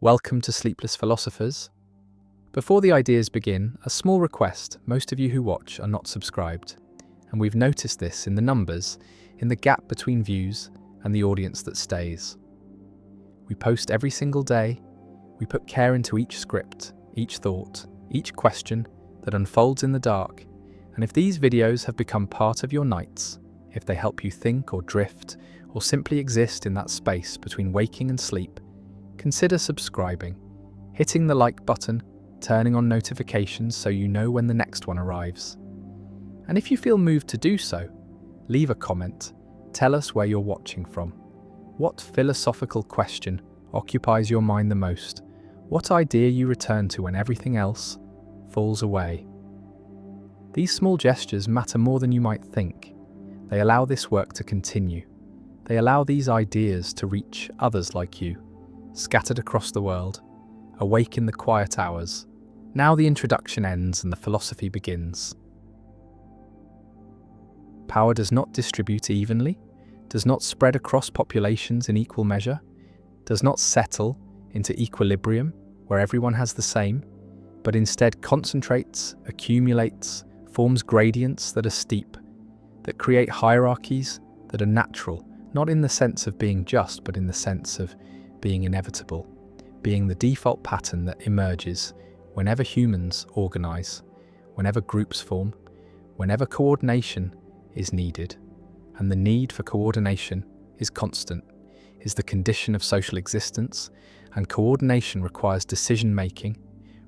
Welcome to Sleepless Philosophers. Before the ideas begin, a small request: most of you who watch are not subscribed, and we've noticed this in the numbers, in the gap between views and the audience that stays. We post every single day, we put care into each script, each thought, each question that unfolds in the dark, and if these videos have become part of your nights, if they help you think or drift, or simply exist in that space between waking and sleep, consider subscribing, hitting the like button, turning on notifications so you know when the next one arrives. And if you feel moved to do so, leave a comment, tell us where you're watching from. What philosophical question occupies your mind the most? What idea you return to when everything else falls away? These small gestures matter more than you might think. They allow this work to continue. They allow these ideas to reach others like you, scattered across the world, awake in the quiet hours. Now the introduction ends and the philosophy begins. Power does not distribute evenly, does not spread across populations in equal measure, does not settle into equilibrium where everyone has the same, but instead concentrates, accumulates, forms gradients that are steep, that create hierarchies that are natural, not in the sense of being just, but in the sense of being inevitable, being the default pattern that emerges whenever humans organize, whenever groups form, whenever coordination is needed. And the need for coordination is constant, is the condition of social existence, and coordination requires decision-making,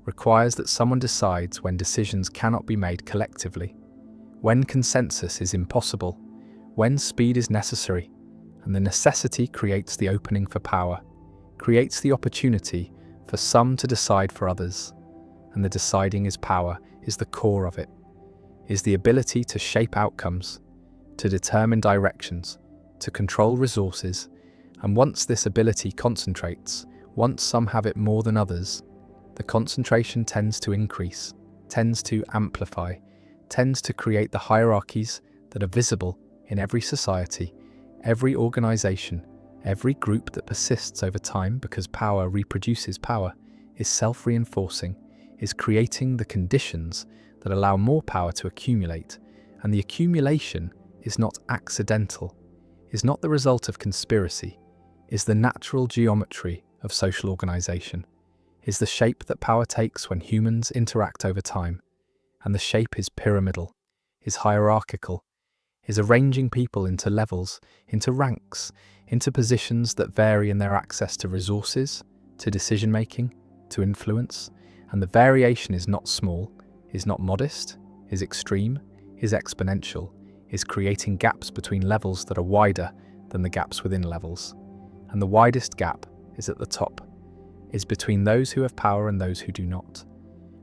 requires that someone decides when decisions cannot be made collectively, when consensus is impossible, when speed is necessary, and the necessity creates the opening for power, creates the opportunity for some to decide for others, and the deciding is power, is the core of it, is the ability to shape outcomes, to determine directions, to control resources, and once this ability concentrates, once some have it more than others, the concentration tends to increase, tends to amplify, tends to create the hierarchies that are visible in every society, every organization, every group that persists over time because power reproduces power, is self-reinforcing, is creating the conditions that allow more power to accumulate, and the accumulation is not accidental, is not the result of conspiracy, is the natural geometry of social organization, is the shape that power takes when humans interact over time, and the shape is pyramidal, is hierarchical, is arranging people into levels, into ranks, into positions that vary in their access to resources, to decision-making, to influence, and the variation is not small, is not modest, is extreme, is exponential, is creating gaps between levels that are wider than the gaps within levels. And the widest gap is at the top, is between those who have power and those who do not.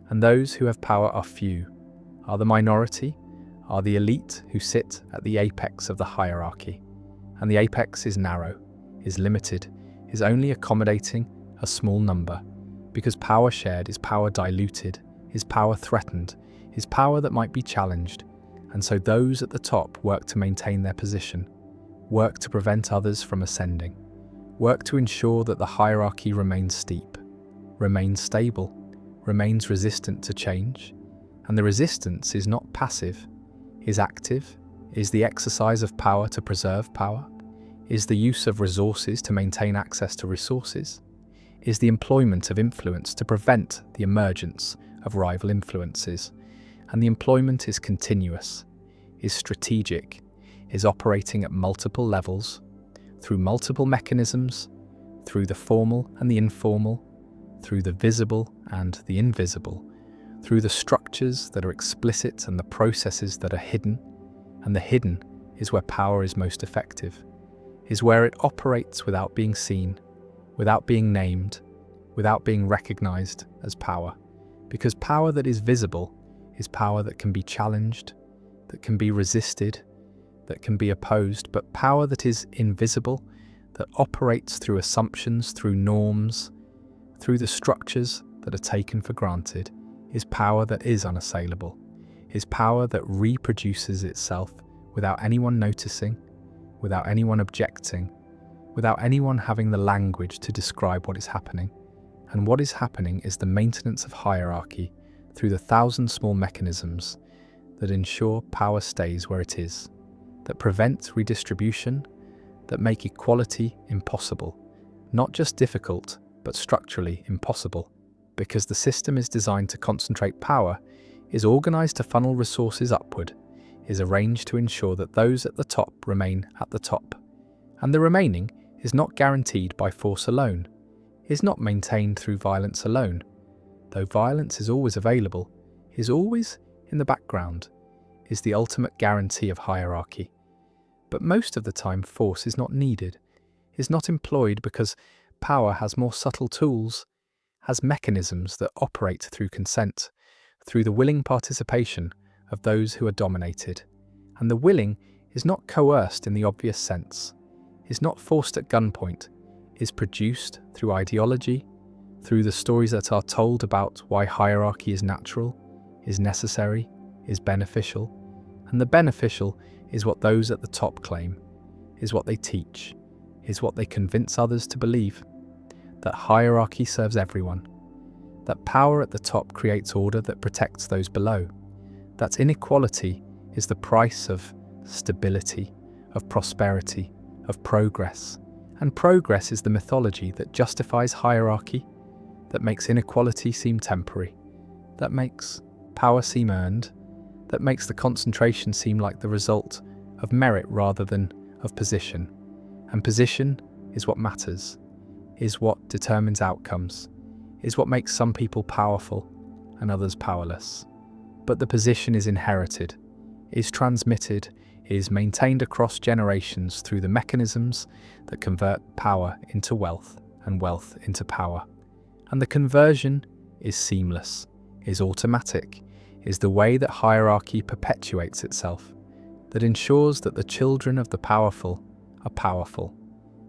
And those who have power are few, are the minority, are the elite who sit at the apex of the hierarchy. And the apex is narrow, is limited, is only accommodating a small number, because power shared is power diluted, is power threatened, is power that might be challenged, and so those at the top work to maintain their position, work to prevent others from ascending, work to ensure that the hierarchy remains steep, remains stable, remains resistant to change, and the resistance is not passive, is active, is the exercise of power to preserve power, is the use of resources to maintain access to resources, is the employment of influence to prevent the emergence of rival influences, and the employment is continuous, is strategic, is operating at multiple levels, through multiple mechanisms, through the formal and the informal, through the visible and the invisible, through the structures that are explicit and the processes that are hidden, and the hidden is where power is most effective, is where it operates without being seen, without being named, without being recognized as power. Because power that is visible is power that can be challenged, that can be resisted, that can be opposed, but power that is invisible, that operates through assumptions, through norms, through the structures that are taken for granted, is power that is unassailable, is power that reproduces itself without anyone noticing, without anyone objecting, without anyone having the language to describe what is happening, And what is happening is the maintenance of hierarchy through the 1,000 small mechanisms that ensure power stays where it is, that prevent redistribution, that make equality impossible. Not just difficult, but structurally impossible, because the system is designed to concentrate power, is organized to funnel resources upward, is arranged to ensure that those at the top remain at the top. And the remaining is not guaranteed by force alone, is not maintained through violence alone, though violence is always available, is always in the background, is the ultimate guarantee of hierarchy. But most of the time force is not needed, is not employed because power has more subtle tools, has mechanisms that operate through consent, through the willing participation of those who are dominated. And the willing is not coerced in the obvious sense, is not forced at gunpoint, is produced through ideology, through the stories that are told about why hierarchy is natural, is necessary, is beneficial. And the beneficial is what those at the top claim, is what they teach, is what they convince others to believe, that hierarchy serves everyone, that power at the top creates order that protects those below, that inequality is the price of stability, of prosperity, of progress. And progress is the mythology that justifies hierarchy, that makes inequality seem temporary, that makes power seem earned, that makes the concentration seem like the result of merit rather than of position. And position is what matters, is what determines outcomes, is what makes some people powerful and others powerless. But the position is inherited, is transmitted, is maintained across generations through the mechanisms that convert power into wealth and wealth into power. And the conversion is seamless, is automatic, is the way that hierarchy perpetuates itself, that ensures that the children of the powerful are powerful,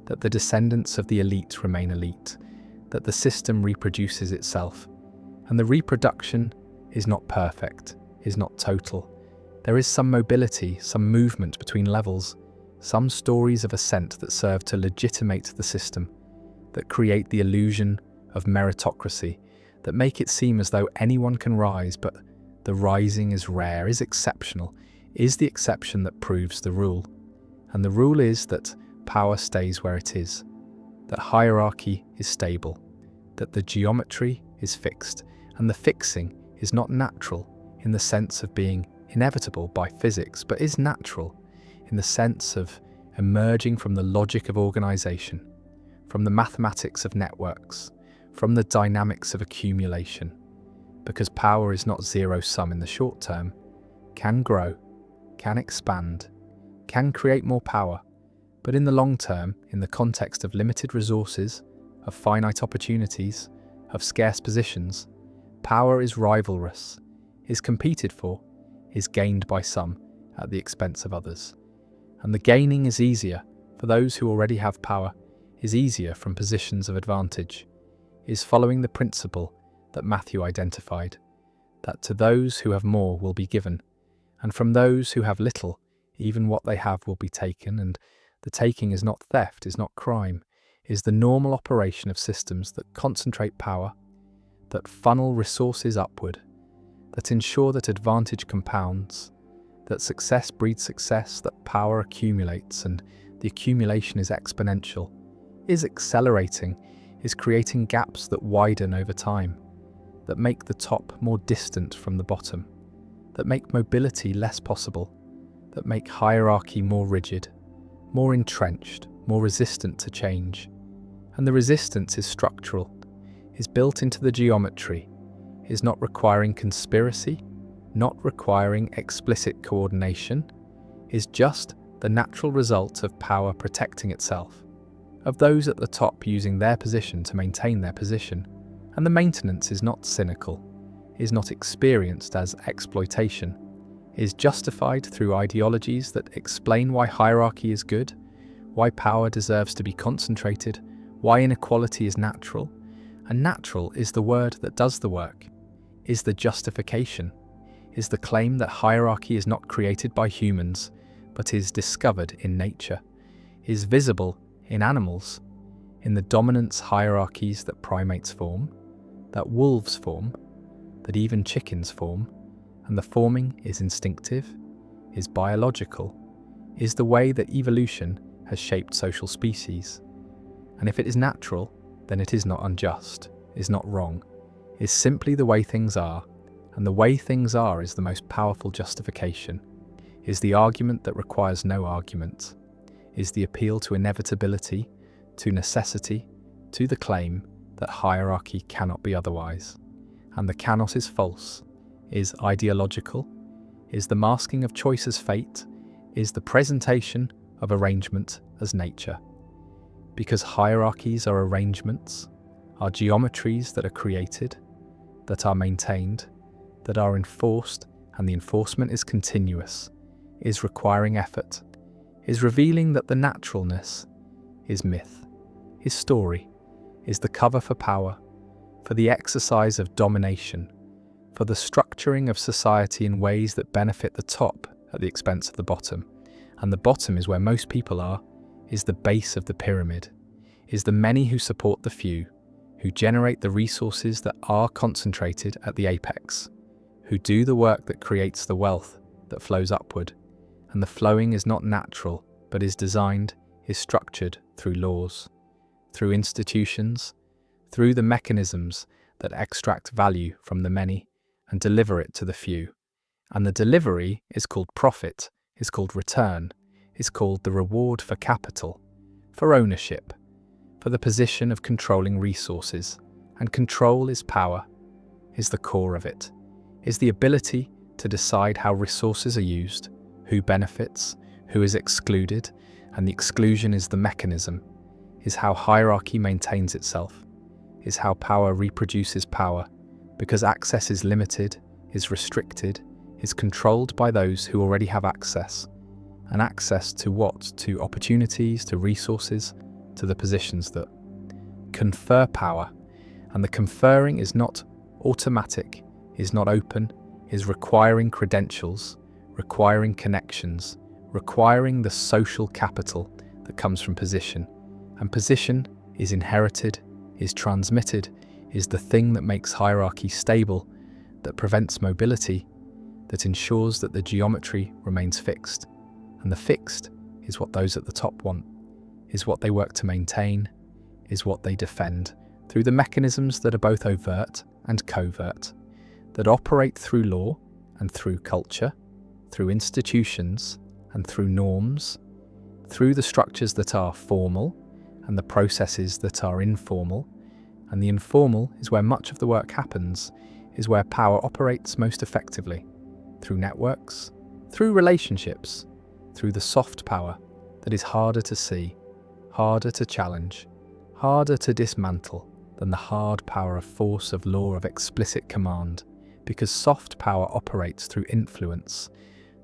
that the descendants of the elite remain elite, that the system reproduces itself. And the reproduction is not perfect, is not total. There is some mobility, some movement between levels, some stories of ascent that serve to legitimate the system, that create the illusion of meritocracy, that make it seem as though anyone can rise, but the rising is rare, is exceptional, is the exception that proves the rule. And the rule is that power stays where it is, that hierarchy is stable, that the geometry is fixed, and the fixing is not natural in the sense of being inevitable by physics, but is natural in the sense of emerging from the logic of organization, from the mathematics of networks, from the dynamics of accumulation. Because power is not zero-sum in the short term, can grow, can expand, can create more power, but in the long term, in the context of limited resources, of finite opportunities, of scarce positions, power is rivalrous, is competed for, is gained by some at the expense of others. And the gaining is easier for those who already have power, is easier from positions of advantage, is following the principle that Matthew identified, that to those who have more will be given, and from those who have little, even what they have will be taken, and the taking is not theft, is not crime, is the normal operation of systems that concentrate power, that funnel resources upward, that ensure that advantage compounds, that success breeds success, that power accumulates and the accumulation is exponential, is accelerating, is creating gaps that widen over time, that make the top more distant from the bottom, that make mobility less possible, that make hierarchy more rigid, more entrenched, more resistant to change. And the resistance is structural, is built into the geometry, is not requiring conspiracy, not requiring explicit coordination, is just the natural result of power protecting itself, of those at the top using their position to maintain their position. And the maintenance is not cynical, is not experienced as exploitation, is justified through ideologies that explain why hierarchy is good, why power deserves to be concentrated, why inequality is natural. And natural is the word that does the work, is the justification, is the claim that hierarchy is not created by humans, but is discovered in nature, is visible in animals, in the dominance hierarchies that primates form, that wolves form, that even chickens form, and the forming is instinctive, is biological, is the way that evolution has shaped social species. And if it is natural, then it is not unjust, is not wrong, is simply the way things are, and the way things are is the most powerful justification, is the argument that requires no argument, is the appeal to inevitability, to necessity, to the claim that hierarchy cannot be otherwise. And the cannot is false, is ideological, is the masking of choice as fate, is the presentation of arrangement as nature. Because hierarchies are arrangements, are geometries that are created, that are maintained, that are enforced, and the enforcement is continuous, is requiring effort, is revealing that the naturalness is myth, is story, is the cover for power, for the exercise of domination, for the structuring of society in ways that benefit the top at the expense of the bottom. And the bottom is where most people are, is the base of the pyramid, is the many who support the few, who generate the resources that are concentrated at the apex, who do the work that creates the wealth that flows upward. And the flowing is not natural, but is designed, is structured through laws, through institutions, through the mechanisms that extract value from the many and deliver it to the few. And the delivery is called profit, is called return, is called the reward for capital, for ownership, for the position of controlling resources. And control is power, is the core of it, is the ability to decide how resources are used, who benefits, who is excluded, and the exclusion is the mechanism, is how hierarchy maintains itself, is how power reproduces power, because access is limited, is restricted, is controlled by those who already have access. And access to what? To opportunities, to resources, to the positions that confer power. And the conferring is not automatic, is not open, is requiring credentials, requiring connections, requiring the social capital that comes from position. And position is inherited, is transmitted, is the thing that makes hierarchy stable, that prevents mobility, that ensures that the geometry remains fixed. And the fixed is what those at the top want, is what they work to maintain, is what they defend through the mechanisms that are both overt and covert, that operate through law and through culture, through institutions and through norms, through the structures that are formal and the processes that are informal. And the informal is where much of the work happens, is where power operates most effectively, through networks, through relationships, through the soft power that is harder to see, harder to challenge, harder to dismantle than the hard power of force, of law, of explicit command, because soft power operates through influence,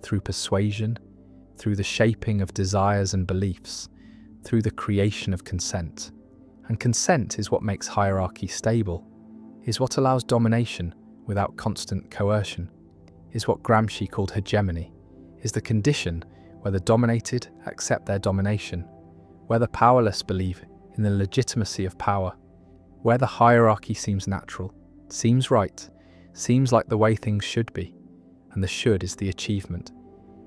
through persuasion, through the shaping of desires and beliefs, through the creation of consent. And consent is what makes hierarchy stable, is what allows domination without constant coercion, is what Gramsci called hegemony, is the condition where the dominated accept their domination, where the powerless believe in the legitimacy of power, where the hierarchy seems natural, seems right, seems like the way things should be, and the should is the achievement,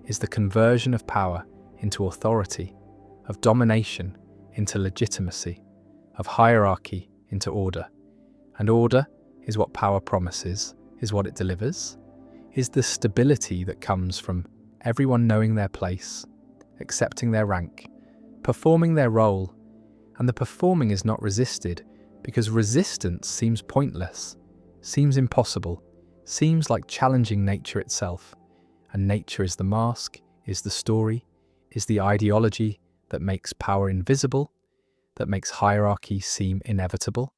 is the conversion of power into authority, of domination into legitimacy, of hierarchy into order. And order is what power promises, is what it delivers, is the stability that comes from everyone knowing their place, accepting their rank, performing their role. And the performing is not resisted, because resistance seems pointless, seems impossible, seems like challenging nature itself. And nature is the mask, is the story, is the ideology that makes power invisible, that makes hierarchy seem inevitable,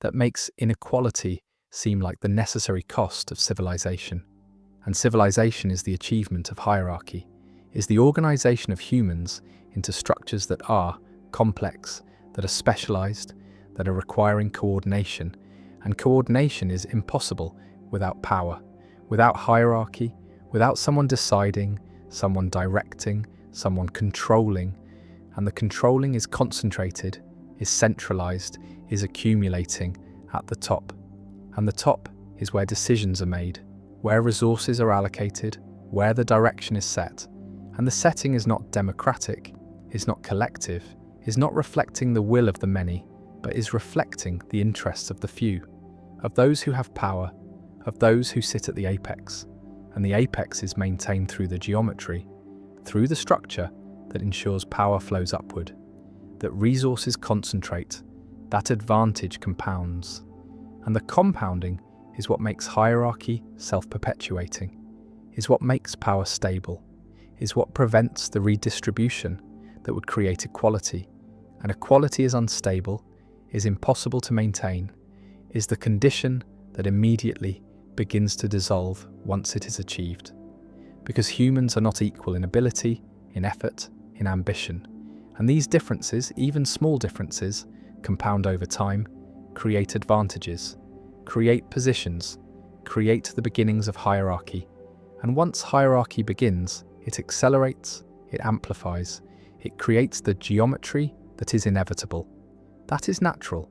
that makes inequality seem like the necessary cost of civilization. And civilization is the achievement of hierarchy, is the organization of humans into structures that are complex, that are specialized, that are requiring coordination. And coordination is impossible without power, without hierarchy, without someone deciding, someone directing, someone controlling. And the controlling is concentrated, is centralized, is accumulating at the top. And the top is where decisions are made, where resources are allocated, where the direction is set. And the setting is not democratic, is not collective, is not reflecting the will of the many, but is reflecting the interests of the few, of those who have power, of those who sit at the apex. And the apex is maintained through the geometry, through the structure that ensures power flows upward, that resources concentrate, that advantage compounds. And the compounding is what makes hierarchy self-perpetuating, is what makes power stable, is what prevents the redistribution that would create equality. And equality is unstable, is impossible to maintain, is the condition that immediately begins to dissolve once it is achieved. Because humans are not equal in ability, in effort, in ambition. And these differences, even small differences, compound over time, create advantages, create positions, create the beginnings of hierarchy. And once hierarchy begins, it accelerates, it amplifies, it creates the geometry that is inevitable. That is natural,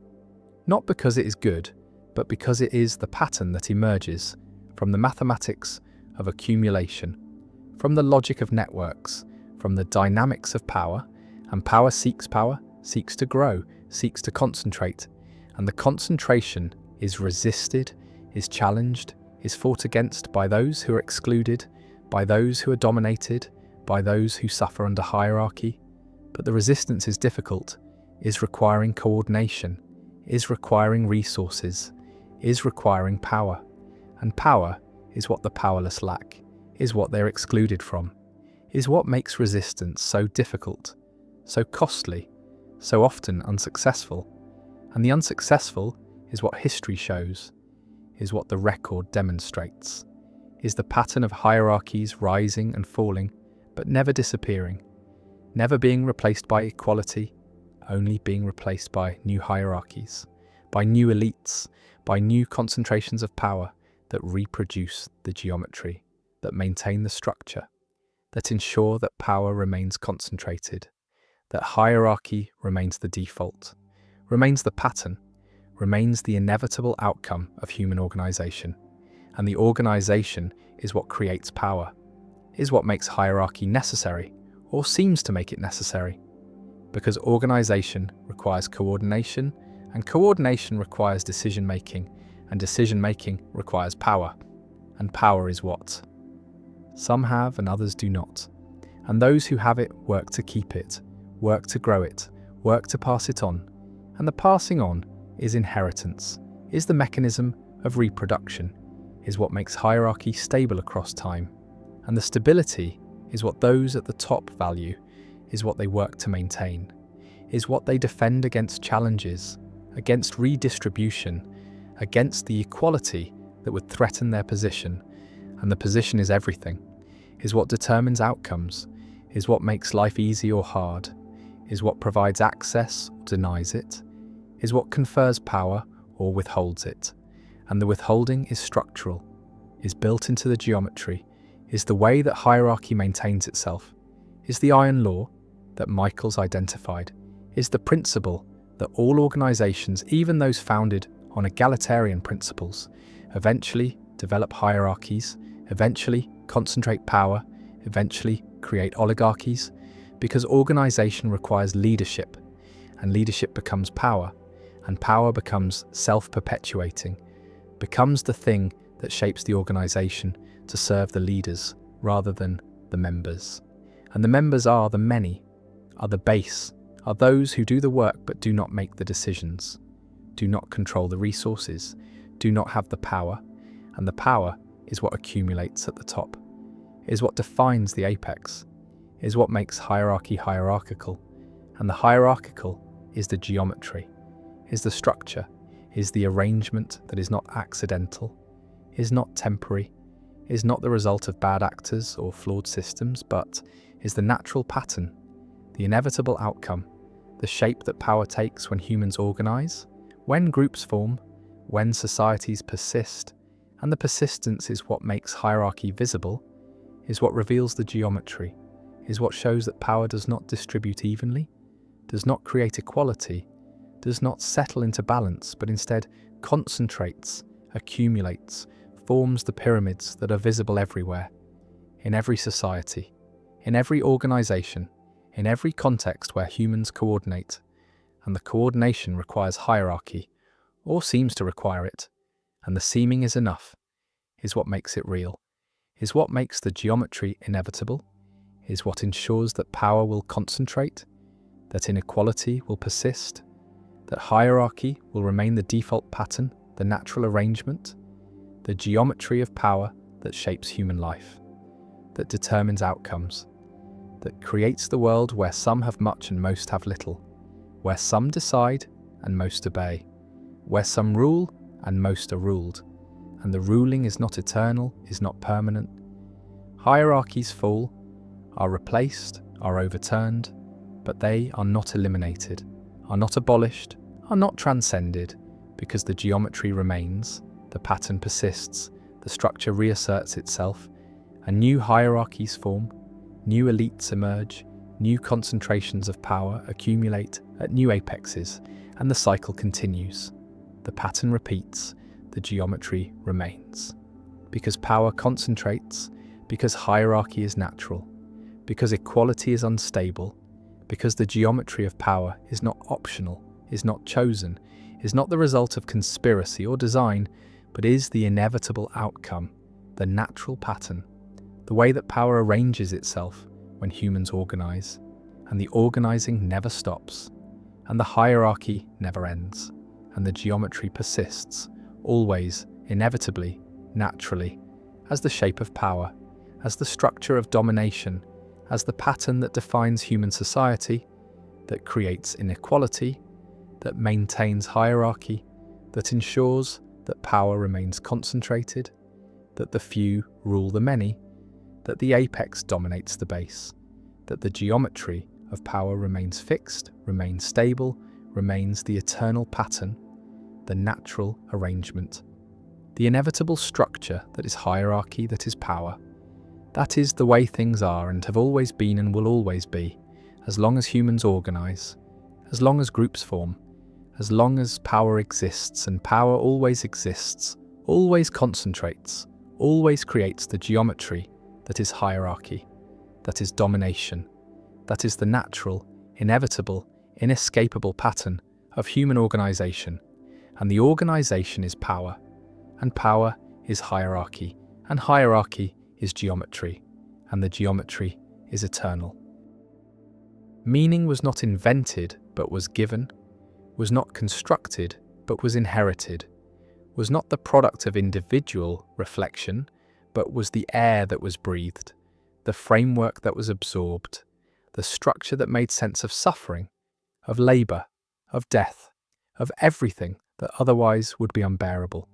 not because it is good, but because it is the pattern that emerges from the mathematics of accumulation, from the logic of networks, from the dynamics of power, and power, seeks to grow, seeks to concentrate, and the concentration is resisted, is challenged, is fought against by those who are excluded, by those who are dominated, by those who suffer under hierarchy. But the resistance is difficult, is requiring coordination, is requiring resources, is requiring power. And power is what the powerless lack, is what they're excluded from, is what makes resistance so difficult, so costly, so often unsuccessful. And the unsuccessful is what history shows, is what the record demonstrates, is the pattern of hierarchies rising and falling, but never disappearing, never being replaced by equality, only being replaced by new hierarchies, by new elites, by new concentrations of power that reproduce the geometry, that maintain the structure, that ensure that power remains concentrated, that hierarchy remains the default, remains the pattern, remains the inevitable outcome of human organization. And the organization is what creates power, is what makes hierarchy necessary, or seems to make it necessary. Because organization requires coordination, and coordination requires decision-making, and decision-making requires power. And power is what some have and others do not. And those who have it work to keep it, work to grow it, work to pass it on. And the passing on is inheritance, is the mechanism of reproduction, is what makes hierarchy stable across time. And the stability is what those at the top value, is what they work to maintain, is what they defend against challenges, against redistribution, against the equality that would threaten their position. And the position is everything, is what determines outcomes, is what makes life easy or hard, is what provides access or denies it, is what confers power or withholds it. And the withholding is structural, is built into the geometry, is the way that hierarchy maintains itself, is the iron law that Michael's identified, is the principle that all organizations, even those founded on egalitarian principles, eventually develop hierarchies, eventually concentrate power, eventually create oligarchies, because organization requires leadership, and leadership becomes power, and power becomes self-perpetuating, becomes the thing that shapes the organization to serve the leaders rather than the members. And the members are the many, are the base, are those who do the work but do not make the decisions, do not control the resources, do not have the power, and the power is what accumulates at the top, is what defines the apex, is what makes hierarchy hierarchical, and the hierarchical is the geometry, is the structure, is the arrangement that is not accidental, is not temporary, is not the result of bad actors or flawed systems, but is the natural pattern, the inevitable outcome, the shape that power takes when humans organize, when groups form, when societies persist. And the persistence is what makes hierarchy visible, is what reveals the geometry, is what shows that power does not distribute evenly, does not create equality, does not settle into balance, but instead concentrates, accumulates, forms the pyramids that are visible everywhere, in every society, in every organization, in every context where humans coordinate, and the coordination requires hierarchy, or seems to require it, and the seeming is enough, is what makes it real, is what makes the geometry inevitable, is what ensures that power will concentrate, that inequality will persist, that hierarchy will remain the default pattern, the natural arrangement, the geometry of power that shapes human life, that determines outcomes, that creates the world where some have much and most have little, where some decide and most obey, where some rule and most are ruled, and the ruling is not eternal, is not permanent. Hierarchies fall, are replaced, are overturned, but they are not eliminated, are not abolished, are not transcended, because the geometry remains, the pattern persists, the structure reasserts itself, and new hierarchies form, new elites emerge, new concentrations of power accumulate at new apexes, and the cycle continues. The pattern repeats, the geometry remains. Because power concentrates, because hierarchy is natural, because equality is unstable, because the geometry of power is not optional, is not chosen, is not the result of conspiracy or design, but is the inevitable outcome, the natural pattern, the way that power arranges itself when humans organize, and the organizing never stops, and the hierarchy never ends, and the geometry persists, always, inevitably, naturally, as the shape of power, as the structure of domination, as the pattern that defines human society, that creates inequality, that maintains hierarchy, that ensures that power remains concentrated, that the few rule the many, that the apex dominates the base, that the geometry of power remains fixed, remains stable, remains the eternal pattern, the natural arrangement, the inevitable structure that is hierarchy, that is power. That is the way things are and have always been and will always be, as long as humans organize, as long as groups form, as long as power exists, and power always exists, always concentrates, always creates the geometry that is hierarchy, that is domination, that is the natural, inevitable, inescapable pattern of human organization, and the organization is power, and power is hierarchy, and hierarchy is geometry, and the geometry is eternal. Meaning was not invented, but was given, was not constructed, but was inherited, was not the product of individual reflection, but was the air that was breathed, the framework that was absorbed, the structure that made sense of suffering, of labor, of death, of everything that otherwise would be unbearable.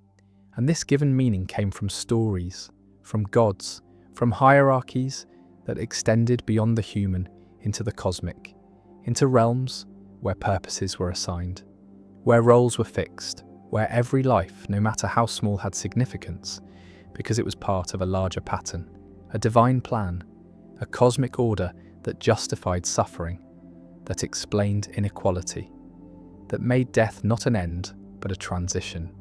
And this given meaning came from stories, from gods, from hierarchies that extended beyond the human into the cosmic, into realms where purposes were assigned, where roles were fixed, where every life, no matter how small, had significance, because it was part of a larger pattern, a divine plan, a cosmic order that justified suffering, that explained inequality, that made death not an end, but a transition,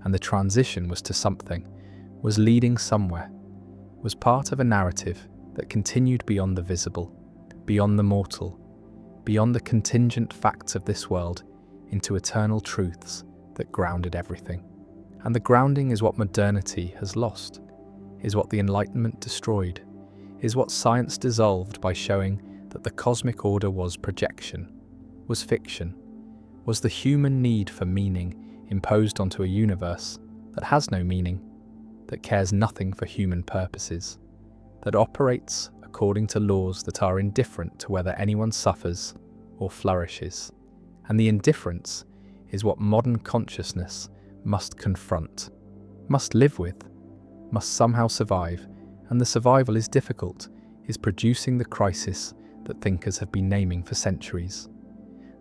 and the transition was to something, was leading somewhere, was part of a narrative that continued beyond the visible, beyond the mortal, beyond the contingent facts of this world, into eternal truths that grounded everything. And the grounding is what modernity has lost, is what the Enlightenment destroyed, is what science dissolved by showing that the cosmic order was projection, was fiction, was the human need for meaning imposed onto a universe that has no meaning, that cares nothing for human purposes, that operates according to laws that are indifferent to whether anyone suffers or flourishes. And the indifference is what modern consciousness must confront, must live with, must somehow survive, and the survival is difficult, is producing the crisis that thinkers have been naming for centuries.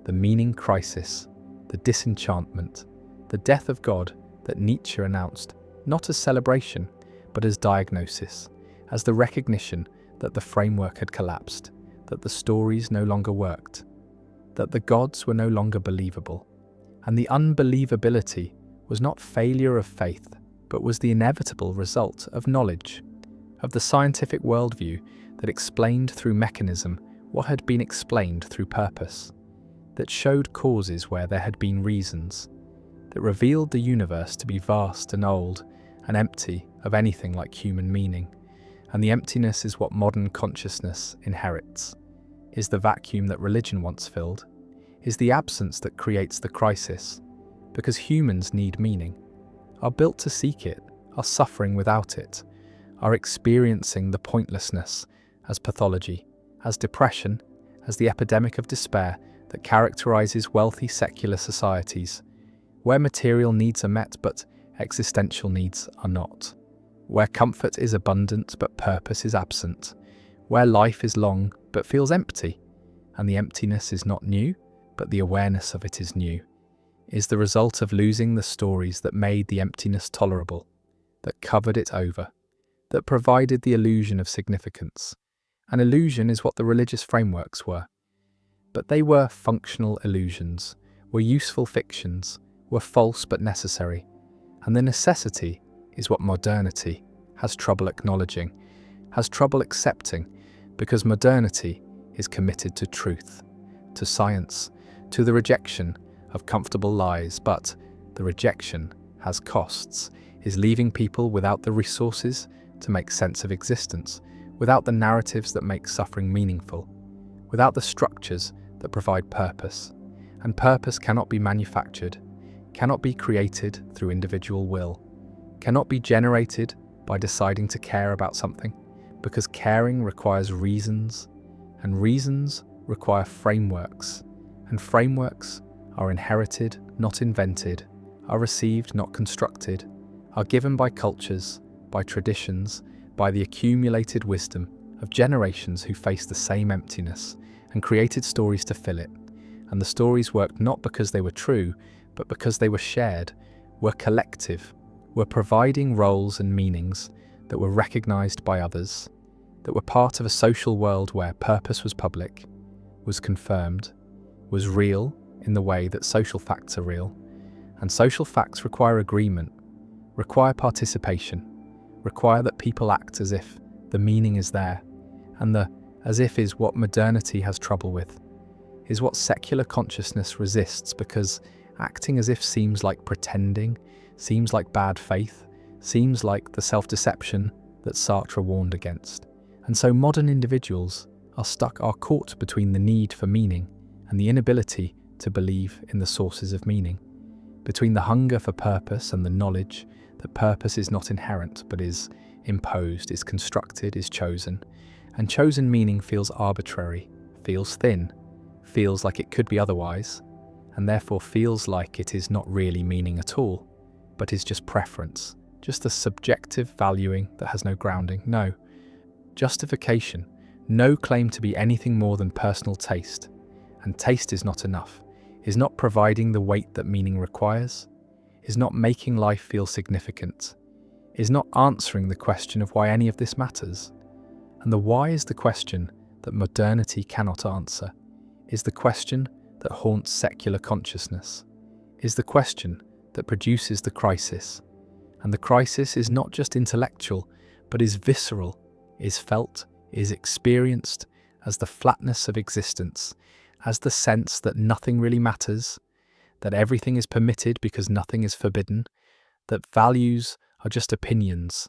The meaning crisis, the disenchantment, the death of God that Nietzsche announced, not as celebration, but as diagnosis, as the recognition that the framework had collapsed, that the stories no longer worked, that the gods were no longer believable, And the unbelievability was not failure of faith, but was the inevitable result of knowledge, of the scientific worldview that explained through mechanism what had been explained through purpose, that showed causes where there had been reasons, that revealed the universe to be vast and old and empty of anything like human meaning. And the emptiness is what modern consciousness inherits, is the vacuum that religion once filled, is the absence that creates the crisis, because humans need meaning, are built to seek it, are suffering without it, are experiencing the pointlessness as pathology, as depression, as the epidemic of despair that characterizes wealthy secular societies, where material needs are met but existential needs are not, where comfort is abundant but purpose is absent, where life is long but feels empty, and the emptiness is not new, but the awareness of it is new, is the result of losing the stories that made the emptiness tolerable, that covered it over, that provided the illusion of significance. An illusion is what the religious frameworks were. But they were functional illusions, were useful fictions, were false but necessary. And the necessity is what modernity has trouble acknowledging, has trouble accepting, because modernity is committed to truth, to science, to the rejection of comfortable lies, but the rejection has costs, is leaving people without the resources to make sense of existence, without the narratives that make suffering meaningful, without the structures that provide purpose. And purpose cannot be manufactured, cannot be created through individual will, cannot be generated by deciding to care about something, because caring requires reasons, and reasons require frameworks, and frameworks are inherited, not invented, are received, not constructed, are given by cultures, by traditions, by the accumulated wisdom of generations who faced the same emptiness and created stories to fill it. And the stories worked not because they were true, but because they were shared, were collective, were providing roles and meanings that were recognized by others, that were part of a social world where purpose was public, was confirmed, was real in the way that social facts are real. And social facts require agreement, require participation, require that people act as if the meaning is there. And the as if is what modernity has trouble with, is what secular consciousness resists, because acting as if seems like pretending, seems like bad faith, seems like the self-deception that Sartre warned against. And so modern individuals are caught between the need for meaning and the inability to believe in the sources of meaning, between the hunger for purpose and the knowledge that purpose is not inherent but is imposed, is constructed, is chosen. And chosen meaning feels arbitrary, feels thin, feels like it could be otherwise, and therefore feels like it is not really meaning at all, but is just preference, just a subjective valuing that has no grounding, no justification, no claim to be anything more than personal taste. And taste is not enough, is not providing the weight that meaning requires, is not making life feel significant, is not answering the question of why any of this matters. And the why is the question that modernity cannot answer, is the question that haunts secular consciousness, is the question that produces the crisis. And the crisis is not just intellectual, but is visceral, is felt, is experienced as the flatness of existence, as the sense that nothing really matters, that everything is permitted because nothing is forbidden, that values are just opinions,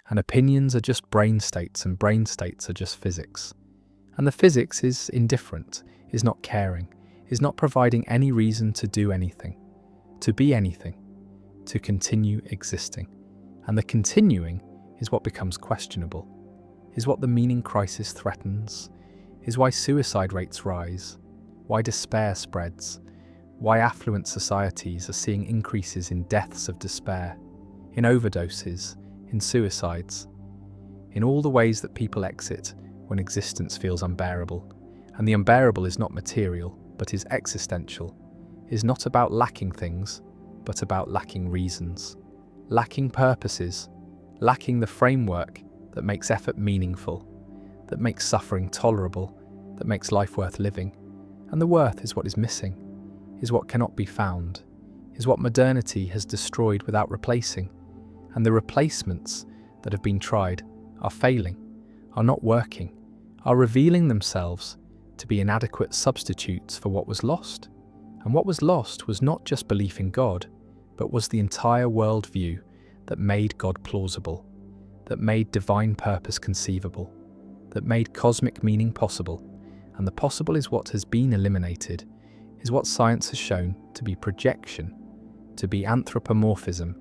and opinions are just brain states, and brain states are just physics. And the physics is indifferent, is not caring, is not providing any reason to do anything, to be anything, to continue existing. And the continuing is what becomes questionable, is what the meaning crisis threatens, is why suicide rates rise, why despair spreads, why affluent societies are seeing increases in deaths of despair, in overdoses, in suicides, in all the ways that people exit when existence feels unbearable. And the unbearable is not material, but is existential, is not about lacking things, but about lacking reasons, lacking purposes, lacking the framework that makes effort meaningful, that makes suffering tolerable, that makes life worth living. And the worth is what is missing, is what cannot be found, is what modernity has destroyed without replacing, and the replacements that have been tried are failing, are not working, are revealing themselves to be inadequate substitutes for what was lost. And what was lost was not just belief in God, but was the entire worldview that made God plausible, that made divine purpose conceivable, that made cosmic meaning possible. And the possible is what has been eliminated, is what science has shown to be projection, to be anthropomorphism,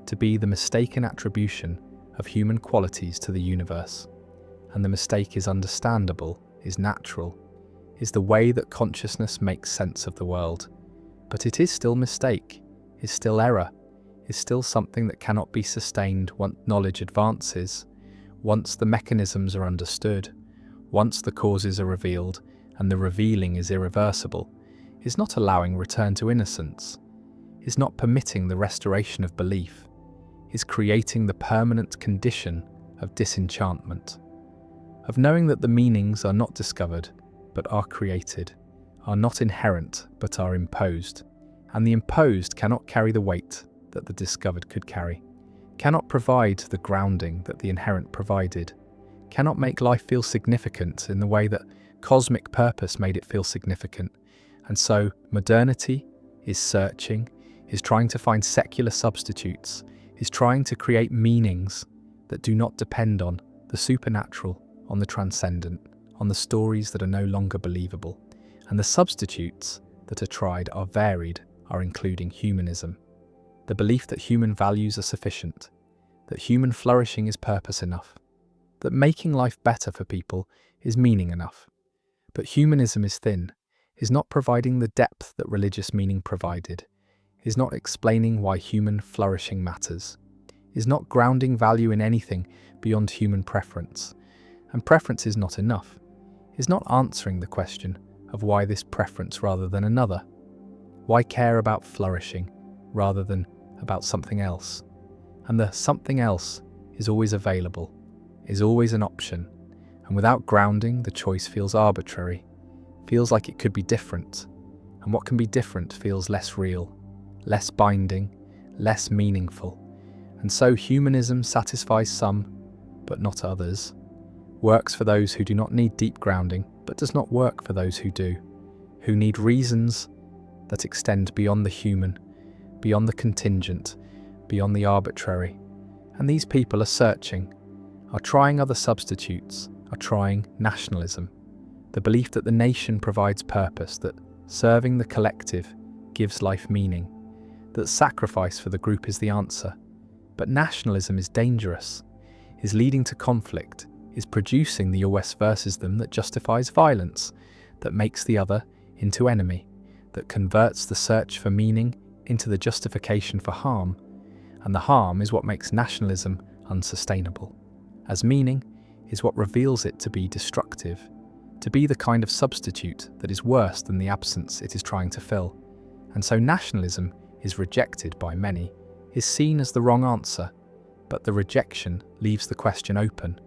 to be the mistaken attribution of human qualities to the universe. And the mistake is understandable, is natural, is the way that consciousness makes sense of the world. But it is still mistake, is still error, is still something that cannot be sustained once knowledge advances, once the mechanisms are understood, once the causes are revealed and the revealing is irreversible, is not allowing return to innocence, is not permitting the restoration of belief, is creating the permanent condition of disenchantment, of knowing that the meanings are not discovered but are created, are not inherent but are imposed, and the imposed cannot carry the weight that the discovered could carry, cannot provide the grounding that the inherent provided, cannot make life feel significant in the way that cosmic purpose made it feel significant. And so modernity is searching, is trying to find secular substitutes, is trying to create meanings that do not depend on the supernatural, on the transcendent, on the stories that are no longer believable. And the substitutes that are tried are varied, are including humanism, the belief that human values are sufficient, that human flourishing is purpose enough, that making life better for people is meaning enough. But humanism is thin, is not providing the depth that religious meaning provided, is not explaining why human flourishing matters, is not grounding value in anything beyond human preference. And preference is not enough, is not answering the question of why this preference rather than another. Why care about flourishing rather than about something else? And the something else is always available, is always an option, and without grounding, the choice feels arbitrary, feels like it could be different, and what can be different feels less real, less binding, less meaningful. And so humanism satisfies some, but not others, works for those who do not need deep grounding, but does not work for those who do, who need reasons that extend beyond the human, beyond the contingent, beyond the arbitrary. And these people are searching, are trying other substitutes, are trying nationalism, the belief that the nation provides purpose, that serving the collective gives life meaning, that sacrifice for the group is the answer. But nationalism is dangerous, is leading to conflict, is producing the us versus them that justifies violence, that makes the other into enemy, that converts the search for meaning into the justification for harm, and the harm is what makes nationalism unsustainable, as meaning is what reveals it to be destructive, to be the kind of substitute that is worse than the absence it is trying to fill. And so nationalism is rejected by many, is seen as the wrong answer, but the rejection leaves the question open,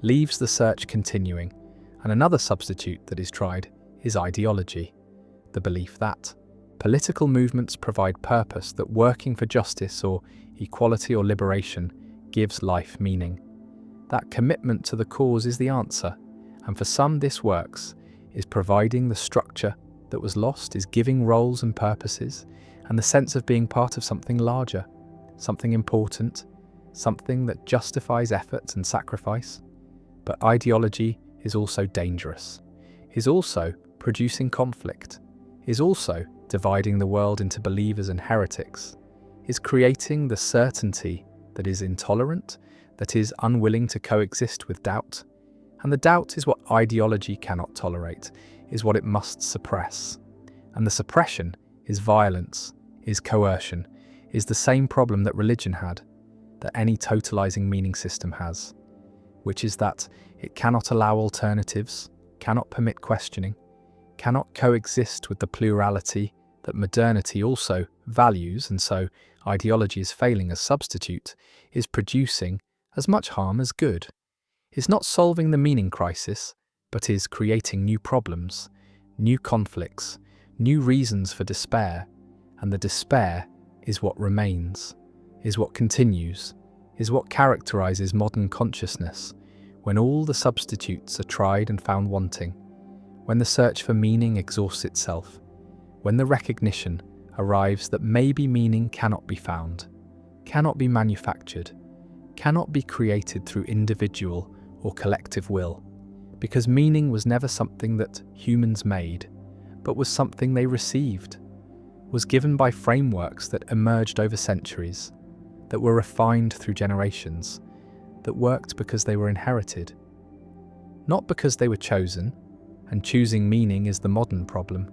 leaves the search continuing, and another substitute that is tried is ideology, the belief that political movements provide purpose, that working for justice or equality or liberation gives life meaning. That commitment to the cause is the answer, and for some this works, is providing the structure that was lost, is giving roles and purposes, and the sense of being part of something larger, something important, something that justifies effort and sacrifice. But ideology is also dangerous, is also producing conflict, is also dividing the world into believers and heretics, is creating the certainty that is intolerant, that is unwilling to coexist with doubt. And the doubt is what ideology cannot tolerate, is what it must suppress. And the suppression is violence, is coercion, is the same problem that religion had, that any totalizing meaning system has, which is that it cannot allow alternatives, cannot permit questioning, cannot coexist with the plurality that modernity also values, and so ideology is failing as substitute, is producing as much harm as good, is not solving the meaning crisis, but is creating new problems, new conflicts, new reasons for despair, and the despair is what remains, is what continues, is what characterizes modern consciousness when all the substitutes are tried and found wanting, when the search for meaning exhausts itself, when the recognition arrives that maybe meaning cannot be found, cannot be manufactured, cannot be created through individual or collective will, because meaning was never something that humans made, but was something they received, was given by frameworks that emerged over centuries, that were refined through generations, that worked because they were inherited. Not because they were chosen, and choosing meaning is the modern problem,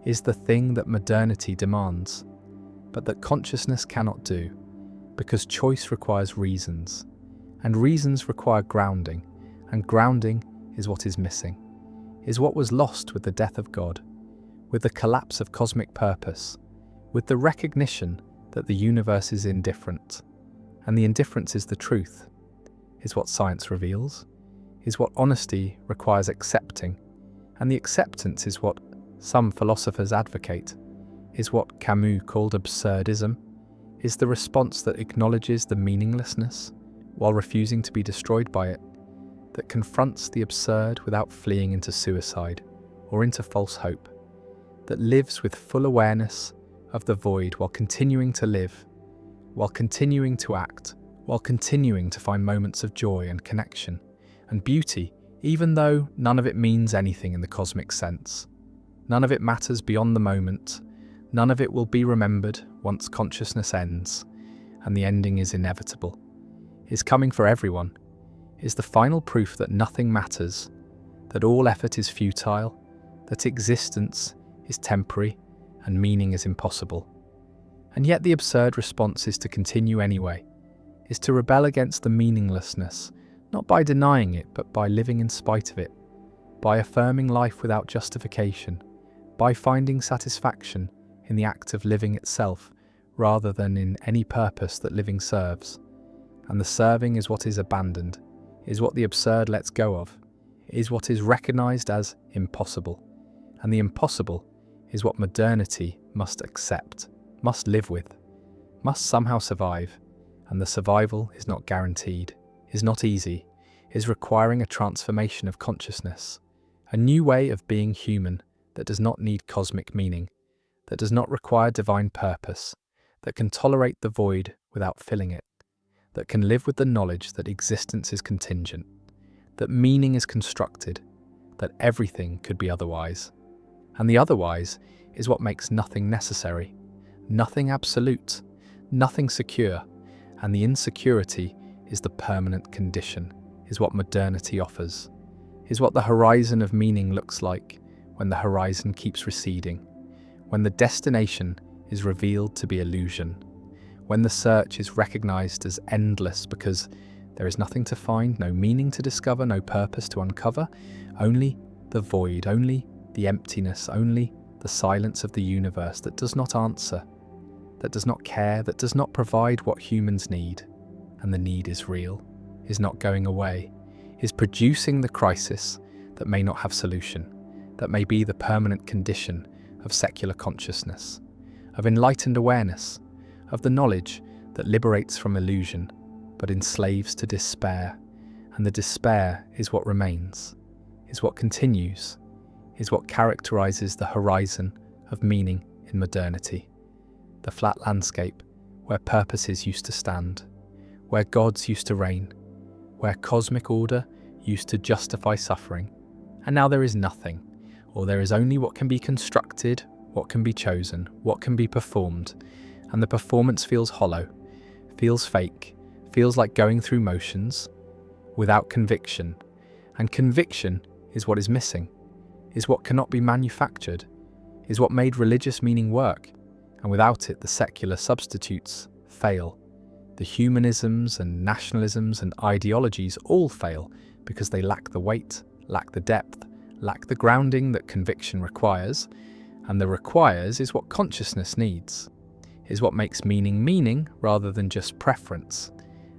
is the thing that modernity demands, but that consciousness cannot do, because choice requires reasons, and reasons require grounding, and grounding is what is missing, is what was lost with the death of God, with the collapse of cosmic purpose, with the recognition that the universe is indifferent, and the indifference is the truth, is what science reveals, is what honesty requires accepting, and the acceptance is what some philosophers advocate, is what Camus called absurdism, is the response that acknowledges the meaninglessness while refusing to be destroyed by it, that confronts the absurd without fleeing into suicide or into false hope, that lives with full awareness of the void while continuing to live, while continuing to act, while continuing to find moments of joy and connection and beauty, even though none of it means anything in the cosmic sense. None of it matters beyond the moment, none of it will be remembered once consciousness ends, and the ending is inevitable, is coming for everyone, is the final proof that nothing matters, that all effort is futile, that existence is temporary and meaning is impossible. And yet the absurd response is to continue anyway, is to rebel against the meaninglessness, not by denying it, but by living in spite of it, by affirming life without justification, by finding satisfaction in the act of living itself rather than in any purpose that living serves. And the serving is what is abandoned, is what the absurd lets go of, is what is recognized as impossible. And the impossible is what modernity must accept, must live with, must somehow survive. And the survival is not guaranteed, is not easy, is requiring a transformation of consciousness, a new way of being human that does not need cosmic meaning, that does not require divine purpose, that can tolerate the void without filling it, that can live with the knowledge that existence is contingent, that meaning is constructed, that everything could be otherwise. And the otherwise is what makes nothing necessary, nothing absolute, nothing secure, and the insecurity is the permanent condition, is what modernity offers, is what the horizon of meaning looks like when the horizon keeps receding, when the destination is revealed to be illusion, when the search is recognized as endless because there is nothing to find, no meaning to discover, no purpose to uncover, only the void, only the emptiness, only the silence of the universe that does not answer, that does not care, that does not provide what humans need. And the need is real, is not going away, is producing the crisis that may not have solution, that may be the permanent condition of secular consciousness, of enlightened awareness, of the knowledge that liberates from illusion, but enslaves to despair. And the despair is what remains, is what continues, is what characterizes the horizon of meaning in modernity. The flat landscape where purposes used to stand, where gods used to reign, where cosmic order used to justify suffering, and now there is nothing, or there is only what can be constructed, what can be chosen, what can be performed, and the performance feels hollow, feels fake, feels like going through motions, without conviction, and conviction is what is missing, is what cannot be manufactured, is what made religious meaning work, and without it the secular substitutes fail. The humanisms and nationalisms and ideologies all fail because they lack the weight, lack the depth, lack the grounding that conviction requires, and the requires is what consciousness needs, is what makes meaning meaning rather than just preference.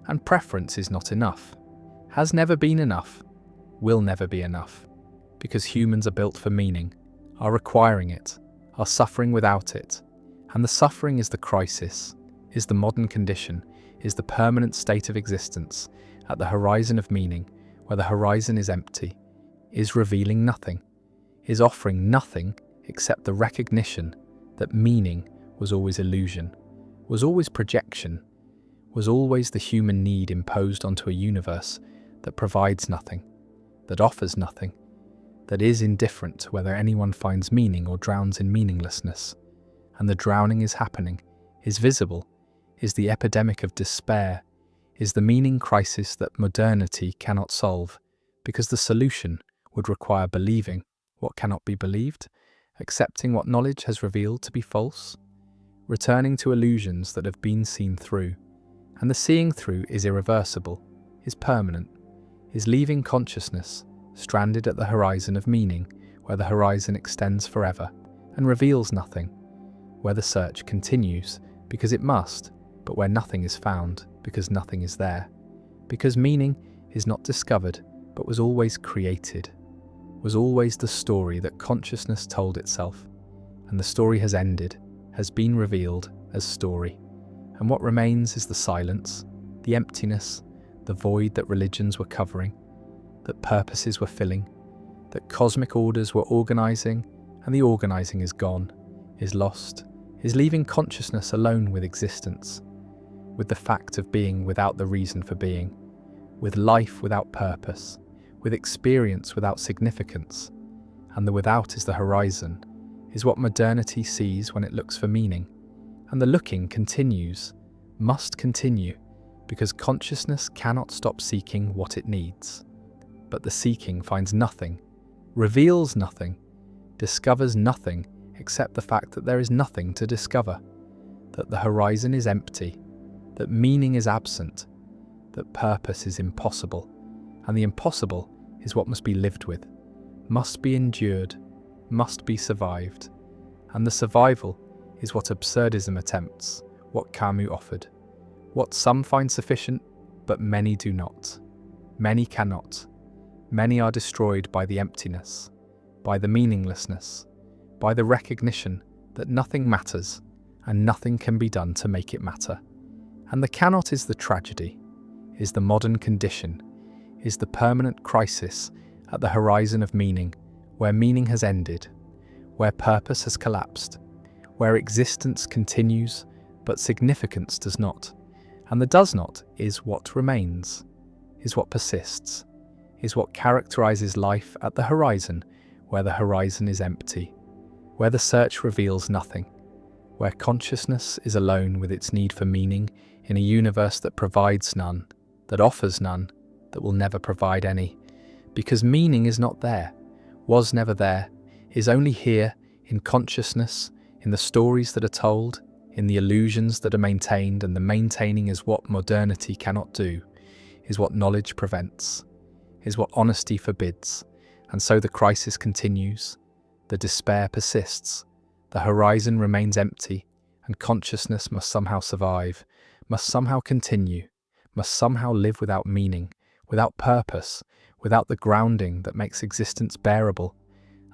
And preference is not enough, has never been enough, will never be enough, because humans are built for meaning, are requiring it, are suffering without it, And the suffering is the crisis, is the modern condition, is the permanent state of existence at the horizon of meaning, where the horizon is empty, is revealing nothing, is offering nothing except the recognition that meaning was always illusion, was always projection, was always the human need imposed onto a universe that provides nothing, that offers nothing, that is indifferent to whether anyone finds meaning or drowns in meaninglessness. And the drowning is happening, is visible, is the epidemic of despair, is the meaning crisis that modernity cannot solve, because the solution would require believing what cannot be believed, accepting what knowledge has revealed to be false, returning to illusions that have been seen through. And the seeing through is irreversible, is permanent, is leaving consciousness stranded at the horizon of meaning, where the horizon extends forever and reveals nothing, where the search continues because it must, but where nothing is found because nothing is there, because meaning is not discovered but was always created, was always the story that consciousness told itself, and the story has ended, has been revealed as story. And what remains is the silence, the emptiness, the void that religions were covering, that purposes were filling, that cosmic orders were organizing, and the organizing is gone, is lost, is leaving consciousness alone with existence, with the fact of being without the reason for being, with life without purpose, with experience without significance. And the without is the horizon, is what modernity sees when it looks for meaning. And the looking continues, must continue, because consciousness cannot stop seeking what it needs. But the seeking finds nothing, reveals nothing, discovers nothing except the fact that there is nothing to discover, that the horizon is empty, that meaning is absent, that purpose is impossible, and the impossible is what must be lived with, must be endured, must be survived, and the survival is what absurdism attempts, what Camus offered, what some find sufficient, but many do not. Many cannot. Many are destroyed by the emptiness, by the meaninglessness, by the recognition that nothing matters and nothing can be done to make it matter. And the cannot is the tragedy, is the modern condition, is the permanent crisis at the horizon of meaning, where meaning has ended, where purpose has collapsed, where existence continues but significance does not, and the does not is what remains, is what persists, is what characterizes life at the horizon, where the horizon is empty, where the search reveals nothing, where consciousness is alone with its need for meaning in a universe that provides none, that offers none, that will never provide any, because meaning is not there, was never there, is only here in consciousness, in the stories that are told, in the illusions that are maintained, and the maintaining is what modernity cannot do, is what knowledge prevents, is what honesty forbids, and so the crisis continues, the despair persists, the horizon remains empty, and consciousness must somehow survive, must somehow continue, must somehow live without meaning, without purpose, without the grounding that makes existence bearable,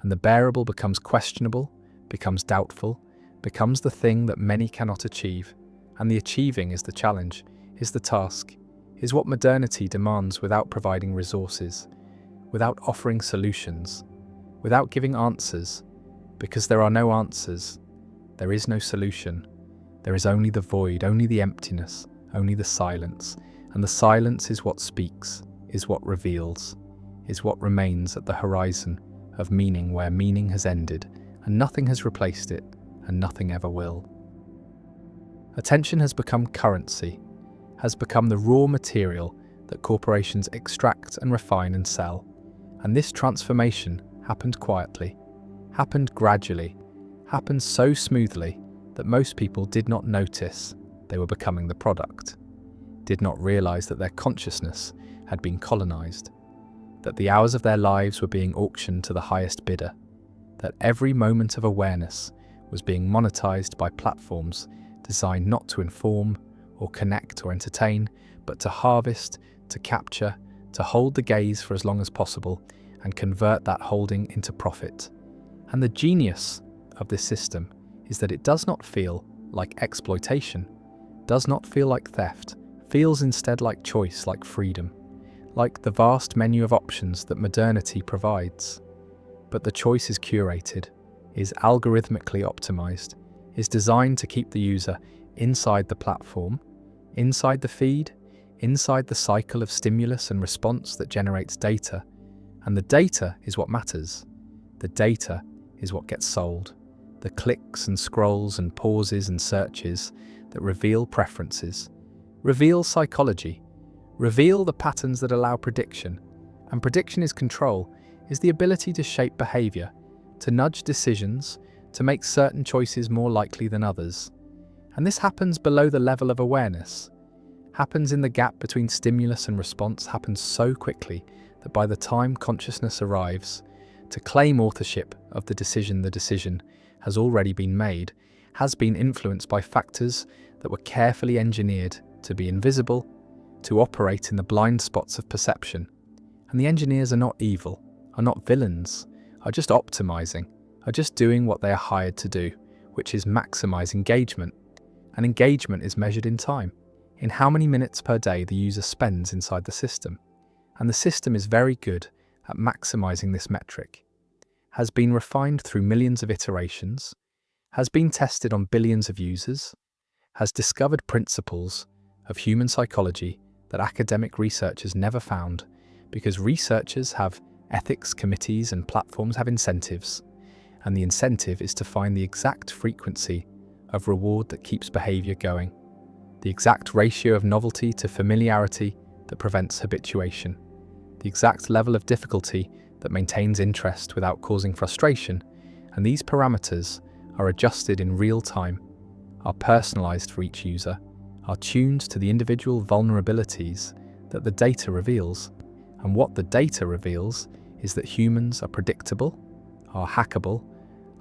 and the bearable becomes questionable, becomes doubtful, becomes the thing that many cannot achieve, and the achieving is the challenge, is the task, is what modernity demands without providing resources, without offering solutions, without giving answers, because there are no answers, there is no solution, there is only the void, only the emptiness, only the silence, and the silence is what speaks, is what reveals, is what remains at the horizon of meaning where meaning has ended, and nothing has replaced it, and nothing ever will. Attention has become currency, has become the raw material that corporations extract and refine and sell. And this transformation happened quietly, happened gradually, happened so smoothly that most people did not notice they were becoming the product, did not realize that their consciousness had been colonized, that the hours of their lives were being auctioned to the highest bidder, that every moment of awareness was being monetized by platforms designed not to inform or connect or entertain, but to harvest, to capture, to hold the gaze for as long as possible and convert that holding into profit. And the genius of this system is that it does not feel like exploitation, does not feel like theft, feels instead like choice, like freedom, like the vast menu of options that modernity provides. But the choice is curated, is algorithmically optimized, is designed to keep the user inside the platform, inside the feed, inside the cycle of stimulus and response that generates data. And the data is what matters. The data is what gets sold. The clicks and scrolls and pauses and searches that reveal preferences, reveal psychology, reveal the patterns that allow prediction. And prediction is control, is the ability to shape behavior, to nudge decisions, to make certain choices more likely than others. And this happens below the level of awareness, happens in the gap between stimulus and response, happens so quickly that by the time consciousness arrives to claim authorship of the decision has already been made, has been influenced by factors that were carefully engineered to be invisible, to operate in the blind spots of perception. And the engineers are not evil, are not villains, are just optimizing, are just doing what they are hired to do, which is maximize engagement. And engagement is measured in time, in how many minutes per day the user spends inside the system. And the system is very good at maximizing this metric, has been refined through millions of iterations, has been tested on billions of users, has discovered principles of human psychology that academic researchers never found, because researchers have ethics committees and platforms have incentives, and the incentive is to find the exact frequency of reward that keeps behavior going, the exact ratio of novelty to familiarity that prevents habituation, the exact level of difficulty that maintains interest without causing frustration, and these parameters are adjusted in real time, are personalized for each user, are tuned to the individual vulnerabilities that the data reveals. And what the data reveals is that humans are predictable, are hackable,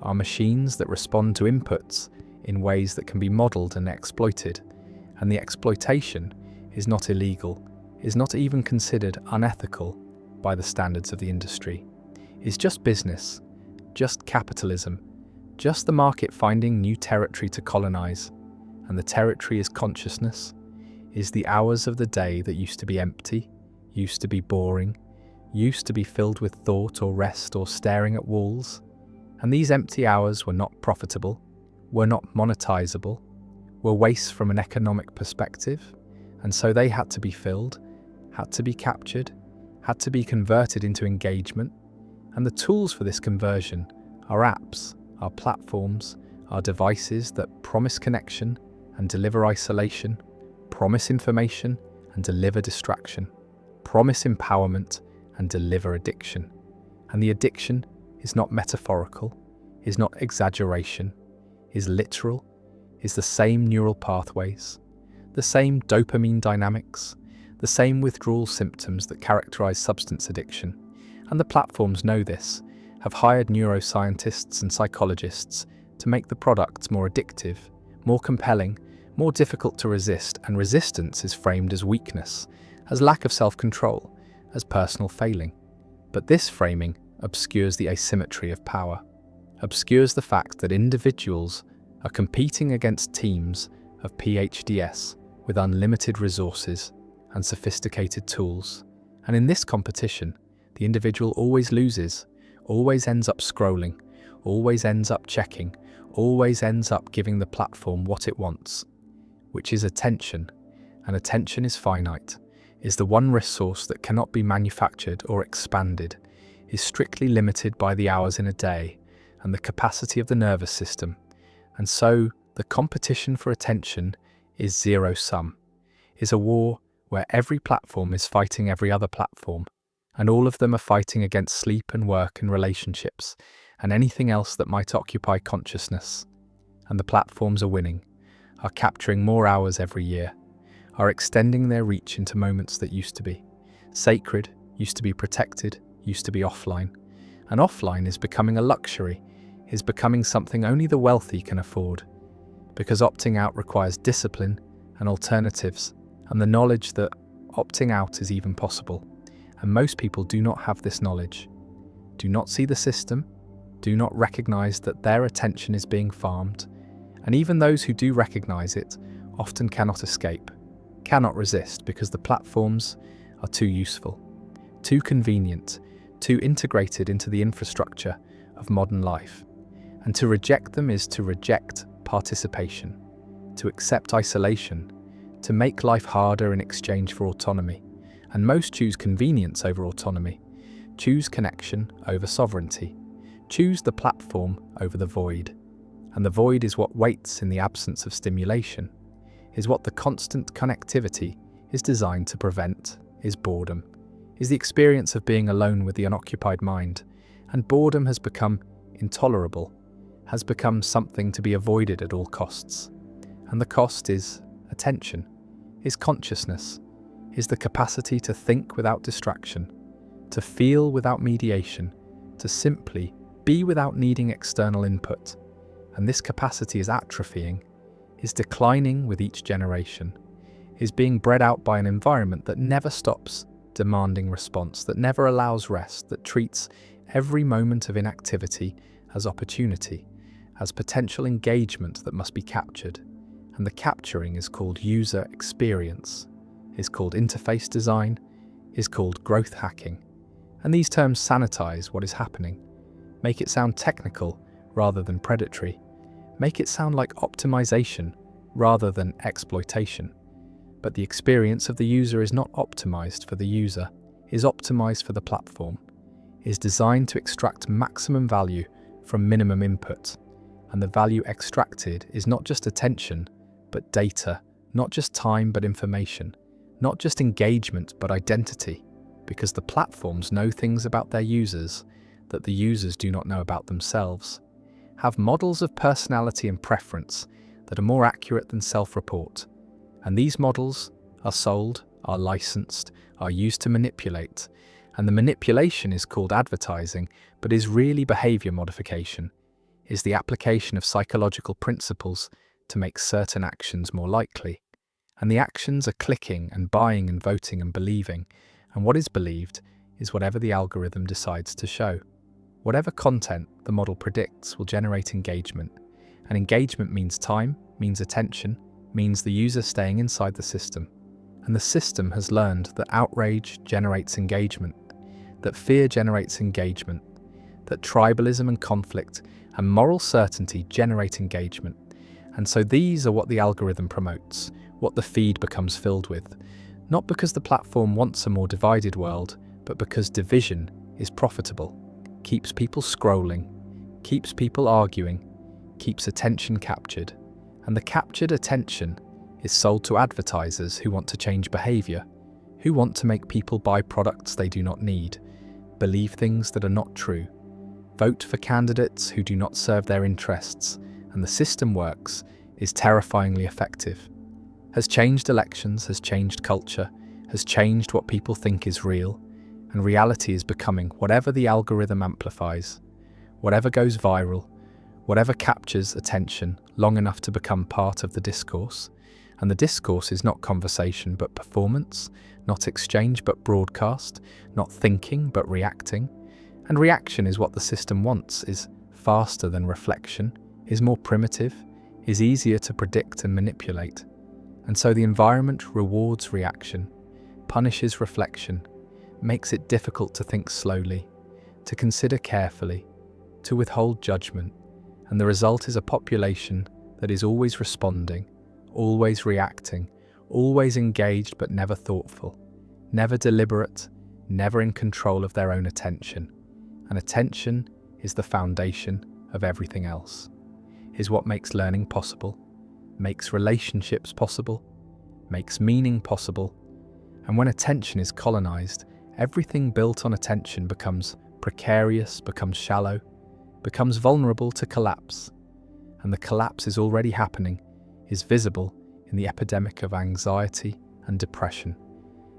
are machines that respond to inputs in ways that can be modeled and exploited. And the exploitation is not illegal, is not even considered unethical by the standards of the industry, is just business, just capitalism, just the market finding new territory to colonize. And the territory is consciousness, is the hours of the day that used to be empty, used to be boring, used to be filled with thought or rest or staring at walls. And these empty hours were not profitable, were not monetizable, were waste from an economic perspective, and so they had to be filled, had to be captured, had to be converted into engagement. And the tools for this conversion are apps, are platforms, are devices that promise connection and deliver isolation, promise information and deliver distraction, promise empowerment and deliver addiction. And the addiction is not metaphorical, is not exaggeration, is literal, is the same neural pathways, the same dopamine dynamics, the same withdrawal symptoms that characterize substance addiction. And the platforms know this, have hired neuroscientists and psychologists to make the products more addictive, more compelling, more difficult to resist, and resistance is framed as weakness, as lack of self-control, as personal failing. But this framing obscures the asymmetry of power, obscures the fact that individuals are competing against teams of PhDs with unlimited resources and sophisticated tools. And in this competition, the individual always loses, always ends up scrolling, always ends up checking, always ends up giving the platform what it wants, which is attention. And attention is finite, is the one resource that cannot be manufactured or expanded, is strictly limited by the hours in a day and the capacity of the nervous system. And so the competition for attention is zero-sum, is a war where every platform is fighting every other platform, and all of them are fighting against sleep and work and relationships and anything else that might occupy consciousness. And the platforms are winning, are capturing more hours every year, are extending their reach into moments that used to be sacred, used to be protected, used to be offline. And offline is becoming a luxury, is becoming something only the wealthy can afford, because opting out requires discipline and alternatives and the knowledge that opting out is even possible. And most people do not have this knowledge, do not see the system, do not recognize that their attention is being farmed, And even those who do recognize it often cannot escape, cannot resist, because the platforms are too useful, too convenient, too integrated into the infrastructure of modern life. And to reject them is to reject participation, to accept isolation, to make life harder in exchange for autonomy. And most choose convenience over autonomy, choose connection over sovereignty, choose the platform over the void. And the void is what waits in the absence of stimulation, is what the constant connectivity is designed to prevent, is boredom, is the experience of being alone with the unoccupied mind. And boredom has become intolerable, has become something to be avoided at all costs. And the cost is attention, is consciousness, is the capacity to think without distraction, to feel without mediation, to simply be without needing external input. And this capacity is atrophying, is declining with each generation, is being bred out by an environment that never stops demanding response, that never allows rest, that treats every moment of inactivity as opportunity, as potential engagement that must be captured. And the capturing is called user experience, is called interface design, is called growth hacking. And these terms sanitize what is happening, make it sound technical rather than predatory, make it sound like optimization rather than exploitation. But the experience of the user is not optimized for the user, is optimized for the platform, is designed to extract maximum value from minimum input. And the value extracted is not just attention, but data, not just time, but information, not just engagement, but identity, because the platforms know things about their users that the users do not know about themselves, have models of personality and preference that are more accurate than self-report. And these models are sold, are licensed, are used to manipulate. And the manipulation is called advertising, but is really behavior modification, is the application of psychological principles to make certain actions more likely. And the actions are clicking and buying and voting and believing. And what is believed is whatever the algorithm decides to show. Whatever content the model predicts will generate engagement. And engagement means time, means attention, means the user staying inside the system. And the system has learned that outrage generates engagement, that fear generates engagement, that tribalism and conflict and moral certainty generate engagement. And so these are what the algorithm promotes, what the feed becomes filled with, not because the platform wants a more divided world, but because division is profitable, keeps people scrolling, keeps people arguing, keeps attention captured. And the captured attention is sold to advertisers who want to change behavior, who want to make people buy products they do not need, believe things that are not true, vote for candidates who do not serve their interests. And the system works, is terrifyingly effective, has changed elections, has changed culture, has changed what people think is real, and reality is becoming whatever the algorithm amplifies, whatever goes viral, whatever captures attention long enough to become part of the discourse. And the discourse is not conversation but performance, not exchange but broadcast, not thinking but reacting. And reaction is what the system wants, is faster than reflection, is more primitive, is easier to predict and manipulate. And so the environment rewards reaction, punishes reflection, makes it difficult to think slowly, to consider carefully, to withhold judgment. And the result is a population that is always responding, always reacting, always engaged but never thoughtful, never deliberate, never in control of their own attention. And attention is the foundation of everything else, is what makes learning possible, makes relationships possible, makes meaning possible. And when attention is colonized, everything built on attention becomes precarious, becomes shallow, becomes vulnerable to collapse. And the collapse is already happening, is visible in the epidemic of anxiety and depression,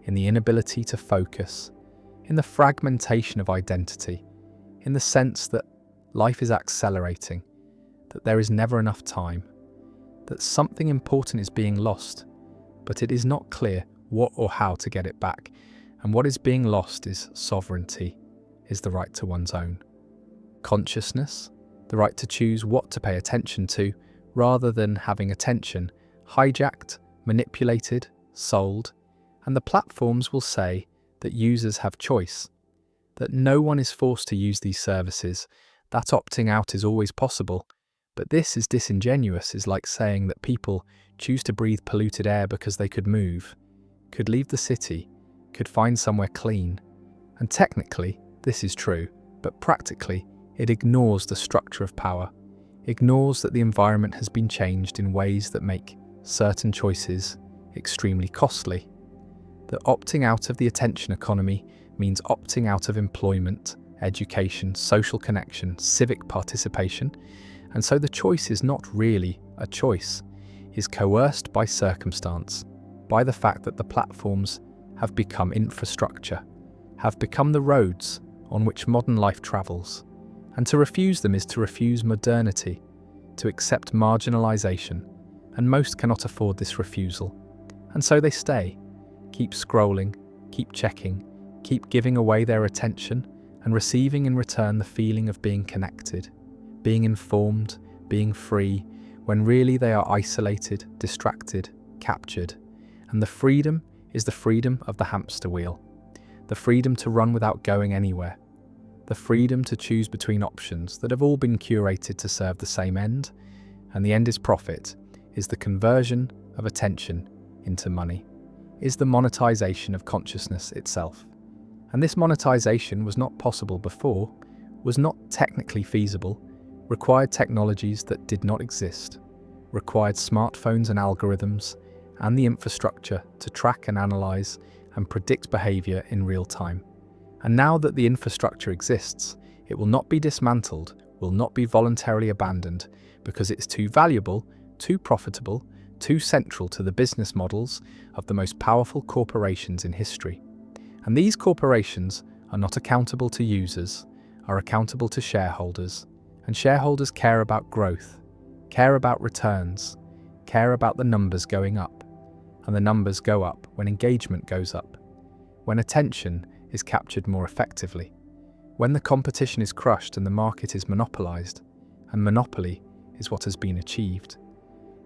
in the inability to focus, in the fragmentation of identity, in the sense that life is accelerating, that there is never enough time, that something important is being lost, but it is not clear what or how to get it back. And what is being lost is sovereignty, is the right to one's own consciousness, the right to choose what to pay attention to rather than having attention hijacked, manipulated, sold, and the platforms will say that users have choice, that no one is forced to use these services, that opting out is always possible. But this is disingenuous, is like saying that people choose to breathe polluted air because they could move, could leave the city, could find somewhere clean. And technically, this is true, but practically, it ignores the structure of power, ignores that the environment has been changed in ways that make certain choices extremely costly. That opting out of the attention economy means opting out of employment, education, social connection, civic participation, and so the choice is not really a choice, is coerced by circumstance, by the fact that the platforms have become infrastructure, have become the roads on which modern life travels, and to refuse them is to refuse modernity, to accept marginalization, and most cannot afford this refusal, and so they stay, keep scrolling, keep checking, keep giving away their attention, and receiving in return the feeling of being connected, being informed, being free, when really they are isolated, distracted, captured. And the freedom is the freedom of the hamster wheel, the freedom to run without going anywhere, the freedom to choose between options that have all been curated to serve the same end, and the end is profit, is the conversion of attention into money, is the monetization of consciousness itself. And this monetization was not possible before, was not technically feasible, required technologies that did not exist, required smartphones and algorithms, and the infrastructure to track and analyze and predict behavior in real time. And now that the infrastructure exists, it will not be dismantled, will not be voluntarily abandoned, because it's too valuable, too profitable, too central to the business models of the most powerful corporations in history. And these corporations are not accountable to users, are accountable to shareholders, and shareholders care about growth, care about returns, care about the numbers going up, and the numbers go up when engagement goes up, when attention is captured more effectively, when the competition is crushed and the market is monopolized, and monopoly is what has been achieved,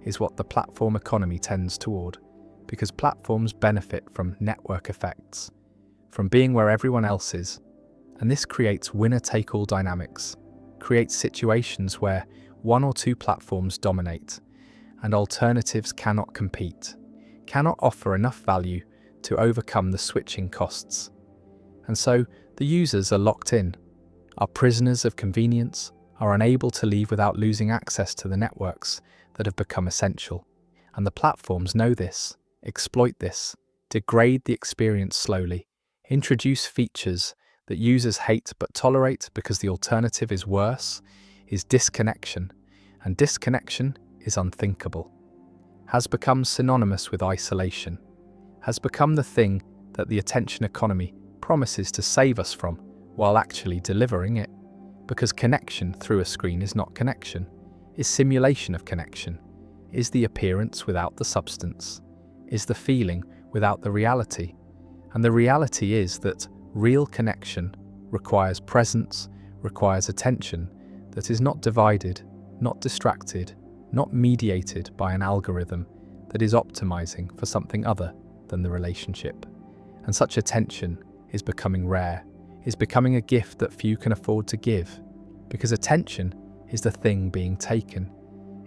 is what the platform economy tends toward, because platforms benefit from network effects, from being where everyone else is, and this creates winner-take-all dynamics, creates situations where one or two platforms dominate, and alternatives cannot compete, cannot offer enough value to overcome the switching costs. And so the users are locked in, are prisoners of convenience, are unable to leave without losing access to the networks that have become essential. And the platforms know this, exploit this, degrade the experience slowly, introduce features that users hate but tolerate because the alternative is worse, is disconnection, and disconnection is unthinkable, has become synonymous with isolation, has become the thing that the attention economy promises to save us from while actually delivering it, because connection through a screen is not connection, is simulation of connection, is the appearance without the substance, is the feeling without the reality, and the reality is that real connection requires presence, requires attention that is not divided, not distracted, not mediated by an algorithm that is optimizing for something other than the relationship. And such attention is becoming rare, is becoming a gift that few can afford to give, because attention is the thing being taken,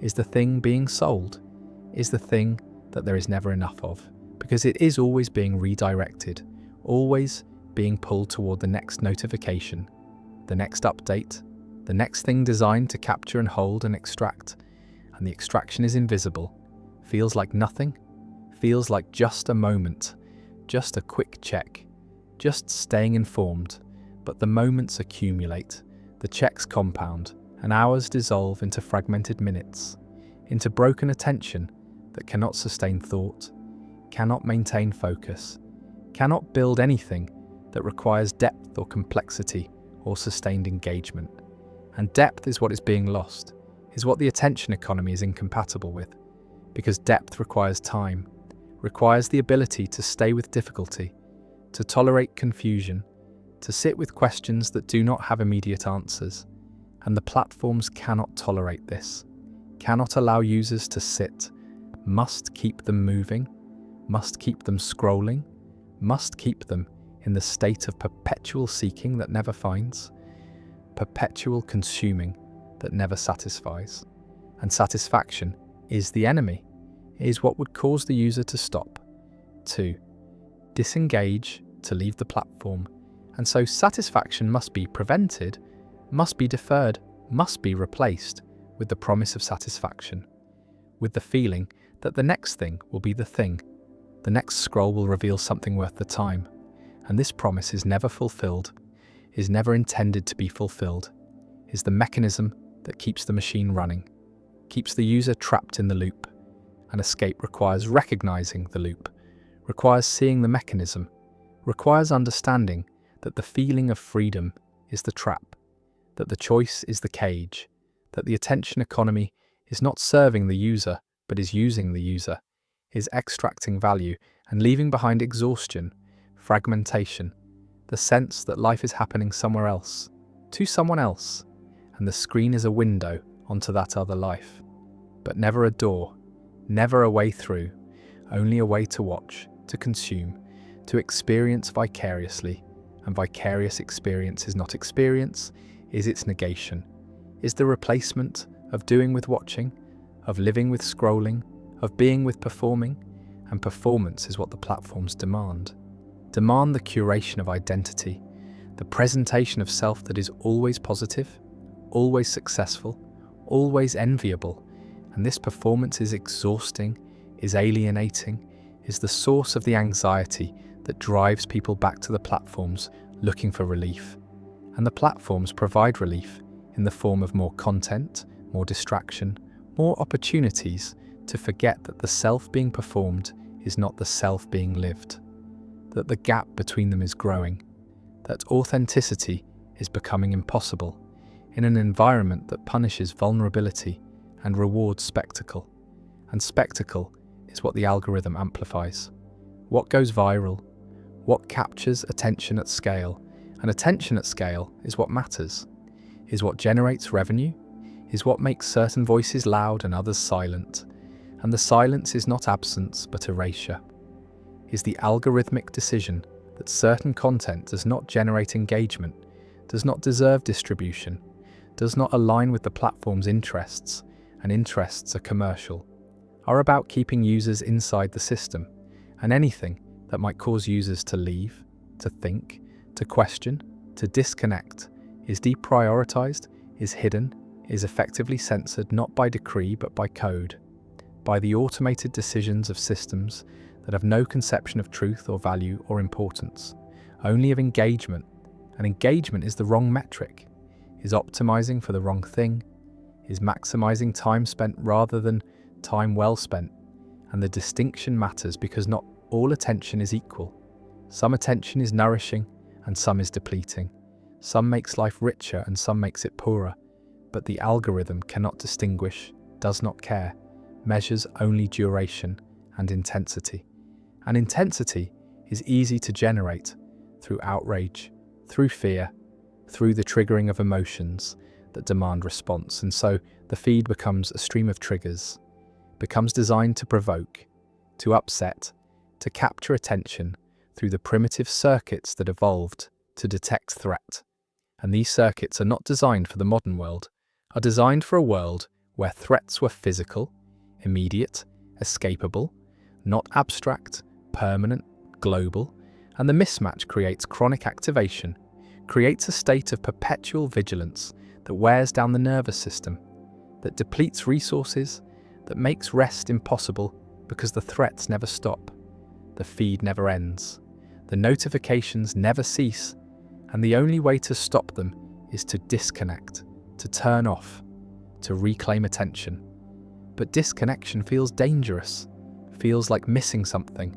is the thing being sold, is the thing that there is never enough of, because it is always being redirected, always being pulled toward the next notification, the next update, the next thing designed to capture and hold and extract, and the extraction is invisible, feels like nothing, feels like just a moment, just a quick check, just staying informed, but the moments accumulate, the checks compound, and hours dissolve into fragmented minutes, into broken attention that cannot sustain thought, cannot maintain focus, cannot build anything that requires depth or complexity or sustained engagement. And depth is what is being lost, is what the attention economy is incompatible with, because depth requires time, requires the ability to stay with difficulty, to tolerate confusion, to sit with questions that do not have immediate answers. And the platforms cannot tolerate this, cannot allow users to sit, must keep them moving, must keep them scrolling, must keep them in the state of perpetual seeking that never finds, perpetual consuming that never satisfies. And satisfaction is the enemy, is what would cause the user to stop, to disengage, to leave the platform. And so satisfaction must be prevented, must be deferred, must be replaced with the promise of satisfaction, with the feeling that the next thing will be the thing, the next scroll will reveal something worth the time. And this promise is never fulfilled, is never intended to be fulfilled, is the mechanism that keeps the machine running, keeps the user trapped in the loop. And escape requires recognizing the loop, requires seeing the mechanism, requires understanding that the feeling of freedom is the trap, that the choice is the cage, that the attention economy is not serving the user but is using the user, is extracting value and leaving behind exhaustion, fragmentation, the sense that life is happening somewhere else, to someone else, and the screen is a window onto that other life, but never a door, never a way through, only a way to watch, to consume, to experience vicariously, and vicarious experience is not experience, is its negation, is the replacement of doing with watching, of living with scrolling, of being with performing, and performance is what the platforms demand. Demand the curation of identity, the presentation of self that is always positive, always successful, always enviable, and this performance is exhausting, is alienating, is the source of the anxiety that drives people back to the platforms looking for relief. And the platforms provide relief in the form of more content, more distraction, more opportunities to forget that the self being performed is not the self being lived, that the gap between them is growing, that authenticity is becoming impossible in an environment that punishes vulnerability and rewards spectacle. And spectacle is what the algorithm amplifies. What goes viral, what captures attention at scale, and attention at scale is what matters, is what generates revenue, is what makes certain voices loud and others silent. And the silence is not absence but erasure, is the algorithmic decision that certain content does not generate engagement, does not deserve distribution, does not align with the platform's interests, and interests are commercial, are about keeping users inside the system, and anything that might cause users to leave, to think, to question, to disconnect, is deprioritized, is hidden, is effectively censored not by decree but by code, by the automated decisions of systems that have no conception of truth or value or importance, only of engagement, and engagement is the wrong metric, is optimizing for the wrong thing, is maximizing time spent rather than time well spent, and the distinction matters because not all attention is equal. Some attention is nourishing and some is depleting. Some makes life richer and some makes it poorer, but the algorithm cannot distinguish, does not care, measures only duration and intensity. And intensity is easy to generate through outrage, through fear, through the triggering of emotions that demand response. And so the feed becomes a stream of triggers, becomes designed to provoke, to upset, to capture attention through the primitive circuits that evolved to detect threat. And these circuits are not designed for the modern world, are designed for a world where threats were physical, immediate, escapable, not abstract, permanent, global, and the mismatch creates chronic activation, creates a state of perpetual vigilance that wears down the nervous system, that depletes resources, that makes rest impossible because the threats never stop, the feed never ends, the notifications never cease, and the only way to stop them is to disconnect, to turn off, to reclaim attention. But disconnection feels dangerous, feels like missing something,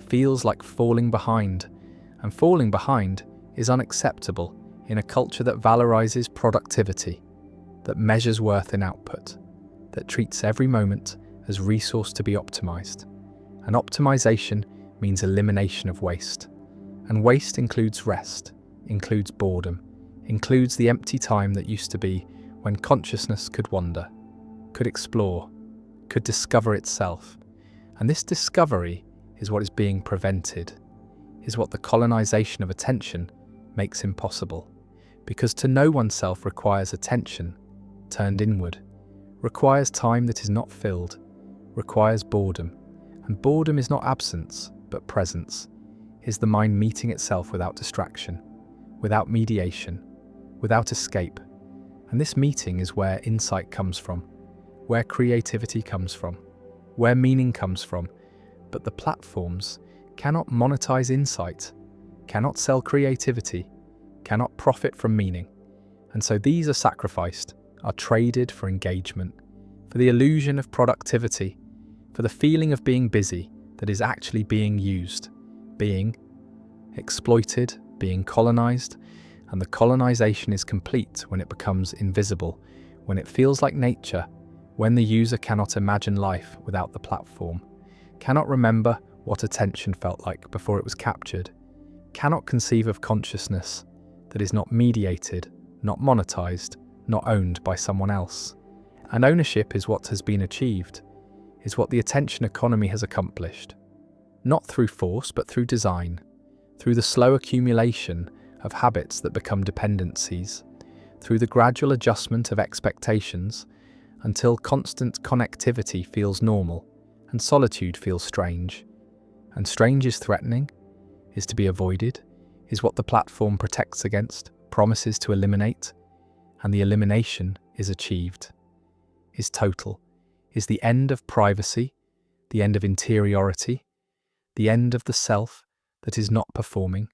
feels like falling behind, and falling behind is unacceptable in a culture that valorizes productivity, that measures worth in output, that treats every moment as resource to be optimized. And optimization means elimination of waste. And waste includes rest, includes boredom, includes the empty time that used to be when consciousness could wander. could explore, could discover itself. And this discovery is what is being prevented, is what the colonization of attention makes impossible. Because to know oneself requires attention turned inward, requires time that is not filled, requires boredom. And boredom is not absence, but presence, is the mind meeting itself without distraction, without mediation, without escape. And this meeting is where insight comes from, where creativity comes from, where meaning comes from. But the platforms cannot monetize insight, cannot sell creativity, cannot profit from meaning. And so these are sacrificed, are traded for engagement, for the illusion of productivity, for the feeling of being busy that is actually being used, being exploited, being colonized. And the colonization is complete when it becomes invisible, when it feels like nature, when the user cannot imagine life without the platform, cannot remember what attention felt like before it was captured, cannot conceive of consciousness that is not mediated, not monetized, not owned by someone else. And ownership is what has been achieved, is what the attention economy has accomplished. Not through force, but through design, through the slow accumulation of habits that become dependencies, through the gradual adjustment of expectations until constant connectivity feels normal and solitude feels strange. And strange is threatening, is to be avoided, is what the platform protects against, promises to eliminate, and the elimination is achieved, is total, is the end of privacy, the end of interiority, the end of the self that is not performing,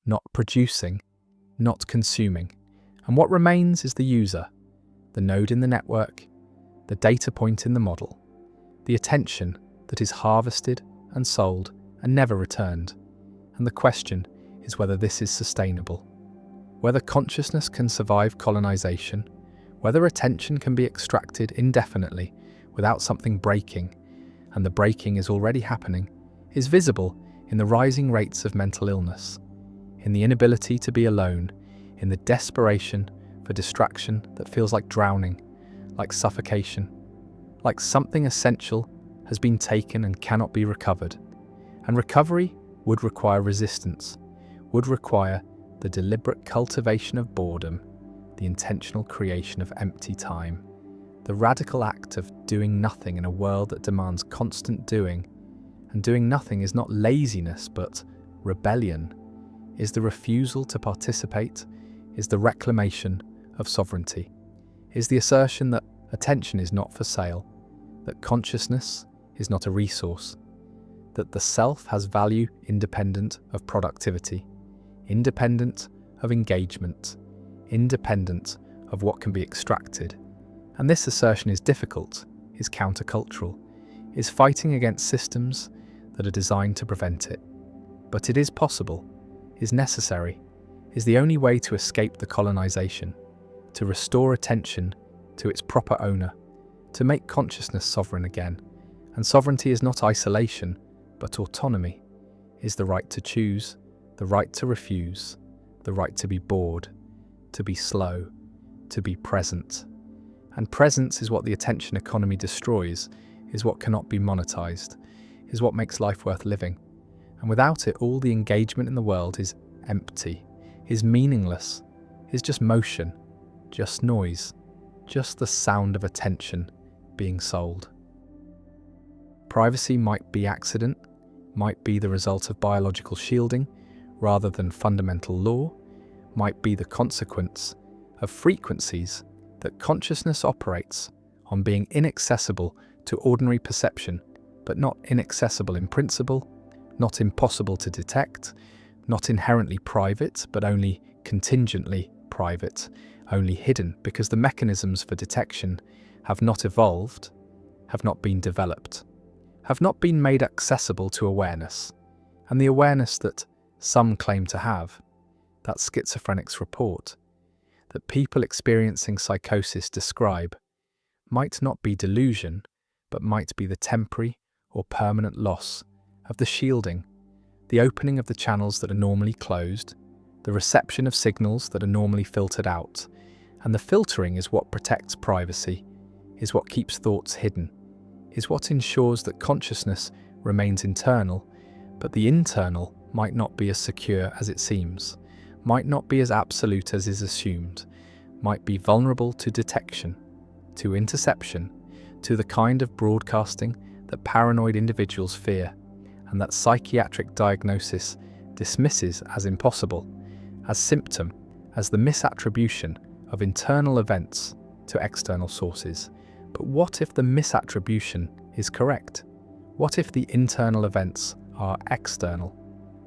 not producing, not consuming. And what remains is the user, the node in the network, the data point in the model, the attention that is harvested and sold and never returned. And the question is whether this is sustainable, whether consciousness can survive colonization, whether attention can be extracted indefinitely without something breaking, and the breaking is already happening, is visible in the rising rates of mental illness, in the inability to be alone, in the desperation for distraction that feels like drowning, like suffocation, like something essential has been taken and cannot be recovered. And recovery would require resistance, would require the deliberate cultivation of boredom, the intentional creation of empty time, the radical act of doing nothing in a world that demands constant doing. And doing nothing is not laziness, but rebellion, is the refusal to participate, is the reclamation of sovereignty, is the assertion that attention is not for sale, that consciousness is not a resource, that the self has value independent of productivity, independent of engagement, independent of what can be extracted. And this assertion is difficult, is countercultural, is fighting against systems that are designed to prevent it. But it is possible, is necessary, is the only way to escape the colonization, to restore attention to its proper owner, to make consciousness sovereign again. And sovereignty is not isolation, but autonomy, is the right to choose, the right to refuse, the right to be bored, to be slow, to be present. And presence is what the attention economy destroys, is what cannot be monetized, is what makes life worth living. And without it, all the engagement in the world is empty, is meaningless, is just motion, just noise, just the sound of attention being sold. Privacy might be accident, might be the result of biological shielding rather than fundamental law, might be the consequence of frequencies that consciousness operates on being inaccessible to ordinary perception, but not inaccessible in principle, not impossible to detect, not inherently private, but only contingently private, only hidden because the mechanisms for detection have not evolved, have not been developed, have not been made accessible to awareness. And the awareness that some claim to have, that schizophrenics report, that people experiencing psychosis describe, might not be delusion, but might be the temporary or permanent loss of the shielding, the opening of the channels that are normally closed, the reception of signals that are normally filtered out. And the filtering is what protects privacy, is what keeps thoughts hidden, is what ensures that consciousness remains internal, but the internal might not be as secure as it seems, might not be as absolute as is assumed, might be vulnerable to detection, to interception, to the kind of broadcasting that paranoid individuals fear, and that psychiatric diagnosis dismisses as impossible, as symptom, as the misattribution of internal events to external sources. But what if the misattribution is correct? What if the internal events are external?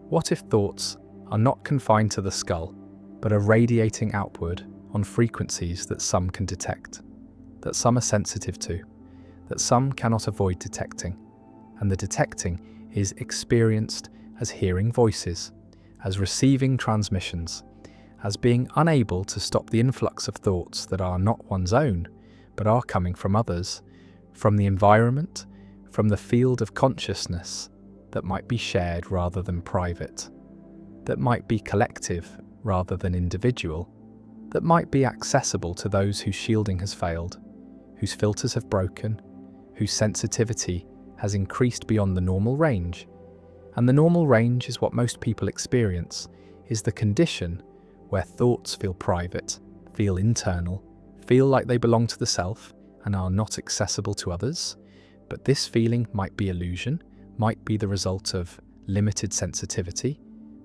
What if thoughts are not confined to the skull, but are radiating outward on frequencies that some can detect, that some are sensitive to, that some cannot avoid detecting, and the detecting is experienced as hearing voices, as receiving transmissions, as being unable to stop the influx of thoughts that are not one's own, but are coming from others, from the environment, from the field of consciousness that might be shared rather than private, that might be collective rather than individual, that might be accessible to those whose shielding has failed, whose filters have broken, whose sensitivity has increased beyond the normal range. And the normal range is what most people experience, is the condition where thoughts feel private, feel internal, feel like they belong to the self and are not accessible to others. But this feeling might be illusion, might be the result of limited sensitivity,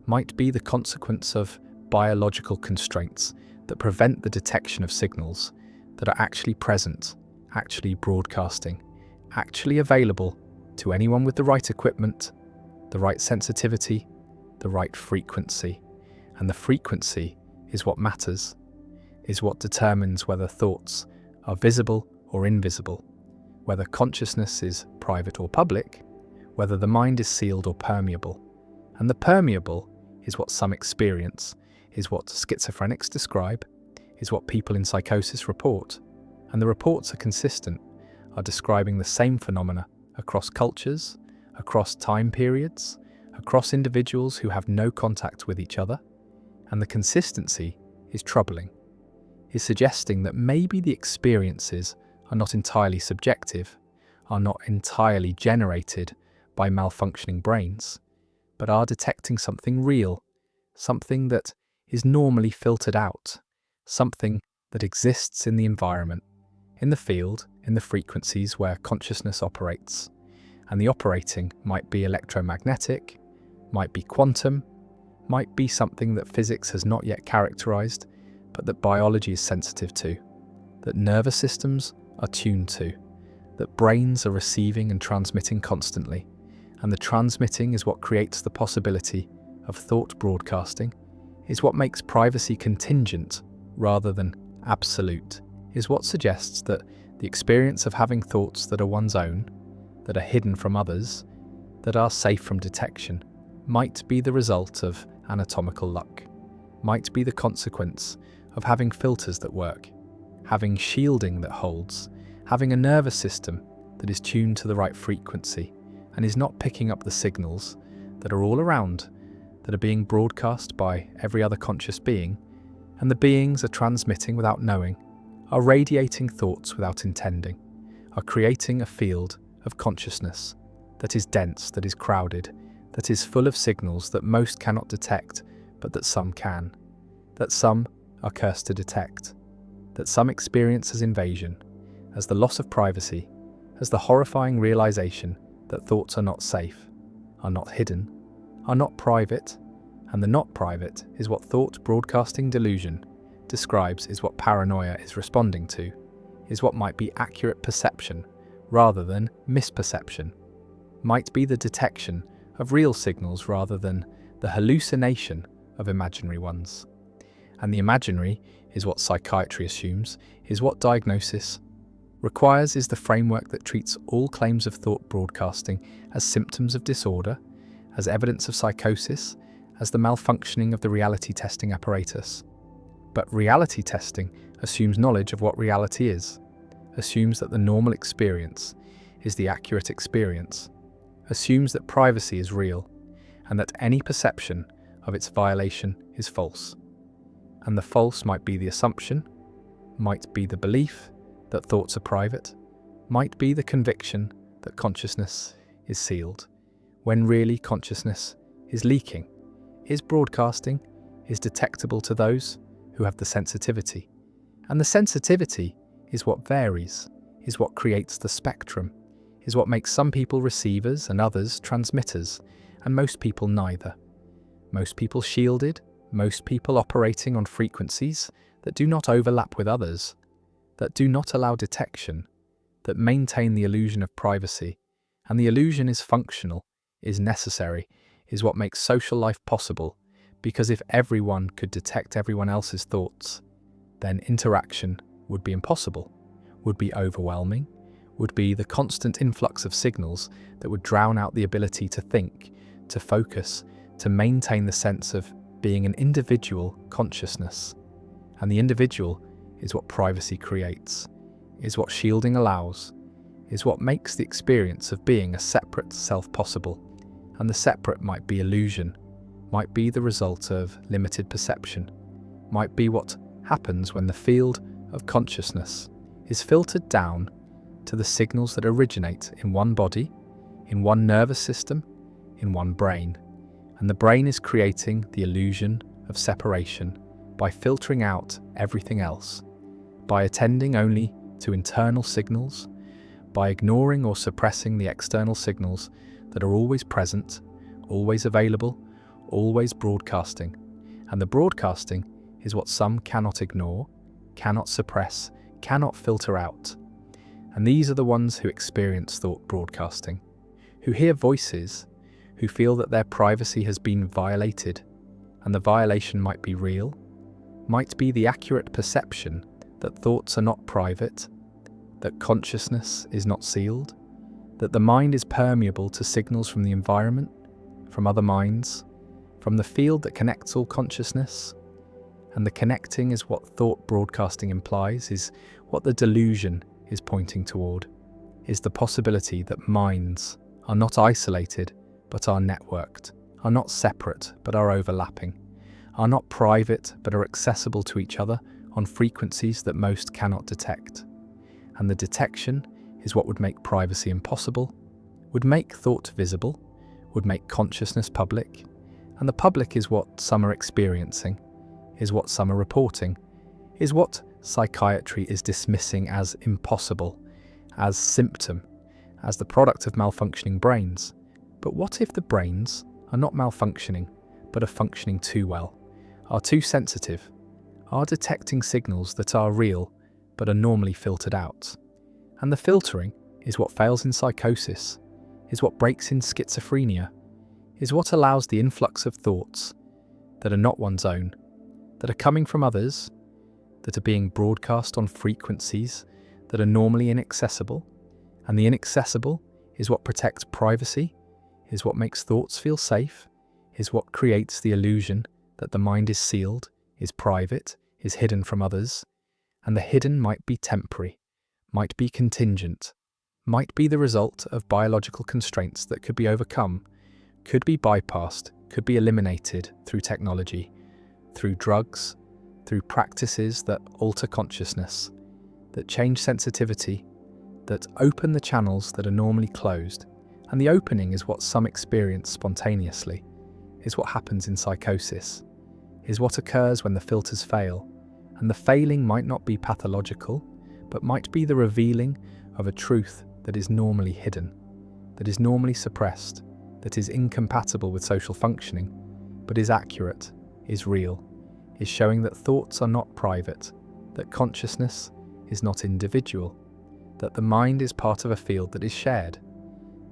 might be the consequence of biological constraints that prevent the detection of signals that are actually present, actually broadcasting, actually available to anyone with the right equipment, the right sensitivity, the right frequency. And the frequency is what matters, is what determines whether thoughts are visible or invisible, whether consciousness is private or public, whether the mind is sealed or permeable. And the permeable is what some experience, is what schizophrenics describe, is what people in psychosis report. And the reports are consistent, are describing the same phenomena across cultures, across time periods, across individuals who have no contact with each other. And the consistency is troubling, is suggesting that maybe the experiences are not entirely subjective, are not entirely generated by malfunctioning brains, but are detecting something real, something that is normally filtered out, something that exists in the environment, in the field, in the frequencies where consciousness operates. And the operating might be electromagnetic, might be quantum, might be something that physics has not yet characterized, but that biology is sensitive to, that nervous systems are tuned to, that brains are receiving and transmitting constantly. And the transmitting is what creates the possibility of thought broadcasting, is what makes privacy contingent rather than absolute, is what suggests that the experience of having thoughts that are one's own, that are hidden from others, that are safe from detection, might be the result of anatomical luck, might be the consequence of having filters that work, having shielding that holds, having a nervous system that is tuned to the right frequency and is not picking up the signals that are all around, that are being broadcast by every other conscious being, and the beings are transmitting without knowing, are radiating thoughts without intending, are creating a field of consciousness that is dense, that is crowded, that is full of signals that most cannot detect, but that some can, that some are cursed to detect, that some experience as invasion, as the loss of privacy, as the horrifying realization that thoughts are not safe, are not hidden, are not private, and the not private is what thought broadcasting delusion describes, is what paranoia is responding to, is what might be accurate perception rather than misperception, might be the detection of real signals rather than the hallucination of imaginary ones. And the imaginary is what psychiatry assumes, is what diagnosis requires, is the framework that treats all claims of thought broadcasting as symptoms of disorder, as evidence of psychosis, as the malfunctioning of the reality testing apparatus. But reality testing assumes knowledge of what reality is, assumes that the normal experience is the accurate experience, assumes that privacy is real, and that any perception of its violation is false. And the false might be the assumption, might be the belief, that thoughts are private, might be the conviction that consciousness is sealed, when really consciousness is leaking, is broadcasting, is detectable to those who have the sensitivity. And the sensitivity is what varies, is what creates the spectrum, is what makes some people receivers and others transmitters, and most people neither. Most people shielded, most people operating on frequencies that do not overlap with others, that do not allow detection, that maintain the illusion of privacy. And the illusion is functional, is necessary, is what makes social life possible, because if everyone could detect everyone else's thoughts, then interaction would be impossible, would be overwhelming, would be the constant influx of signals that would drown out the ability to think, to focus, to maintain the sense of being an individual consciousness. And the individual is what privacy creates, is what shielding allows, is what makes the experience of being a separate self possible. And the separate might be illusion, might be the result of limited perception, might be what happens when the field of consciousness is filtered down to the signals that originate in one body, in one nervous system, in one brain. And the brain is creating the illusion of separation by filtering out everything else, by attending only to internal signals, by ignoring or suppressing the external signals that are always present, always available, always broadcasting. And the broadcasting is what some cannot ignore, cannot suppress, cannot filter out. And these are the ones who experience thought broadcasting, who hear voices, who feel that their privacy has been violated, and the violation might be real, might be the accurate perception that thoughts are not private, that consciousness is not sealed, that the mind is permeable to signals from the environment, from other minds, from the field that connects all consciousness. And the connecting is what thought broadcasting implies, is what the delusion is pointing toward, is the possibility that minds are not isolated but are networked, are not separate but are overlapping, are not private but are accessible to each other on frequencies that most cannot detect. And the detection is what would make privacy impossible, would make thought visible, would make consciousness public. And the public is what some are experiencing, is what some are reporting, is what psychiatry is dismissing as impossible, as symptom, as the product of malfunctioning brains. But what if the brains are not malfunctioning, but are functioning too well, are too sensitive, are detecting signals that are real, but are normally filtered out? And the filtering is what fails in psychosis, is what breaks in schizophrenia, is what allows the influx of thoughts that are not one's own, that are coming from others, that are being broadcast on frequencies that are normally inaccessible. And the inaccessible is what protects privacy, is what makes thoughts feel safe, is what creates the illusion that the mind is sealed, is private, is hidden from others. And the hidden might be temporary, might be contingent, might be the result of biological constraints that could be overcome, could be bypassed, could be eliminated through technology, through drugs, through practices that alter consciousness, that change sensitivity, that open the channels that are normally closed. And the opening is what some experience spontaneously, is what happens in psychosis, is what occurs when the filters fail. And the failing might not be pathological, but might be the revealing of a truth that is normally hidden, that is normally suppressed, that is incompatible with social functioning, but is accurate, is real, is showing that thoughts are not private, that consciousness is not individual, that the mind is part of a field that is shared,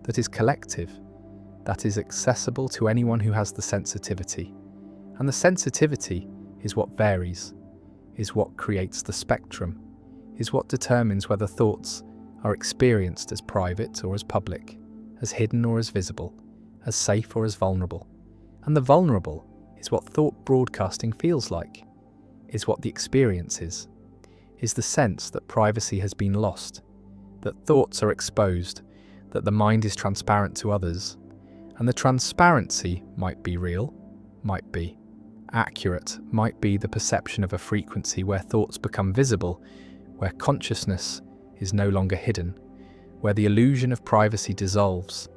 that is collective, that is accessible to anyone who has the sensitivity. And the sensitivity is what varies, is what creates the spectrum, is what determines whether thoughts are experienced as private or as public, as hidden or as visible, as safe or as vulnerable. And the vulnerable is what thought broadcasting feels like, is what the experience is the sense that privacy has been lost, that thoughts are exposed, that the mind is transparent to others. And the transparency might be real, might be accurate, might be the perception of a frequency where thoughts become visible, where consciousness is no longer hidden, where the illusion of privacy dissolves,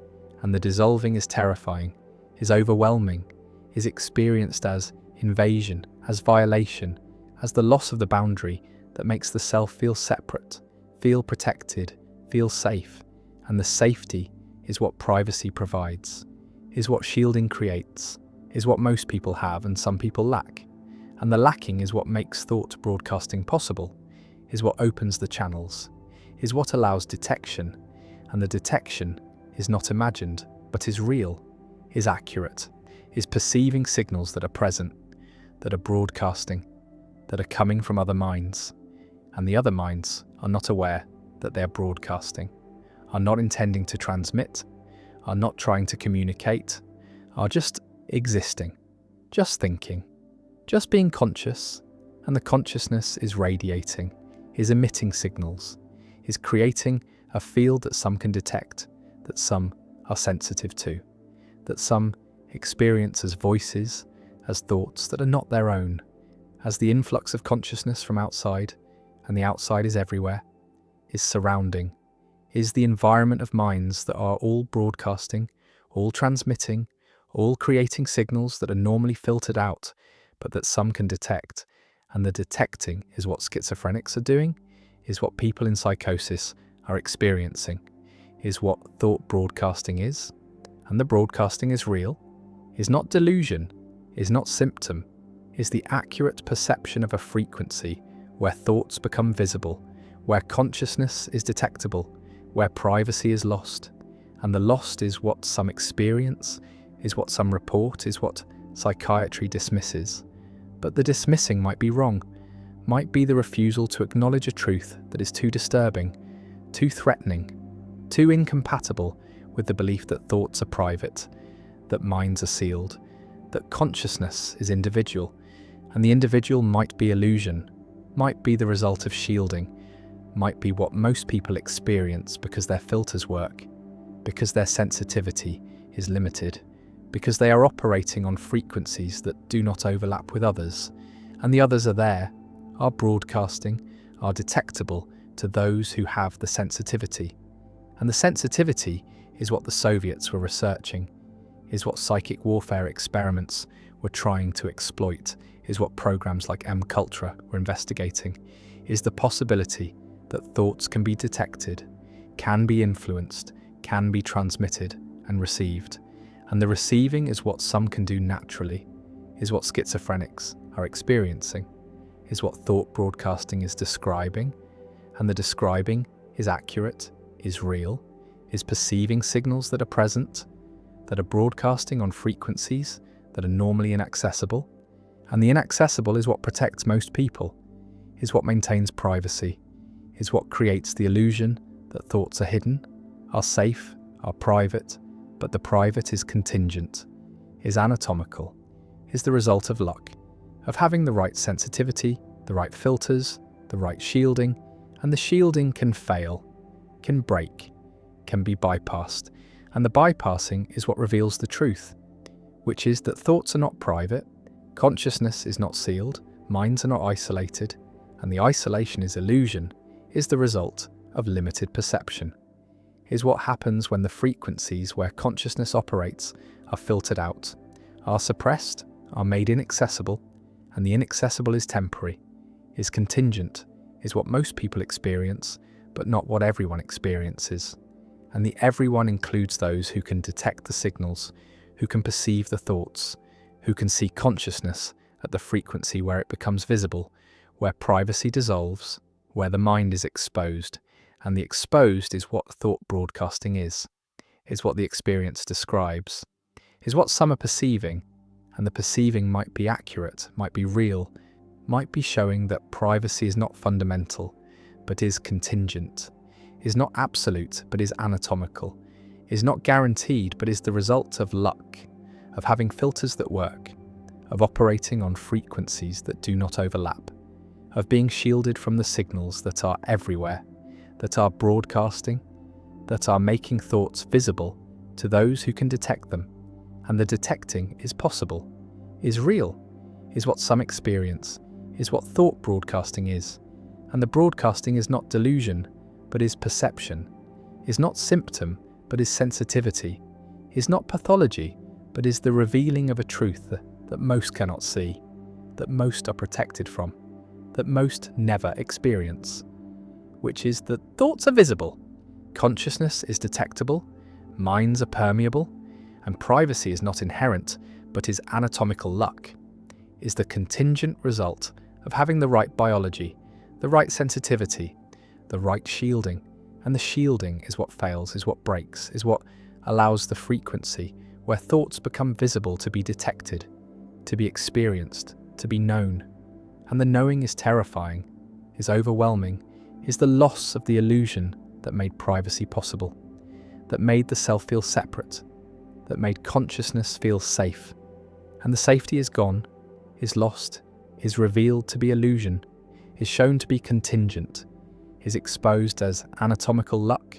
and the dissolving is terrifying, is overwhelming, is experienced as invasion, as violation, as the loss of the boundary that makes the self feel separate, feel protected, feel safe, and the safety is what privacy provides, is what shielding creates, is what most people have and some people lack. And the lacking is what makes thought broadcasting possible, is what opens the channels, is what allows detection, and the detection is not imagined, but is real, is accurate, is perceiving signals that are present, that are broadcasting, that are coming from other minds, and the other minds are not aware that they are broadcasting, are not intending to transmit, are not trying to communicate, are just existing, just thinking, just being conscious, and the consciousness is radiating, is emitting signals, is creating a field that some can detect, that some are sensitive to, that some experience as voices, as thoughts that are not their own, as the influx of consciousness from outside, and the outside is everywhere, is surrounding, is the environment of minds that are all broadcasting, all transmitting, all creating signals that are normally filtered out, but that some can detect. And the detecting is what schizophrenics are doing, is what people in psychosis are experiencing, is what thought broadcasting is. And the broadcasting is real, is not delusion, is not symptom, is the accurate perception of a frequency where thoughts become visible, where consciousness is detectable, where privacy is lost. And the lost is what some experience, is what some report, is what psychiatry dismisses. But the dismissing might be wrong, might be the refusal to acknowledge a truth that is too disturbing, too threatening, too incompatible with the belief that thoughts are private, that minds are sealed, that consciousness is individual, and the individual might be illusion, might be the result of shielding, might be what most people experience because their filters work, because their sensitivity is limited, because they are operating on frequencies that do not overlap with others, and the others are there, are broadcasting, are detectable to those who have the sensitivity. And the sensitivity is what the Soviets were researching, is what psychic warfare experiments were trying to exploit, is what programs like M-Culture were investigating, is the possibility that thoughts can be detected, can be influenced, can be transmitted and received. And the receiving is what some can do naturally, is what schizophrenics are experiencing, is what thought broadcasting is describing, and the describing is accurate, is real, is perceiving signals that are present, that are broadcasting on frequencies that are normally inaccessible. And the inaccessible is what protects most people, is what maintains privacy, is what creates the illusion that thoughts are hidden, are safe, are private, but the private is contingent, is anatomical, is the result of luck, of having the right sensitivity, the right filters, the right shielding, and the shielding can fail, can break, can be bypassed, and the bypassing is what reveals the truth, which is that thoughts are not private, consciousness is not sealed, minds are not isolated, and the isolation is illusion, is the result of limited perception, is what happens when the frequencies where consciousness operates are filtered out, are suppressed, are made inaccessible, and the inaccessible is temporary, is contingent, is what most people experience, but not what everyone experiences. And the everyone includes those who can detect the signals, who can perceive the thoughts, who can see consciousness at the frequency where it becomes visible, where privacy dissolves, where the mind is exposed, and the exposed is what thought broadcasting is what the experience describes, is what some are perceiving, and the perceiving might be accurate, might be real, might be showing that privacy is not fundamental, but is contingent, is not absolute, but is anatomical, is not guaranteed, but is the result of luck, of having filters that work, of operating on frequencies that do not overlap, of being shielded from the signals that are everywhere, that are broadcasting, that are making thoughts visible to those who can detect them. And the detecting is possible, is real, is what some experience, is what thought broadcasting is. and the broadcasting is not delusion, but is perception, is not symptom, but is sensitivity, is not pathology, but is the revealing of a truth that most cannot see, that most are protected from, that most never experience, which is that thoughts are visible, consciousness is detectable, minds are permeable, and privacy is not inherent, but is anatomical luck, is the contingent result of having the right biology, the right sensitivity, the right shielding, and the shielding is what fails, is what breaks, is what allows the frequency where thoughts become visible to be detected, to be experienced, to be known. And the knowing is terrifying, is overwhelming, is the loss of the illusion that made privacy possible, that made the self feel separate, that made consciousness feel safe. And the safety is gone, is lost, is revealed to be illusion, is shown to be contingent, is exposed as anatomical luck.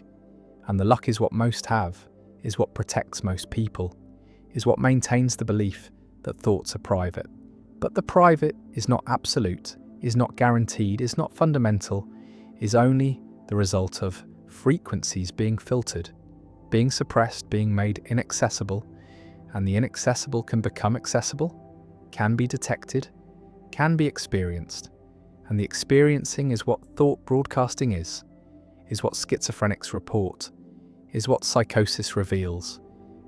And the luck is what most have, is what protects most people, is what maintains the belief that thoughts are private. But the private is not absolute, is not guaranteed, is not fundamental, is only the result of frequencies being filtered, being suppressed, being made inaccessible, and the inaccessible can become accessible, can be detected, can be experienced, and the experiencing is what thought broadcasting is what schizophrenics report, is what psychosis reveals,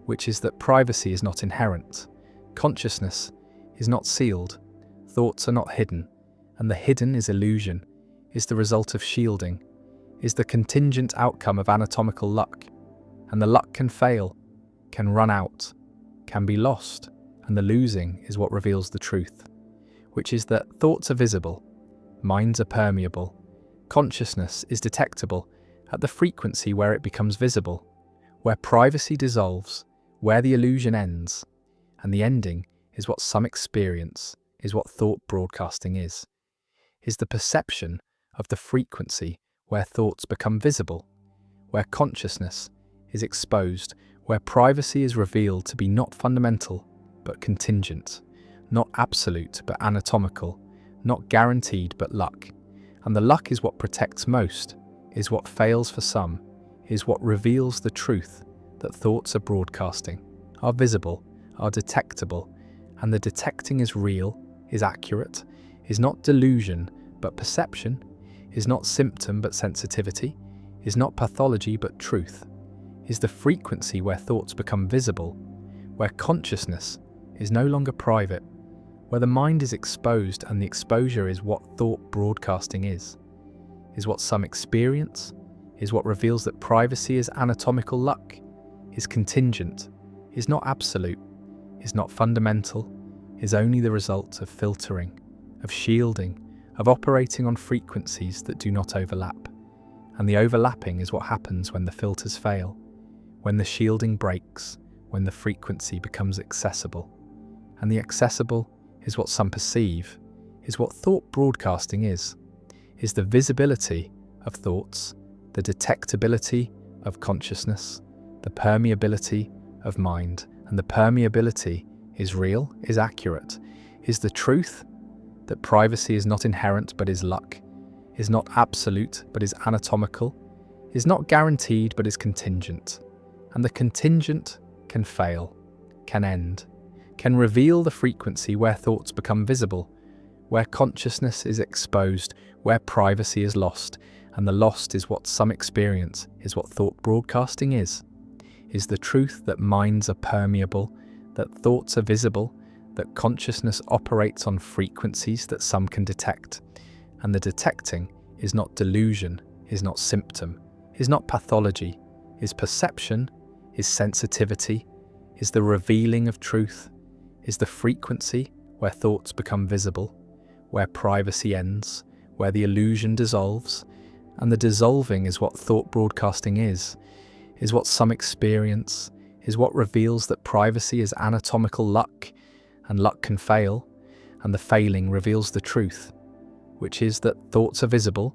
which is that privacy is not inherent, consciousness is not sealed, thoughts are not hidden, and the hidden is illusion, is the result of shielding, is the contingent outcome of anatomical luck, and the luck can fail, can run out, can be lost, and the losing is what reveals the truth, which is that thoughts are visible, minds are permeable, consciousness is detectable at the frequency where it becomes visible, where privacy dissolves, where the illusion ends, and the ending is what some experience, is what thought broadcasting is the perception of the frequency where thoughts become visible, where consciousness is exposed, where privacy is revealed to be not fundamental but contingent, not absolute but anatomical, not guaranteed but luck. And the luck is what protects most, is what fails for some, is what reveals the truth that thoughts are broadcasting, are visible, are detectable, and the detecting is real, is accurate, is not delusion but perception, is not symptom but sensitivity, is not pathology but truth, is the frequency where thoughts become visible, where consciousness is no longer private, where the mind is exposed and the exposure is what thought broadcasting is what some experience, is what reveals that privacy is anatomical luck, is contingent, is not absolute, is not fundamental, is only the result of filtering, of shielding, of operating on frequencies that do not overlap. And the overlapping is what happens when the filters fail, when the shielding breaks, when the frequency becomes accessible. And the accessible is what some perceive, is what thought broadcasting is the visibility of thoughts, the detectability of consciousness, the permeability of mind. And the permeability is real, is accurate, is the truth that privacy is not inherent but is luck, is not absolute but is anatomical, is not guaranteed but is contingent. And the contingent can fail, can end, can reveal the frequency where thoughts become visible, where consciousness is exposed, where privacy is lost, and the lost is what some experience, is what thought broadcasting is the truth that minds are permeable, that thoughts are visible, that consciousness operates on frequencies that some can detect, and the detecting is not delusion, is not symptom, is not pathology, is perception, is sensitivity, is the revealing of truth, is the frequency where thoughts become visible, where privacy ends, where the illusion dissolves, and the dissolving is what thought broadcasting is what some experience, is what reveals that privacy is anatomical luck, and luck can fail, and the failing reveals the truth, which is that thoughts are visible,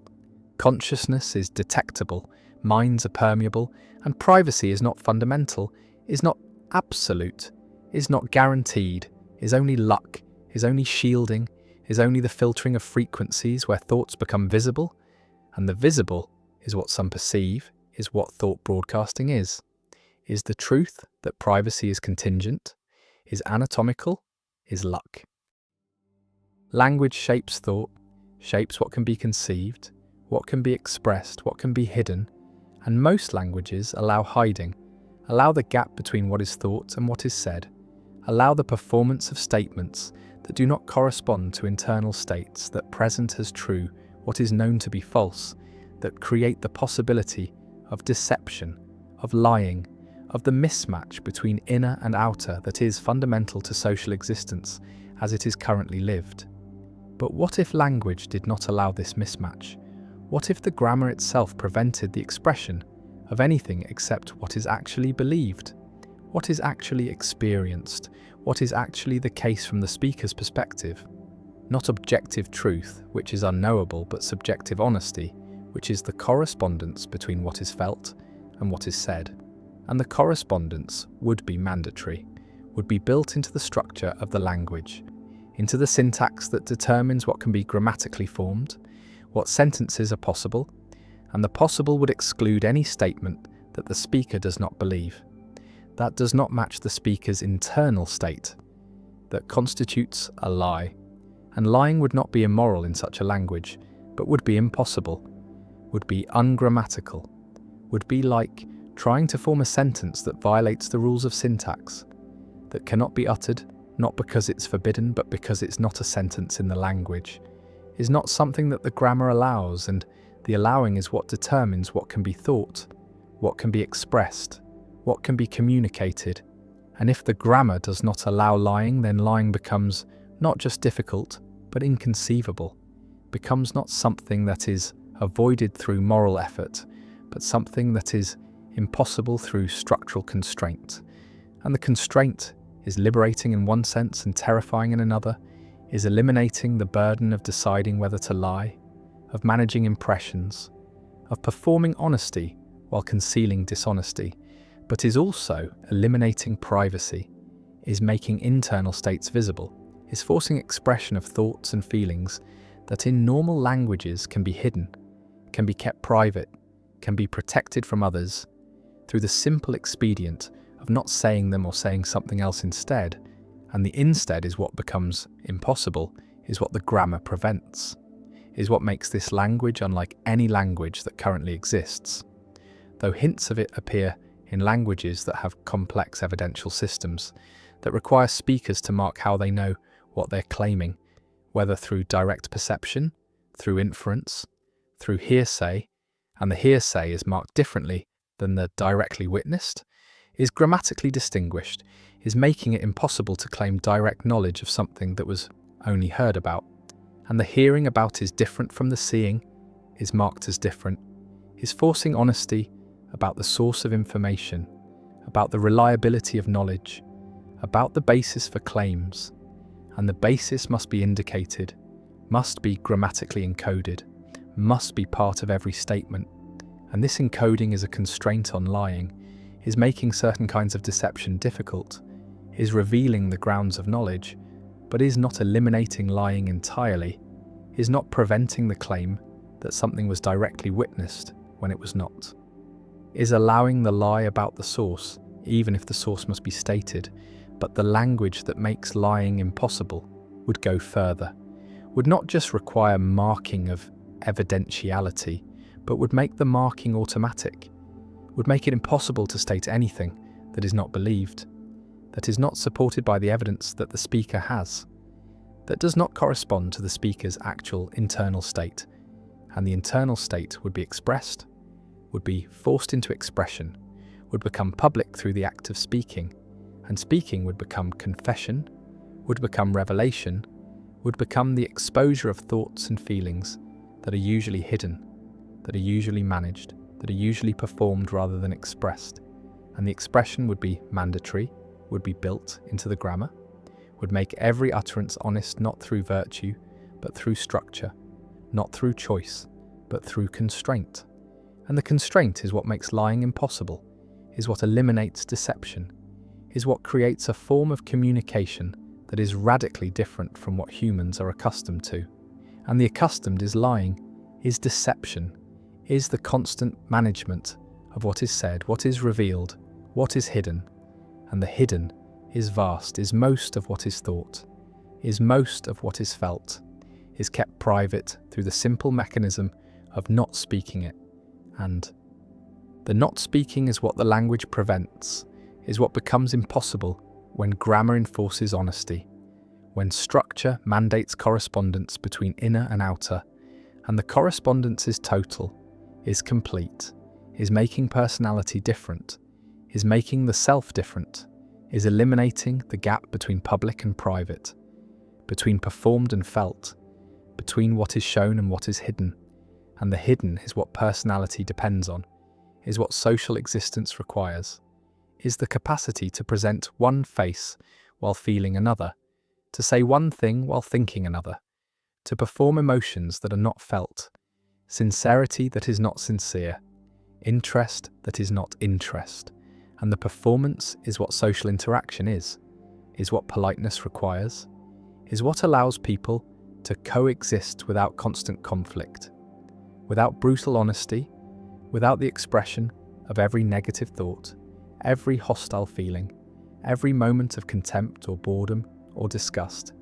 consciousness is detectable, minds are permeable, and privacy is not fundamental, is not absolute, is not guaranteed, is only luck, is only shielding, is only the filtering of frequencies where thoughts become visible, and the visible is what some perceive, is what thought broadcasting is. Is the truth that privacy is contingent, is anatomical, is luck. Language shapes thought, shapes what can be conceived, what can be expressed, what can be hidden, and most languages allow hiding, allow the gap between what is thought and what is said, allow the performance of statements that do not correspond to internal states, that present as true what is known to be false, that create the possibility of deception, of lying, of the mismatch between inner and outer that is fundamental to social existence as it is currently lived. But what if language did not allow this mismatch? What if the grammar itself prevented the expression of anything except what is actually believed? What is actually experienced? What is actually the case from the speaker's perspective? Not objective truth, which is unknowable, but subjective honesty, which is the correspondence between what is felt and what is said. And the correspondence would be mandatory, would be built into the structure of the language, into the syntax that determines what can be grammatically formed, what sentences are possible, and the possible would exclude any statement that the speaker does not believe, that does not match the speaker's internal state, that constitutes a lie. And lying would not be immoral in such a language, but would be impossible, would be ungrammatical, would be like trying to form a sentence that violates the rules of syntax, that cannot be uttered, not because it's forbidden, but because it's not a sentence in the language, is not something that the grammar allows, and the allowing is what determines what can be thought, what can be expressed, what can be communicated. And if the grammar does not allow lying, then lying becomes not just difficult, but inconceivable, becomes not something that is avoided through moral effort, but something that is impossible through structural constraint. And the constraint is liberating in one sense and terrifying in another, is eliminating the burden of deciding whether to lie, of managing impressions, of performing honesty while concealing dishonesty, but is also eliminating privacy, is making internal states visible, is forcing expression of thoughts and feelings that in normal languages can be hidden, can be kept private, can be protected from others, through the simple expedient of not saying them or saying something else instead, and the instead is what becomes impossible, is what the grammar prevents, is what makes this language unlike any language that currently exists, though hints of it appear in languages that have complex evidential systems, that require speakers to mark how they know what they're claiming, whether through direct perception, through inference, through hearsay, and the hearsay is marked differently than the directly witnessed, is grammatically distinguished, is making it impossible to claim direct knowledge of something that was only heard about, and the hearing about is different from the seeing, is marked as different, is forcing honesty about the source of information, about the reliability of knowledge, about the basis for claims, and the basis must be indicated, must be grammatically encoded, must be part of every statement, and this encoding is a constraint on lying, is making certain kinds of deception difficult, is revealing the grounds of knowledge, but is not eliminating lying entirely, is not preventing the claim that something was directly witnessed when it was not, is allowing the lie about the source, even if the source must be stated, but the language that makes lying impossible would go further, would not just require marking of evidentiality, but would make the marking automatic, would make it impossible to state anything that is not believed, that is not supported by the evidence that the speaker has, that does not correspond to the speaker's actual internal state, and the internal state would be expressed, would be forced into expression, would become public through the act of speaking, and speaking would become confession, would become revelation, would become the exposure of thoughts and feelings that are usually hidden, that are usually managed, that are usually performed rather than expressed, and the expression would be mandatory, would be built into the grammar, would make every utterance honest not through virtue, but through structure, not through choice, but through constraint. And the constraint is what makes lying impossible, is what eliminates deception, is what creates a form of communication that is radically different from what humans are accustomed to. And the accustomed is lying, is deception, is the constant management of what is said, what is revealed, what is hidden. And the hidden is vast, is most of what is thought, is most of what is felt, is kept private through the simple mechanism of not speaking it. And the not speaking is what the language prevents, is what becomes impossible when grammar enforces honesty, when structure mandates correspondence between inner and outer, and the correspondence is total, is complete, is making personality different, is making the self different, is eliminating the gap between public and private, between performed and felt, between what is shown and what is hidden. And the hidden is what personality depends on, is what social existence requires, is the capacity to present one face while feeling another, to say one thing while thinking another, to perform emotions that are not felt, sincerity that is not sincere, interest that is not interest. And the performance is what social interaction is what politeness requires, is what allows people to coexist without constant conflict, without brutal honesty, without the expression of every negative thought, every hostile feeling, every moment of contempt or boredom or disgust.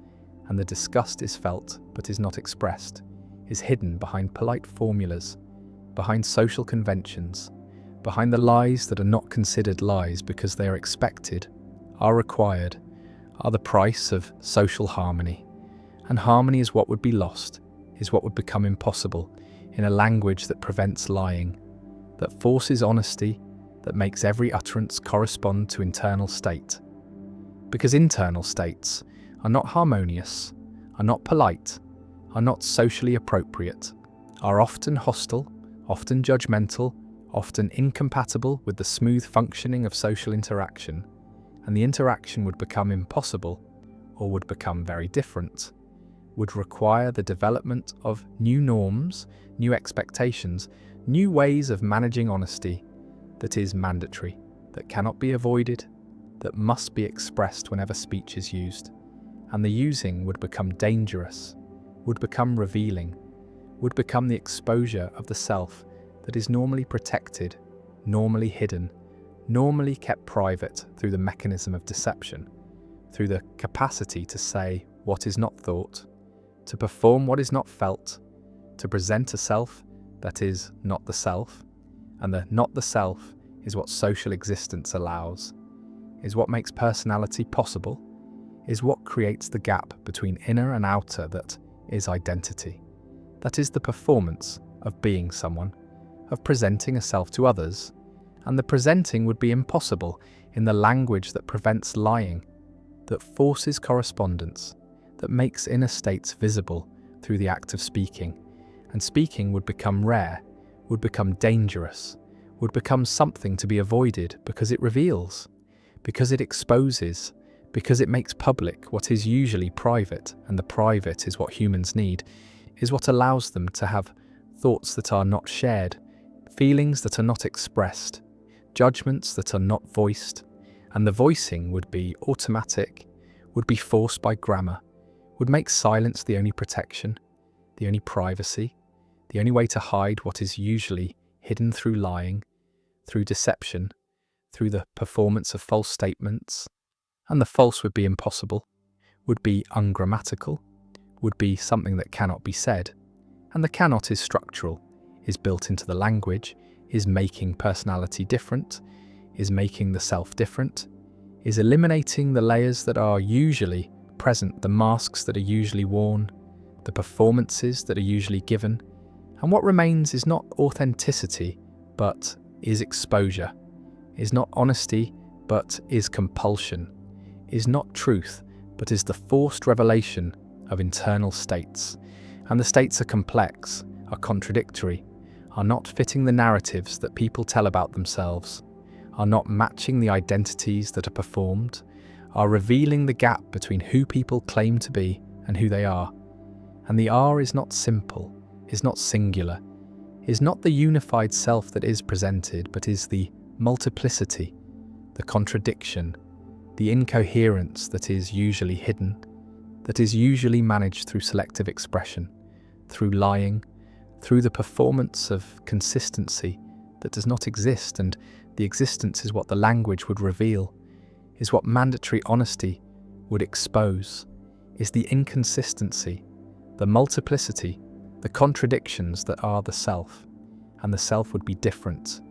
And the disgust is felt but is not expressed, is hidden behind polite formulas, behind social conventions, behind the lies that are not considered lies because they are expected, are required, are the price of social harmony. And harmony is what would be lost, is what would become impossible in a language that prevents lying, that forces honesty, that makes every utterance correspond to internal state. Because internal states are not harmonious, are not polite, are not socially appropriate, are often hostile, often judgmental, often incompatible with the smooth functioning of social interaction, and the interaction would become impossible, or would become very different, would require the development of new norms, new expectations, new ways of managing honesty that is mandatory, that cannot be avoided, that must be expressed whenever speech is used. And the using would become dangerous, would become revealing, would become the exposure of the self that is normally protected, normally hidden, normally kept private through the mechanism of deception, through the capacity to say what is not thought, to perform what is not felt, to present a self that is not the self. And the not the self is what social existence allows, is what makes personality possible, is what creates the gap between inner and outer that is identity. That is the performance of being someone, of presenting a self to others, and the presenting would be impossible in the language that prevents lying, that forces correspondence, that makes inner states visible through the act of speaking. And speaking would become rare, would become dangerous, would become something to be avoided because it reveals, because it exposes, because it makes public what is usually private, and the private is what humans need, is what allows them to have thoughts that are not shared, feelings that are not expressed, judgments that are not voiced. And the voicing would be automatic, would be forced by grammar, would make silence the only protection, the only privacy, the only way to hide what is usually hidden through lying, through deception, through the performance of false statements. And the false would be impossible, would be ungrammatical, would be something that cannot be said. And the cannot is structural, is built into the language, is making personality different, is making the self different, is eliminating the layers that are usually present, the masks that are usually worn, the performances that are usually given. And what remains is not authenticity, but is exposure, is not honesty, but is compulsion, is not truth, but is the forced revelation of internal states. And the states are complex, are contradictory, are not fitting the narratives that people tell about themselves, are not matching the identities that are performed, are revealing the gap between who people claim to be and who they are. And the R is not simple, is not singular, is not the unified self that is presented, but is the multiplicity, the contradiction, the incoherence that is usually hidden, that is usually managed through selective expression, through lying, through the performance of consistency that does not exist, and the existence is what the language would reveal, is what mandatory honesty would expose, is the inconsistency, the multiplicity, the contradictions that are the self, and the self would be different,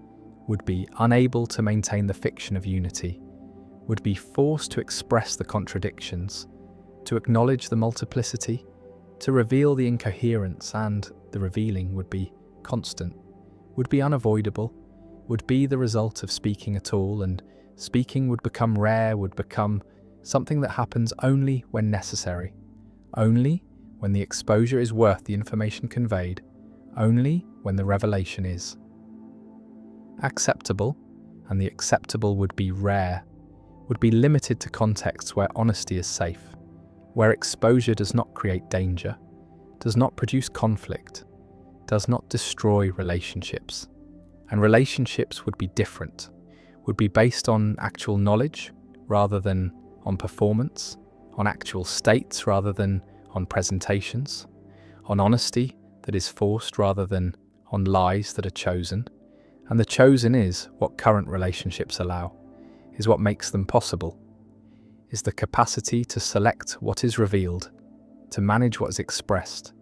would be unable to maintain the fiction of unity, would be forced to express the contradictions, to acknowledge the multiplicity, to reveal the incoherence, and the revealing would be constant, would be unavoidable, would be the result of speaking at all, and speaking would become rare, would become something that happens only when necessary, only when the exposure is worth the information conveyed, only when the revelation is acceptable, and the acceptable would be rare, would be limited to contexts where honesty is safe, where exposure does not create danger, does not produce conflict, does not destroy relationships. And relationships would be different, would be based on actual knowledge rather than on performance, on actual states rather than on presentations, on honesty that is forced rather than on lies that are chosen. And the chosen is what current relationships allow, is what makes them possible, is the capacity to select what is revealed, to manage what is expressed,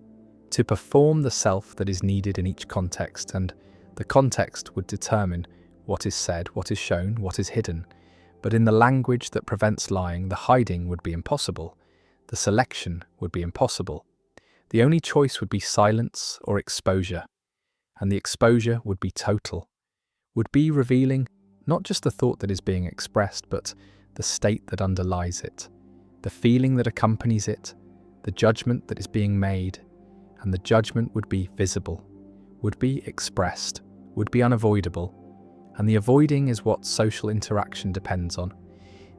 to perform the self that is needed in each context, and the context would determine what is said, what is shown, what is hidden. But in the language that prevents lying, the hiding would be impossible, the selection would be impossible. The only choice would be silence or exposure, and the exposure would be total, would be revealing not just the thought that is being expressed, but the state that underlies it, the feeling that accompanies it, the judgment that is being made, and the judgment would be visible, would be expressed, would be unavoidable, and the avoiding is what social interaction depends on,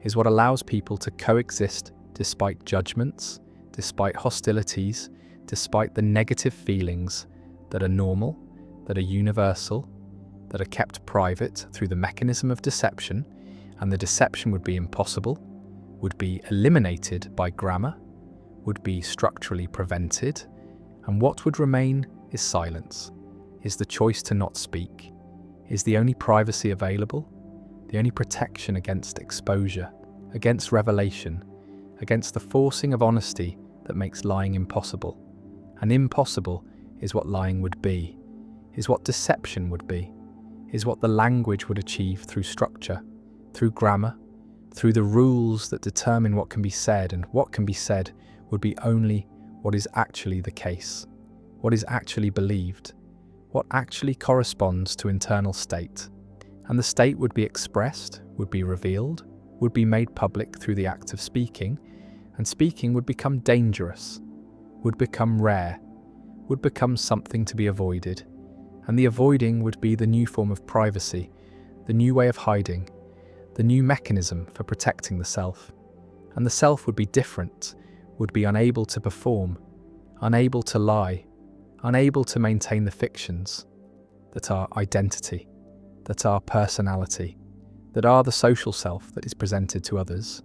is what allows people to coexist despite judgments, despite hostilities, despite the negative feelings that are normal, that are universal, that are kept private through the mechanism of deception, and the deception would be impossible, would be eliminated by grammar, would be structurally prevented, and what would remain is silence, is the choice to not speak, is the only privacy available, the only protection against exposure, against revelation, against the forcing of honesty that makes lying impossible. And impossible is what lying would be, is what deception would be, is what the language would achieve through structure, through grammar, through the rules that determine what can be said, and what can be said would be only what is actually the case, what is actually believed, what actually corresponds to internal state. And the state would be expressed, would be revealed, would be made public through the act of speaking, and speaking would become dangerous, would become rare, would become something to be avoided, and the avoiding would be the new form of privacy, the new way of hiding, the new mechanism for protecting the self. And the self would be different, would be unable to perform, unable to lie, unable to maintain the fictions that are identity, that are personality, that are the social self that is presented to others.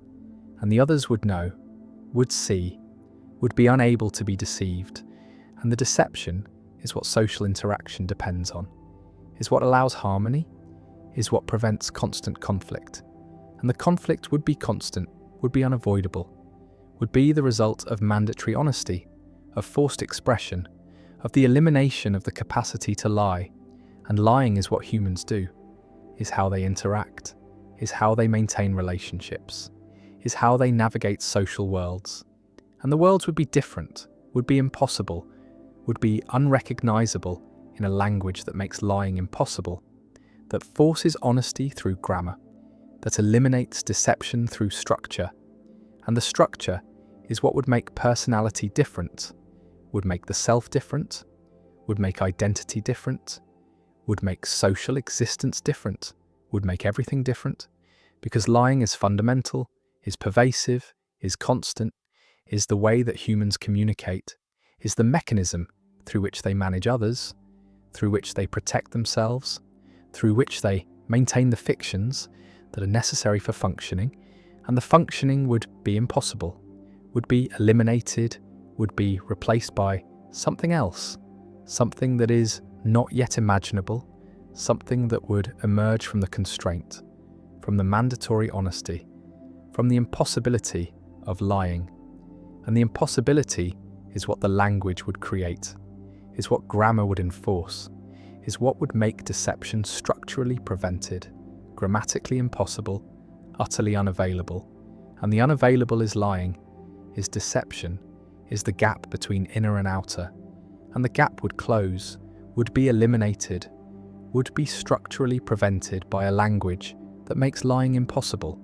And the others would know, would see, would be unable to be deceived. And the deception is what social interaction depends on, is what allows harmony, is what prevents constant conflict. And the conflict would be constant, would be unavoidable, would be the result of mandatory honesty, of forced expression, of the elimination of the capacity to lie. And lying is what humans do, is how they interact, is how they maintain relationships, is how they navigate social worlds. And the worlds would be different, would be impossible, would be unrecognizable in a language that makes lying impossible, that forces honesty through grammar, that eliminates deception through structure. And the structure is what would make personality different, would make the self different, would make identity different, would make social existence different, would make everything different, because lying is fundamental, is pervasive, is constant, is the way that humans communicate, is the mechanism through which they manage others, through which they protect themselves, through which they maintain the fictions that are necessary for functioning, and the functioning would be impossible, would be eliminated, would be replaced by something else, something that is not yet imaginable, something that would emerge from the constraint, from the mandatory honesty, from the impossibility of lying. And the impossibility is what the language would create, is what grammar would enforce, is what would make deception structurally prevented, grammatically impossible, utterly unavailable. And the unavailable is lying, is deception, is the gap between inner and outer. And the gap would close, would be eliminated, would be structurally prevented by a language that makes lying impossible,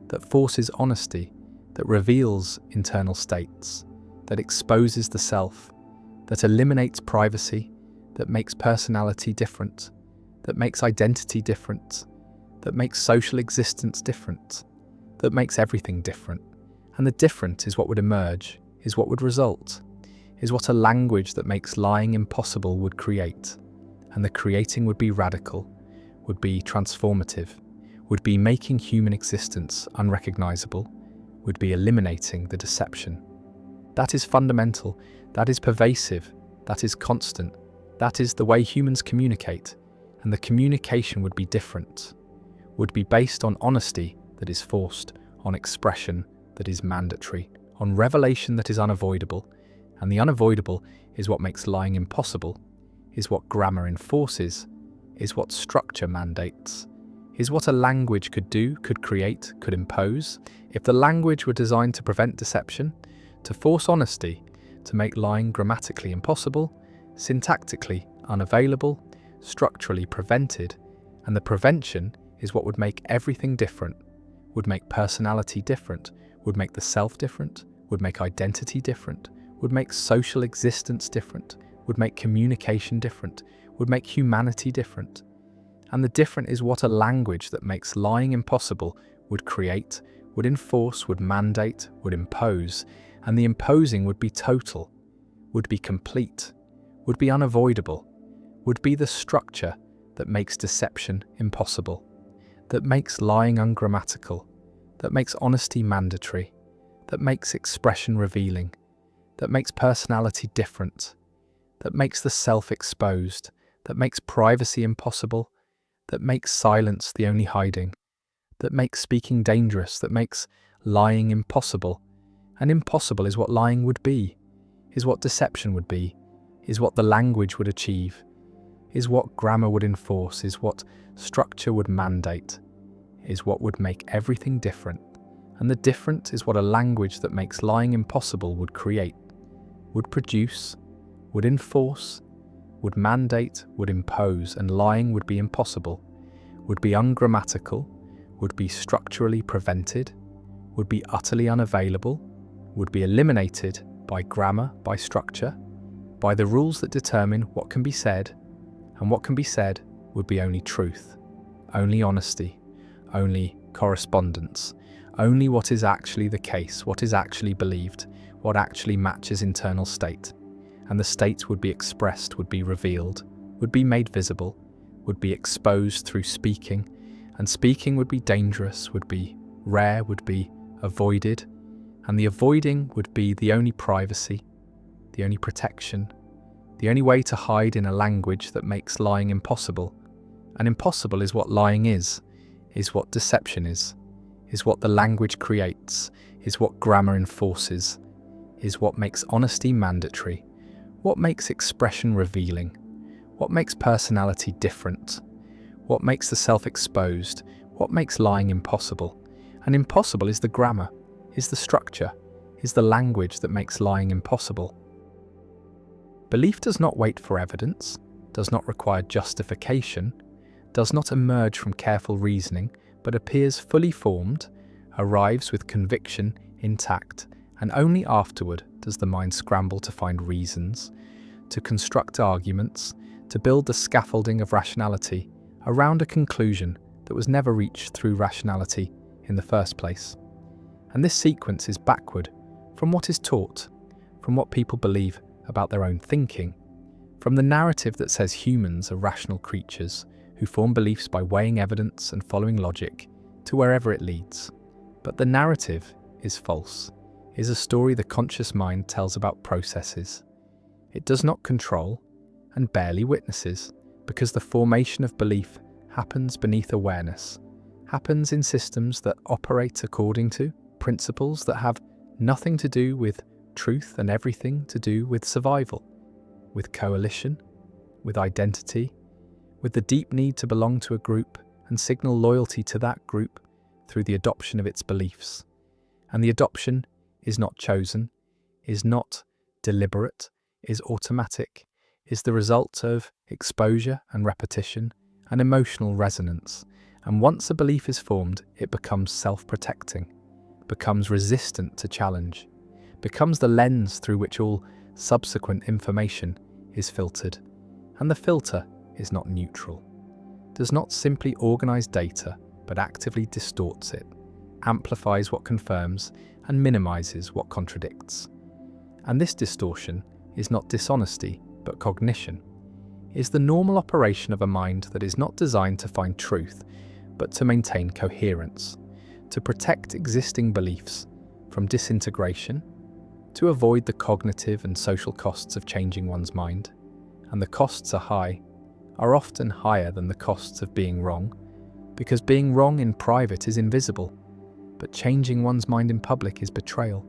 that forces honesty, that reveals internal states, that exposes the self, that eliminates privacy, that makes personality different, that makes identity different, that makes social existence different, that makes everything different. And the different is what would emerge, is what would result, is what a language that makes lying impossible would create. And the creating would be radical, would be transformative, would be making human existence unrecognizable, would be eliminating the deception. That is fundamental, that is pervasive, that is constant, that is the way humans communicate, and the communication would be different, would be based on honesty that is forced, on expression that is mandatory, on revelation that is unavoidable, and the unavoidable is what makes lying impossible, is what grammar enforces, is what structure mandates, is what a language could do, could create, could impose. If the language were designed to prevent deception, to force honesty, to make lying grammatically impossible, syntactically unavailable, structurally prevented, and the prevention is what would make everything different, would make personality different, would make the self different, would make identity different, would make social existence different, would make communication different, would make humanity different. And the different is what a language that makes lying impossible would create, would enforce, would mandate, would impose, and the imposing would be total, would be complete, would be unavoidable, would be the structure that makes deception impossible, that makes lying ungrammatical, that makes honesty mandatory, that makes expression revealing, that makes personality different, that makes the self exposed, that makes privacy impossible, that makes silence the only hiding, that makes speaking dangerous, that makes lying impossible. And impossible is what lying would be, is what deception would be, is what the language would achieve, is what grammar would enforce, is what structure would mandate, is what would make everything different. And the different is what a language that makes lying impossible would create, would produce, would enforce, would mandate, would impose, and lying would be impossible, would be ungrammatical, would be structurally prevented, would be utterly unavailable, would be eliminated by grammar, by structure, by the rules that determine what can be said, and what can be said would be only truth, only honesty, only correspondence, only what is actually the case, what is actually believed, what actually matches internal state. And the state would be expressed, would be revealed, would be made visible, would be exposed through speaking, and speaking would be dangerous, would be rare, would be avoided, and the avoiding would be the only privacy, the only protection, the only way to hide in a language that makes lying impossible. And impossible is what lying is what deception is what the language creates, is what grammar enforces, is what makes honesty mandatory, what makes expression revealing, what makes personality different, what makes the self exposed, what makes lying impossible. And impossible is the grammar, is the structure, is the language that makes lying impossible. Belief does not wait for evidence, does not require justification, does not emerge from careful reasoning, but appears fully formed, arrives with conviction intact, and only afterward does the mind scramble to find reasons, to construct arguments, to build the scaffolding of rationality around a conclusion that was never reached through rationality in the first place. And this sequence is backward from what is taught, from what people believe about their own thinking, from the narrative that says humans are rational creatures who form beliefs by weighing evidence and following logic to wherever it leads. But the narrative is false, is a story the conscious mind tells about processes. It does not control and barely witnesses, because the formation of belief happens beneath awareness, happens in systems that operate according to principles that have nothing to do with truth and everything to do with survival, with coalition, with identity, with the deep need to belong to a group and signal loyalty to that group through the adoption of its beliefs. And the adoption is not chosen, is not deliberate, is automatic, is the result of exposure and repetition and emotional resonance. And once a belief is formed, it becomes self-protecting, becomes resistant to challenge, becomes the lens through which all subsequent information is filtered. And the filter is not neutral, does not simply organize data, but actively distorts it, amplifies what confirms, and minimizes what contradicts. And this distortion is not dishonesty, but cognition, is the normal operation of a mind that is not designed to find truth, but to maintain coherence, to protect existing beliefs from disintegration, to avoid the cognitive and social costs of changing one's mind. And the costs are often higher than the costs of being wrong, because being wrong in private is invisible, but changing one's mind in public is betrayal,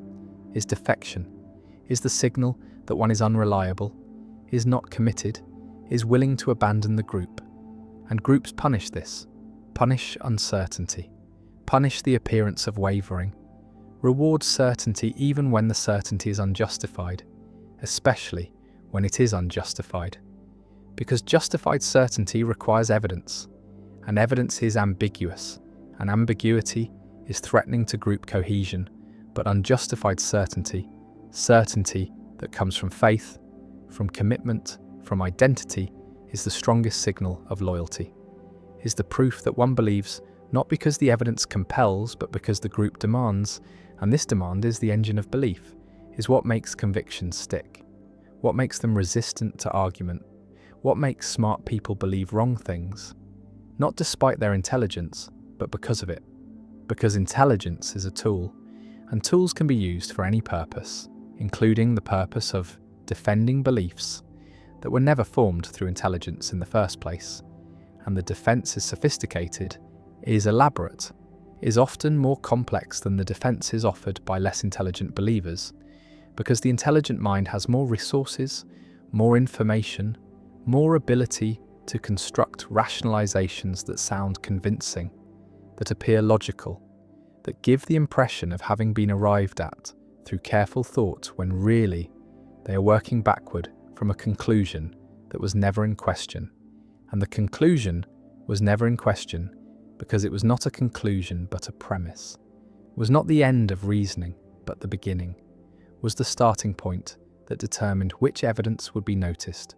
is defection, is the signal that one is unreliable, is not committed, is willing to abandon the group. And groups punish this, punish uncertainty, punish the appearance of wavering, reward certainty even when the certainty is unjustified, especially when it is unjustified. Because justified certainty requires evidence, and evidence is ambiguous, and ambiguity is threatening to group cohesion, but unjustified certainty, certainty that comes from faith, from commitment, from identity, is the strongest signal of loyalty, is the proof that one believes not because the evidence compels, but because the group demands, and this demand is the engine of belief, is what makes convictions stick, what makes them resistant to argument, what makes smart people believe wrong things, not despite their intelligence, but because of it. Because intelligence is a tool, and tools can be used for any purpose, including the purpose of defending beliefs that were never formed through intelligence in the first place. And the defense is sophisticated, is elaborate, is often more complex than the defenses offered by less intelligent believers, because the intelligent mind has more resources, more information, more ability to construct rationalizations that sound convincing, that appear logical, that give the impression of having been arrived at through careful thought when really they are working backward from a conclusion that was never in question. And the conclusion was never in question because it was not a conclusion but a premise, was not the end of reasoning but the beginning, was the starting point that determined which evidence would be noticed,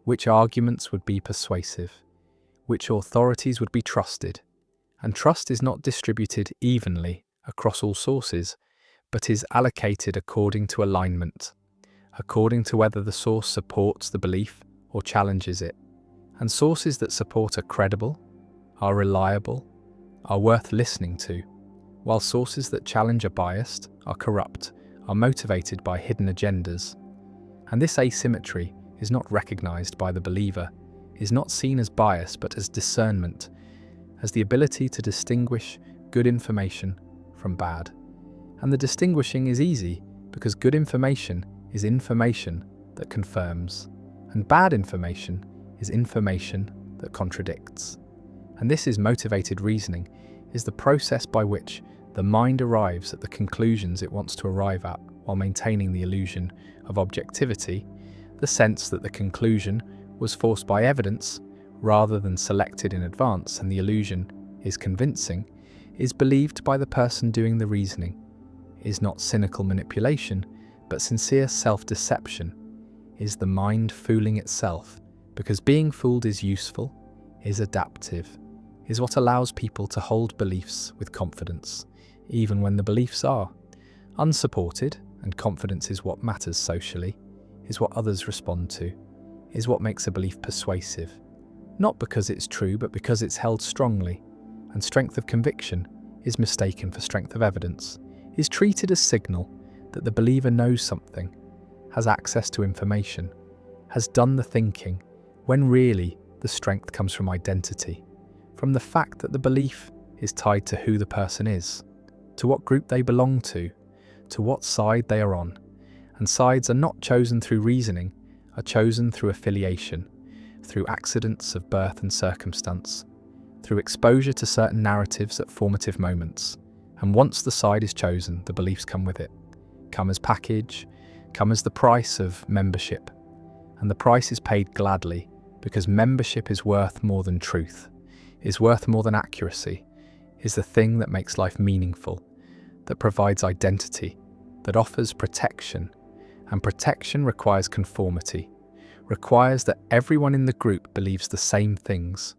which arguments would be persuasive, which authorities would be trusted. And trust is not distributed evenly across all sources, but is allocated according to alignment, according to whether the source supports the belief or challenges it. And sources that support are credible, are reliable, are worth listening to, while sources that challenge are biased, are corrupt, are motivated by hidden agendas. And this asymmetry is not recognized by the believer, is not seen as bias but as discernment, as the ability to distinguish good information from bad. And the distinguishing is easy because good information is information that confirms, and bad information is information that contradicts. And this is motivated reasoning, is the process by which the mind arrives at the conclusions it wants to arrive at while maintaining the illusion of objectivity, the sense that the conclusion was forced by evidence rather than selected in advance, and the illusion is convincing, is believed by the person doing the reasoning, is not cynical manipulation, but sincere self-deception, is the mind fooling itself, because being fooled is useful, is adaptive, is what allows people to hold beliefs with confidence, even when the beliefs are unsupported, and confidence is what matters socially, is what others respond to, is what makes a belief persuasive, not because it's true, but because it's held strongly, and strength of conviction is mistaken for strength of evidence, is treated as signal that the believer knows something, has access to information, has done the thinking, when really the strength comes from identity, from the fact that the belief is tied to who the person is, to what group they belong to what side they are on. And sides are not chosen through reasoning, are chosen through affiliation, through accidents of birth and circumstance, through exposure to certain narratives at formative moments. And once the side is chosen, the beliefs come with it, come as package, come as the price of membership. And the price is paid gladly, because membership is worth more than truth, is worth more than accuracy, is the thing that makes life meaningful, that provides identity, that offers protection. And protection requires conformity, requires that everyone in the group believes the same things,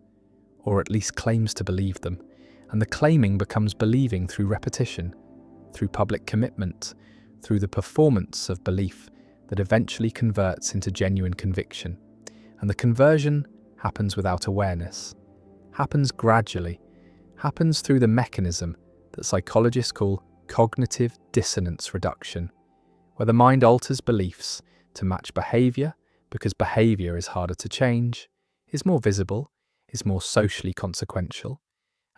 or at least claims to believe them. And the claiming becomes believing through repetition, through public commitment, through the performance of belief that eventually converts into genuine conviction. And the conversion happens without awareness, happens gradually, happens through the mechanism that psychologists call cognitive dissonance reduction, where the mind alters beliefs to match behavior because behavior is harder to change, is more visible, is more socially consequential,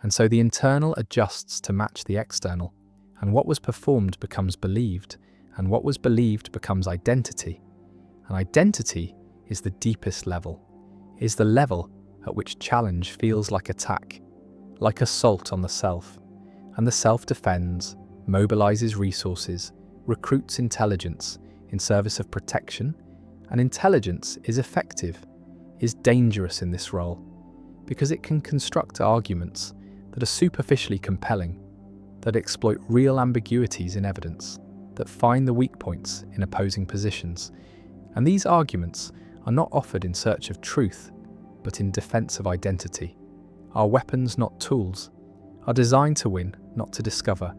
and so the internal adjusts to match the external, and what was performed becomes believed, and what was believed becomes identity. And identity is the deepest level, is the level at which challenge feels like attack, like assault on the self, and the self defends, mobilizes resources, recruits intelligence in service of protection, and intelligence is effective, is dangerous in this role, because it can construct arguments that are superficially compelling, that exploit real ambiguities in evidence, that find the weak points in opposing positions. And these arguments are not offered in search of truth, but in defense of identity. Our weapons, not tools, are designed to win, not to discover,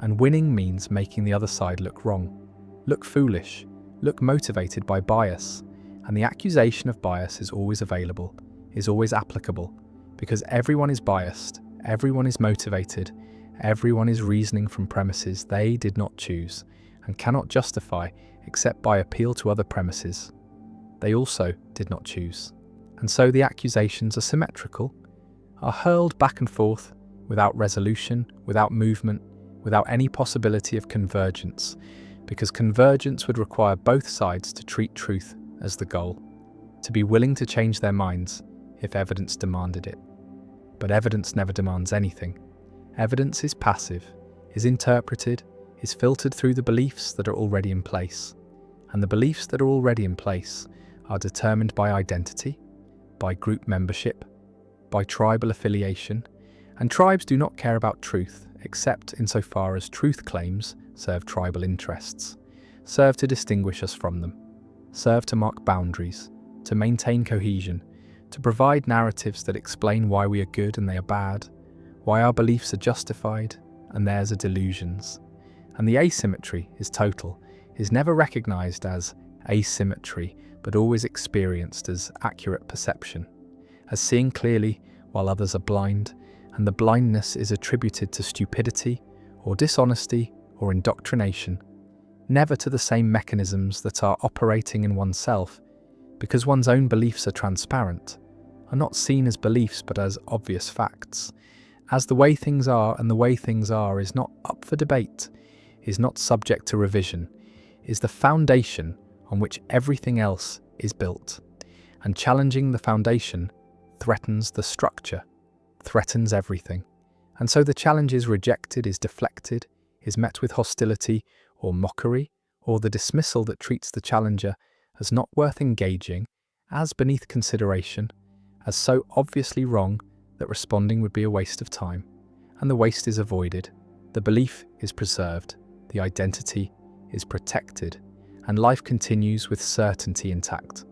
and winning means making the other side look wrong, look foolish, look motivated by bias, and the accusation of bias is always available, is always applicable, because everyone is biased, everyone is motivated, everyone is reasoning from premises they did not choose, and cannot justify except by appeal to other premises they also did not choose. And so the accusations are symmetrical, are hurled back and forth, without resolution, without movement, without any possibility of convergence, because convergence would require both sides to treat truth as the goal, to be willing to change their minds if evidence demanded it. But evidence never demands anything. Evidence is passive, is interpreted, is filtered through the beliefs that are already in place. And the beliefs that are already in place are determined by identity, by group membership, by tribal affiliation, and tribes do not care about truth except insofar as truth claims serve tribal interests, serve to distinguish us from them, serve to mark boundaries, to maintain cohesion, to provide narratives that explain why we are good and they are bad, why our beliefs are justified and theirs are delusions. And the asymmetry is total, is never recognized as asymmetry, but always experienced as accurate perception, as seeing clearly while others are blind, and the blindness is attributed to stupidity or dishonesty or indoctrination, never to the same mechanisms that are operating in oneself, because one's own beliefs are transparent, are not seen as beliefs but as obvious facts, as the way things are, and the way things are is not up for debate, is not subject to revision, is the foundation on which everything else is built, and challenging the foundation threatens the structure, threatens everything. And so the challenge is rejected, is deflected, is met with hostility or mockery, or the dismissal that treats the challenger as not worth engaging, as beneath consideration, as so obviously wrong that responding would be a waste of time. And the waste is avoided, the belief is preserved, the identity is protected, and life continues with certainty intact,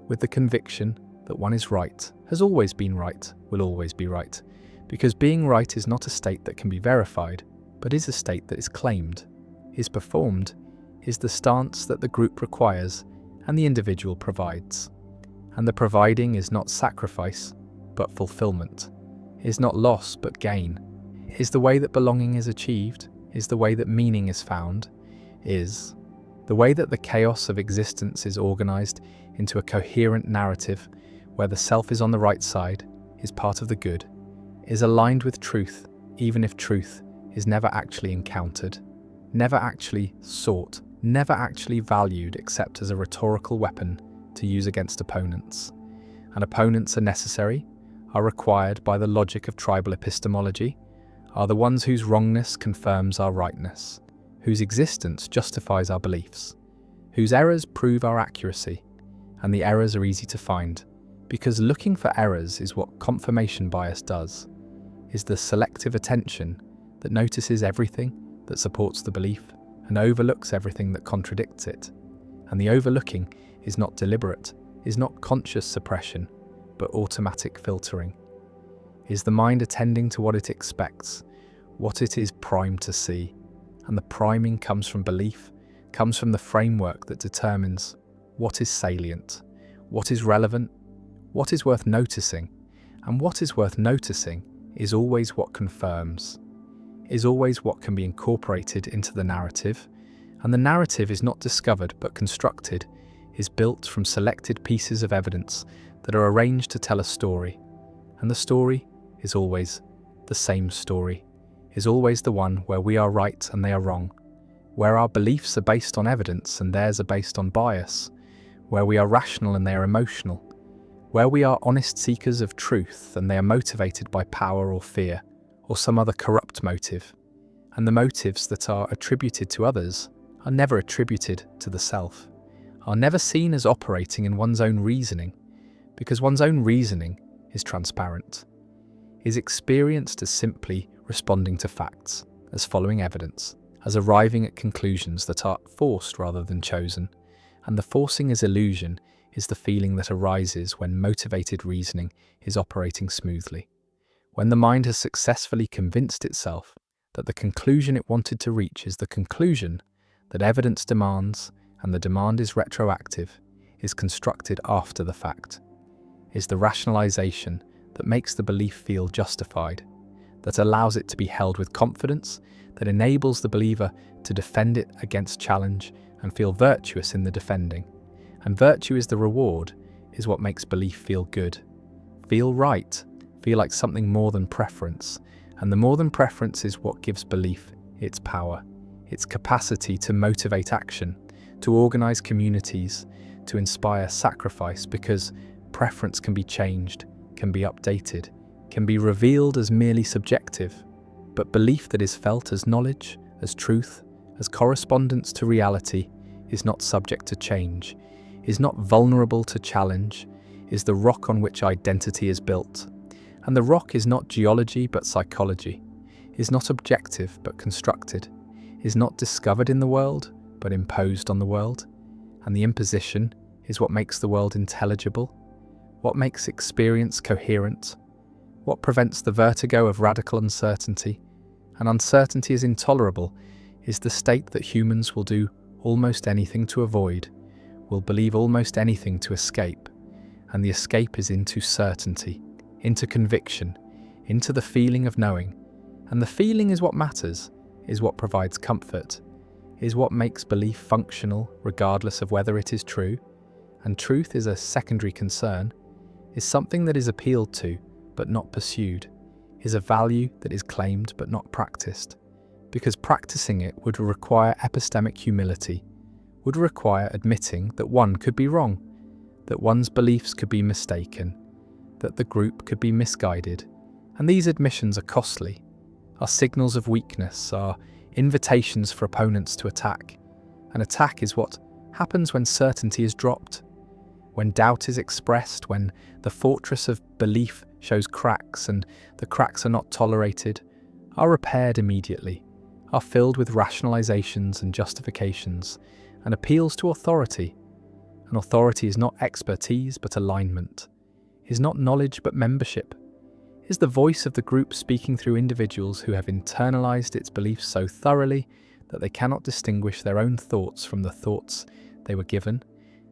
with the conviction that one is right, has always been right, will always be right, because being right is not a state that can be verified, but is a state that is claimed, is performed, is the stance that the group requires and the individual provides. And the providing is not sacrifice, but fulfillment, is not loss but gain, Is the way that belonging is achieved? Is the way that meaning is found? Is the way that the chaos of existence is organized into a coherent narrative where the self is on the right side, is part of the good, is aligned with truth, even if truth is never actually encountered, never actually sought, never actually valued except as a rhetorical weapon to use against opponents. And opponents are necessary, are required by the logic of tribal epistemology, are the ones whose wrongness confirms our rightness, whose existence justifies our beliefs, whose errors prove our accuracy, and the errors are easy to find, because looking for errors is what confirmation bias does, is the selective attention that notices everything that supports the belief and overlooks everything that contradicts it. And the overlooking is not deliberate, is not conscious suppression, but automatic filtering. Is the mind attending to what it expects, what it is primed to see? And the priming comes from belief, comes from the framework that determines what is salient, what is relevant, what is worth noticing, and what is worth noticing is always what confirms, is always what can be incorporated into the narrative, and the narrative is not discovered but constructed, is built from selected pieces of evidence that are arranged to tell a story, and the story is always the same story, is always the one where we are right and they are wrong, where our beliefs are based on evidence and theirs are based on bias, where we are rational and they are emotional, where we are honest seekers of truth and they are motivated by power or fear, or some other corrupt motive, and the motives that are attributed to others are never attributed to the self, are never seen as operating in one's own reasoning, because one's own reasoning is transparent, is experienced as simply responding to facts, as following evidence, as arriving at conclusions that are forced rather than chosen, and the forcing as illusion is the feeling that arises when motivated reasoning is operating smoothly. When the mind has successfully convinced itself that the conclusion it wanted to reach is the conclusion that evidence demands, and the demand is retroactive, is constructed after the fact, is the rationalization that makes the belief feel justified, that allows it to be held with confidence, that enables the believer to defend it against challenge and feel virtuous in the defending. And virtue is the reward, is what makes belief feel good, feel right, feel like something more than preference, and the more than preference is what gives belief its power, its capacity to motivate action, to organize communities, to inspire sacrifice, because preference can be changed, can be updated, can be revealed as merely subjective, but belief that is felt as knowledge, as truth, as correspondence to reality, is not subject to change, is not vulnerable to challenge, is the rock on which identity is built. And the rock is not geology but psychology, is not objective but constructed, is not discovered in the world but imposed on the world. And the imposition is what makes the world intelligible, what makes experience coherent, what prevents the vertigo of radical uncertainty. And uncertainty is intolerable, is the state that humans will do almost anything to avoid, will believe almost anything to escape. And the escape is into certainty, into conviction, into the feeling of knowing. And the feeling is what matters, is what provides comfort, is what makes belief functional regardless of whether it is true. And truth is a secondary concern, is something that is appealed to but not pursued, is a value that is claimed but not practiced, because practicing it would require epistemic humility, would require admitting that one could be wrong, that one's beliefs could be mistaken, that the group could be misguided, and these admissions are costly, are signals of weakness, are invitations for opponents to attack. An attack is what happens when certainty is dropped, when doubt is expressed, when the fortress of belief shows cracks and the cracks are not tolerated, are repaired immediately, are filled with rationalizations and justifications, and appeals to authority. And authority is not expertise but alignment, is not knowledge but membership, is the voice of the group speaking through individuals who have internalized its beliefs so thoroughly that they cannot distinguish their own thoughts from the thoughts they were given,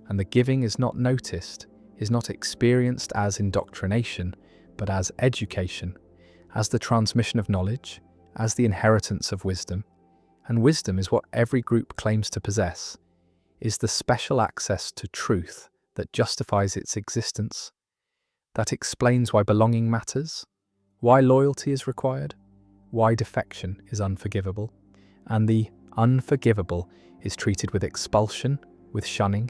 and the giving is not noticed, is not experienced as indoctrination, but as education, as the transmission of knowledge, as the inheritance of wisdom, and wisdom is what every group claims to possess, is the special access to truth that justifies its existence, that explains why belonging matters, why loyalty is required, why defection is unforgivable, and the unforgivable is treated with expulsion, with shunning,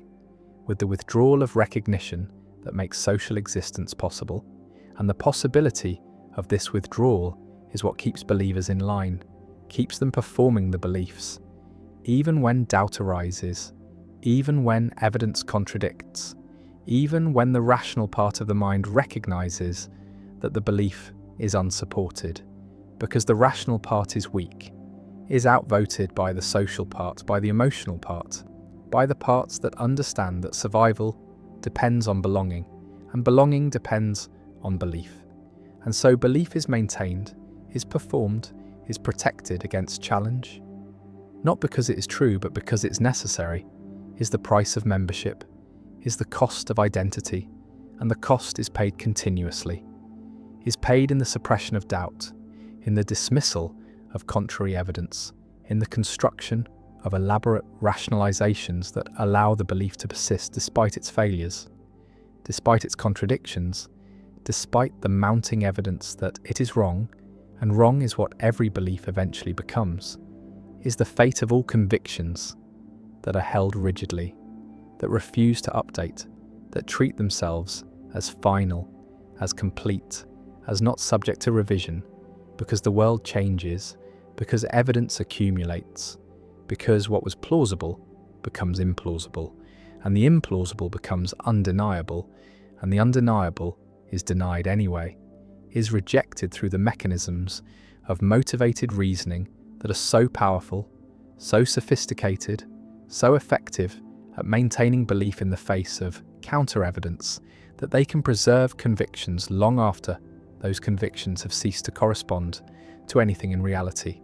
with the withdrawal of recognition that makes social existence possible, and the possibility of this withdrawal is what keeps believers in line, keeps them performing the beliefs, even when doubt arises, even when evidence contradicts, even when the rational part of the mind recognizes that the belief is unsupported, because the rational part is weak, is outvoted by the social part, by the emotional part, by the parts that understand that survival depends on belonging, and belonging depends on belief. And so belief is maintained, is performed, is protected against challenge, not because it is true, but because it's necessary, is the price of membership, is the cost of identity, and the cost is paid continuously, is paid in the suppression of doubt, in the dismissal of contrary evidence, in the construction of elaborate rationalizations that allow the belief to persist despite its failures, despite its contradictions, despite the mounting evidence that it is wrong, and wrong is what every belief eventually becomes, is the fate of all convictions that are held rigidly, that refuse to update, that treat themselves as final, as complete, as not subject to revision, because the world changes, because evidence accumulates, because what was plausible becomes implausible, and the implausible becomes undeniable, and the undeniable is denied anyway, is rejected through the mechanisms of motivated reasoning that are so powerful, so sophisticated, so effective at maintaining belief in the face of counter-evidence that they can preserve convictions long after those convictions have ceased to correspond to anything in reality.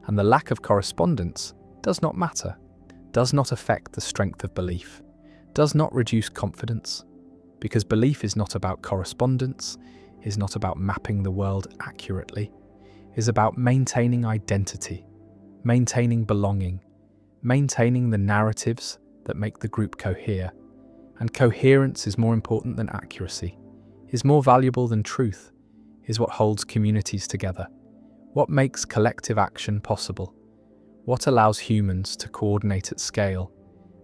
And the lack of correspondence does not matter, does not affect the strength of belief, does not reduce confidence, because belief is not about correspondence, is not about mapping the world accurately, is about maintaining identity, maintaining belonging, maintaining the narratives that make the group cohere. And coherence is more important than accuracy, is more valuable than truth, is what holds communities together, what makes collective action possible, what allows humans to coordinate at scale.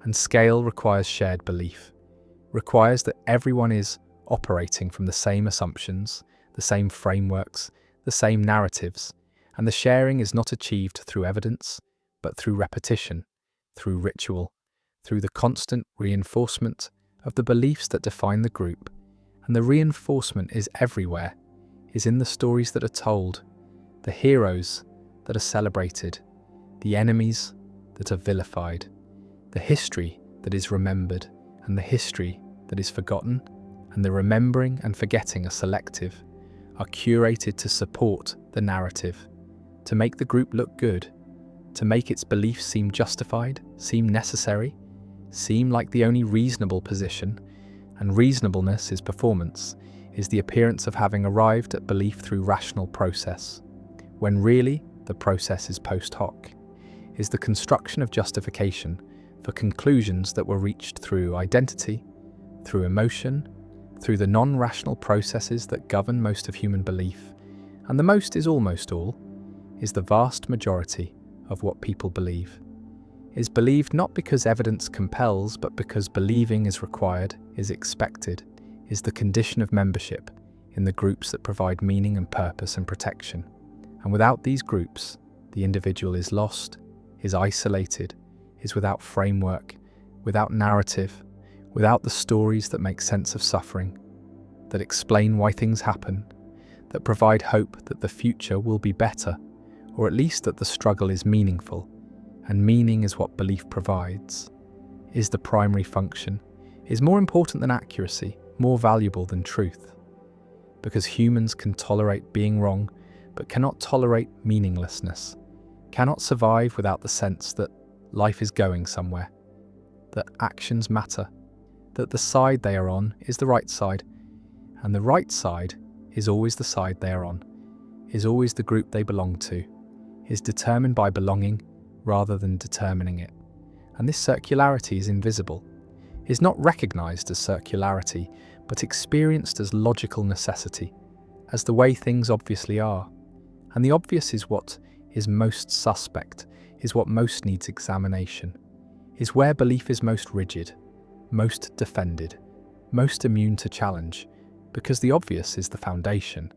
And scale requires shared belief, requires that everyone is operating from the same assumptions, the same frameworks, the same narratives, and the sharing is not achieved through evidence, but through repetition, through ritual, through the constant reinforcement of the beliefs that define the group. And the reinforcement is everywhere, is in the stories that are told, the heroes that are celebrated, the enemies that are vilified, the history that is remembered, and the history that is forgotten, and the remembering and forgetting are selective, are curated to support the narrative, to make the group look good, to make its beliefs seem justified, seem necessary, seem like the only reasonable position. And reasonableness is performance, is the appearance of having arrived at belief through rational process, when really the process is post hoc, is the construction of justification for conclusions that were reached through identity, through emotion, through the non-rational processes that govern most of human belief. And the most is almost all, is the vast majority of what people believe, is believed not because evidence compels, but because believing is required, is expected, is the condition of membership in the groups that provide meaning and purpose and protection. And without these groups, the individual is lost, is isolated, is without framework, without narrative, without the stories that make sense of suffering, that explain why things happen, that provide hope that the future will be better, or at least that the struggle is meaningful. And meaning is what belief provides, is the primary function, is more important than accuracy, more valuable than truth. Because humans can tolerate being wrong, but cannot tolerate meaninglessness, cannot survive without the sense that life is going somewhere, that actions matter, that the side they are on is the right side, and the right side is always the side they are on, is always the group they belong to, is determined by belonging rather than determining it. And this circularity is invisible, is not recognized as circularity, but experienced as logical necessity, as the way things obviously are. And the obvious is what is most suspect, is what most needs examination, is where belief is most rigid, most defended, most immune to challenge, because the obvious is the foundation,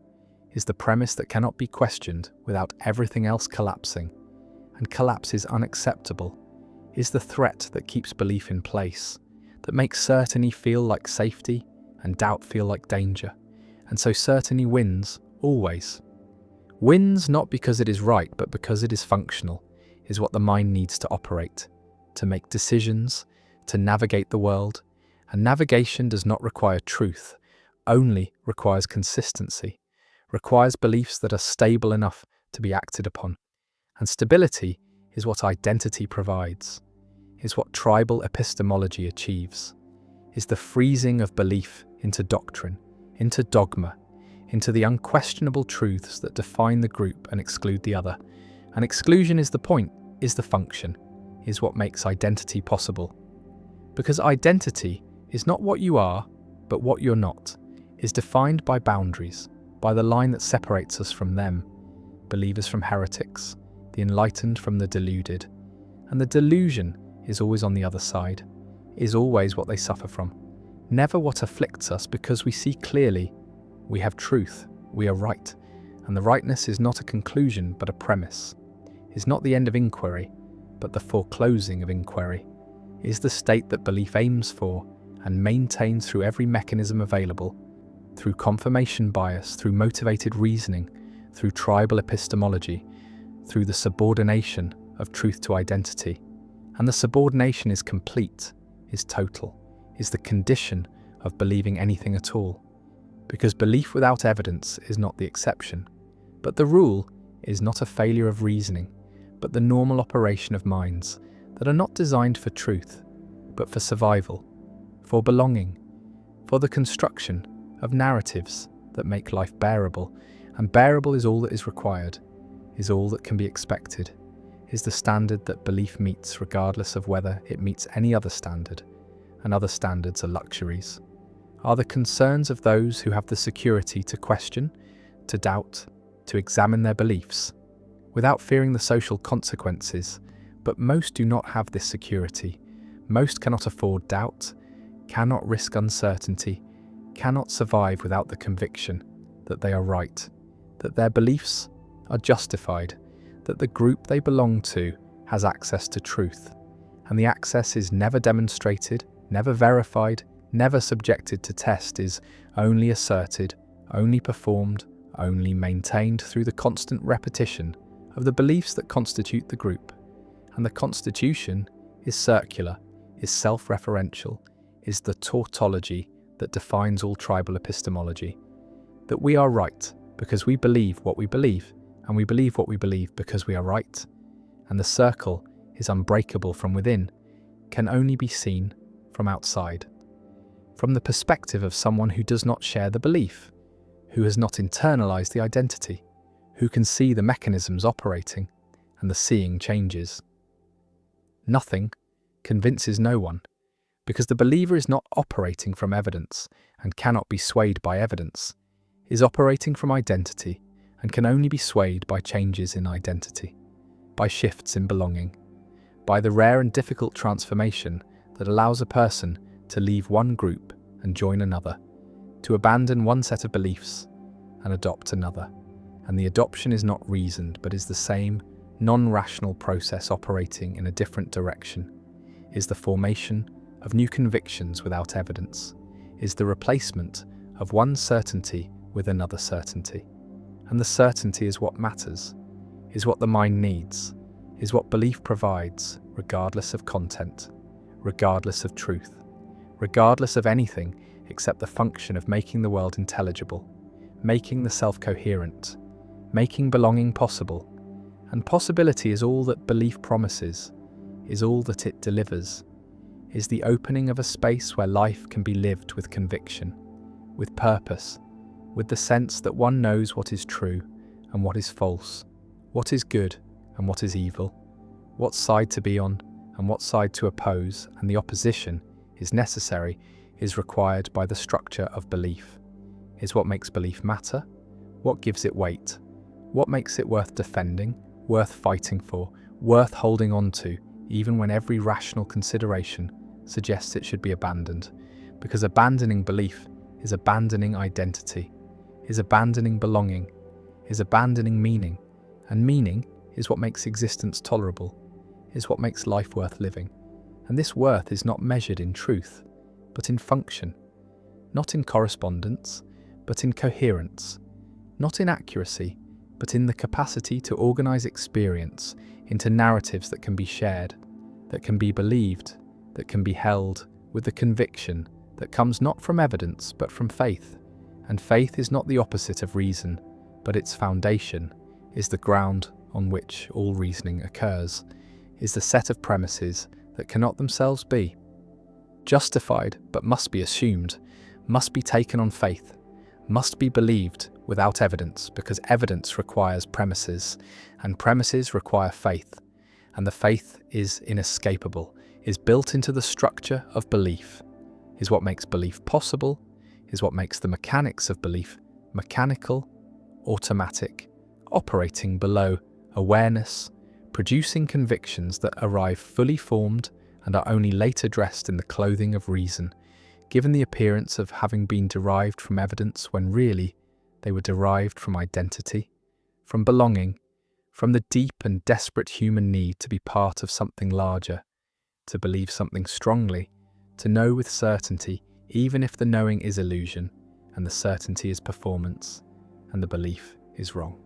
is the premise that cannot be questioned without everything else collapsing, and collapse is unacceptable, is the threat that keeps belief in place, that makes certainty feel like safety and doubt feel like danger. And so certainty wins, always. Wins not because it is right, but because it is functional, is what the mind needs to operate, to make decisions, to navigate the world. And navigation does not require truth, only requires consistency, requires beliefs that are stable enough to be acted upon. And stability is what identity provides, is what tribal epistemology achieves, is the freezing of belief into doctrine, into dogma, into the unquestionable truths that define the group and exclude the other. And exclusion is the point, is the function, is what makes identity possible. Because identity is not what you are, but what you're not, is defined by boundaries, by the line that separates us from them, believers from heretics, the enlightened from the deluded. And the delusion is always on the other side, is always what they suffer from, never what afflicts us, because we see clearly, we have truth, we are right, and the rightness is not a conclusion but a premise, is not the end of inquiry, but the foreclosing of inquiry, is the state that belief aims for and maintains through every mechanism available, through confirmation bias, through motivated reasoning, through tribal epistemology, through the subordination of truth to identity. And the subordination is complete, is total, is the condition of believing anything at all. Because belief without evidence is not the exception, but the rule is not a failure of reasoning, but the normal operation of minds that are not designed for truth, but for survival, for belonging, for the construction of narratives that make life bearable. And bearable is all that is required, is all that can be expected, is the standard that belief meets regardless of whether it meets any other standard, and other standards are luxuries, are the concerns of those who have the security to question, to doubt, to examine their beliefs, without fearing the social consequences. But most do not have this security. Most cannot afford doubt, cannot risk uncertainty, cannot survive without the conviction that they are right, that their beliefs are justified, that the group they belong to has access to truth, and the access is never demonstrated, never verified, never subjected to test, is only asserted, only performed, only maintained through the constant repetition of the beliefs that constitute the group. And the constitution is circular, is self-referential, is the tautology that defines all tribal epistemology. That we are right because we believe what we believe, and we believe what we believe because we are right. And the circle is unbreakable from within, can only be seen from outside. From the perspective of someone who does not share the belief, who has not internalized the identity, who can see the mechanisms operating, and the seeing changes. Nothing convinces no one, because the believer is not operating from evidence and cannot be swayed by evidence, is operating from identity and can only be swayed by changes in identity, by shifts in belonging, by the rare and difficult transformation that allows a person to leave one group and join another, to abandon one set of beliefs and adopt another. And the adoption is not reasoned, but is the same non-rational process operating in a different direction, is the formation of new convictions without evidence, is the replacement of one certainty with another certainty. And the certainty is what matters, is what the mind needs, is what belief provides, regardless of content, regardless of truth, regardless of anything except the function of making the world intelligible, making the self coherent, making belonging possible. And possibility is all that belief promises, is all that it delivers, is the opening of a space where life can be lived with conviction, with purpose, with the sense that one knows what is true and what is false, what is good and what is evil, what side to be on and what side to oppose, and the opposition is necessary, is required by the structure of belief. Is what makes belief matter? What gives it weight? What makes it worth defending, worth fighting for, worth holding on to, even when every rational consideration suggests it should be abandoned? Because abandoning belief is abandoning identity, is abandoning belonging, is abandoning meaning, and meaning is what makes existence tolerable, is what makes life worth living. And this worth is not measured in truth, but in function, not in correspondence, but in coherence, not in accuracy, but in the capacity to organize experience into narratives that can be shared, that can be believed, that can be held with the conviction that comes not from evidence but from faith. And faith is not the opposite of reason, but its foundation is the ground on which all reasoning occurs, is the set of premises that cannot themselves be justified but must be assumed, must be taken on faith, must be believed without evidence, because evidence requires premises, and premises require faith, and the faith is inescapable, is built into the structure of belief, is what makes belief possible, is what makes the mechanics of belief mechanical, automatic, operating below awareness, producing convictions that arrive fully formed and are only later dressed in the clothing of reason, given the appearance of having been derived from evidence when really they were derived from identity, from belonging, from the deep and desperate human need to be part of something larger, to believe something strongly, to know with certainty, even if the knowing is illusion, and the certainty is performance, and the belief is wrong.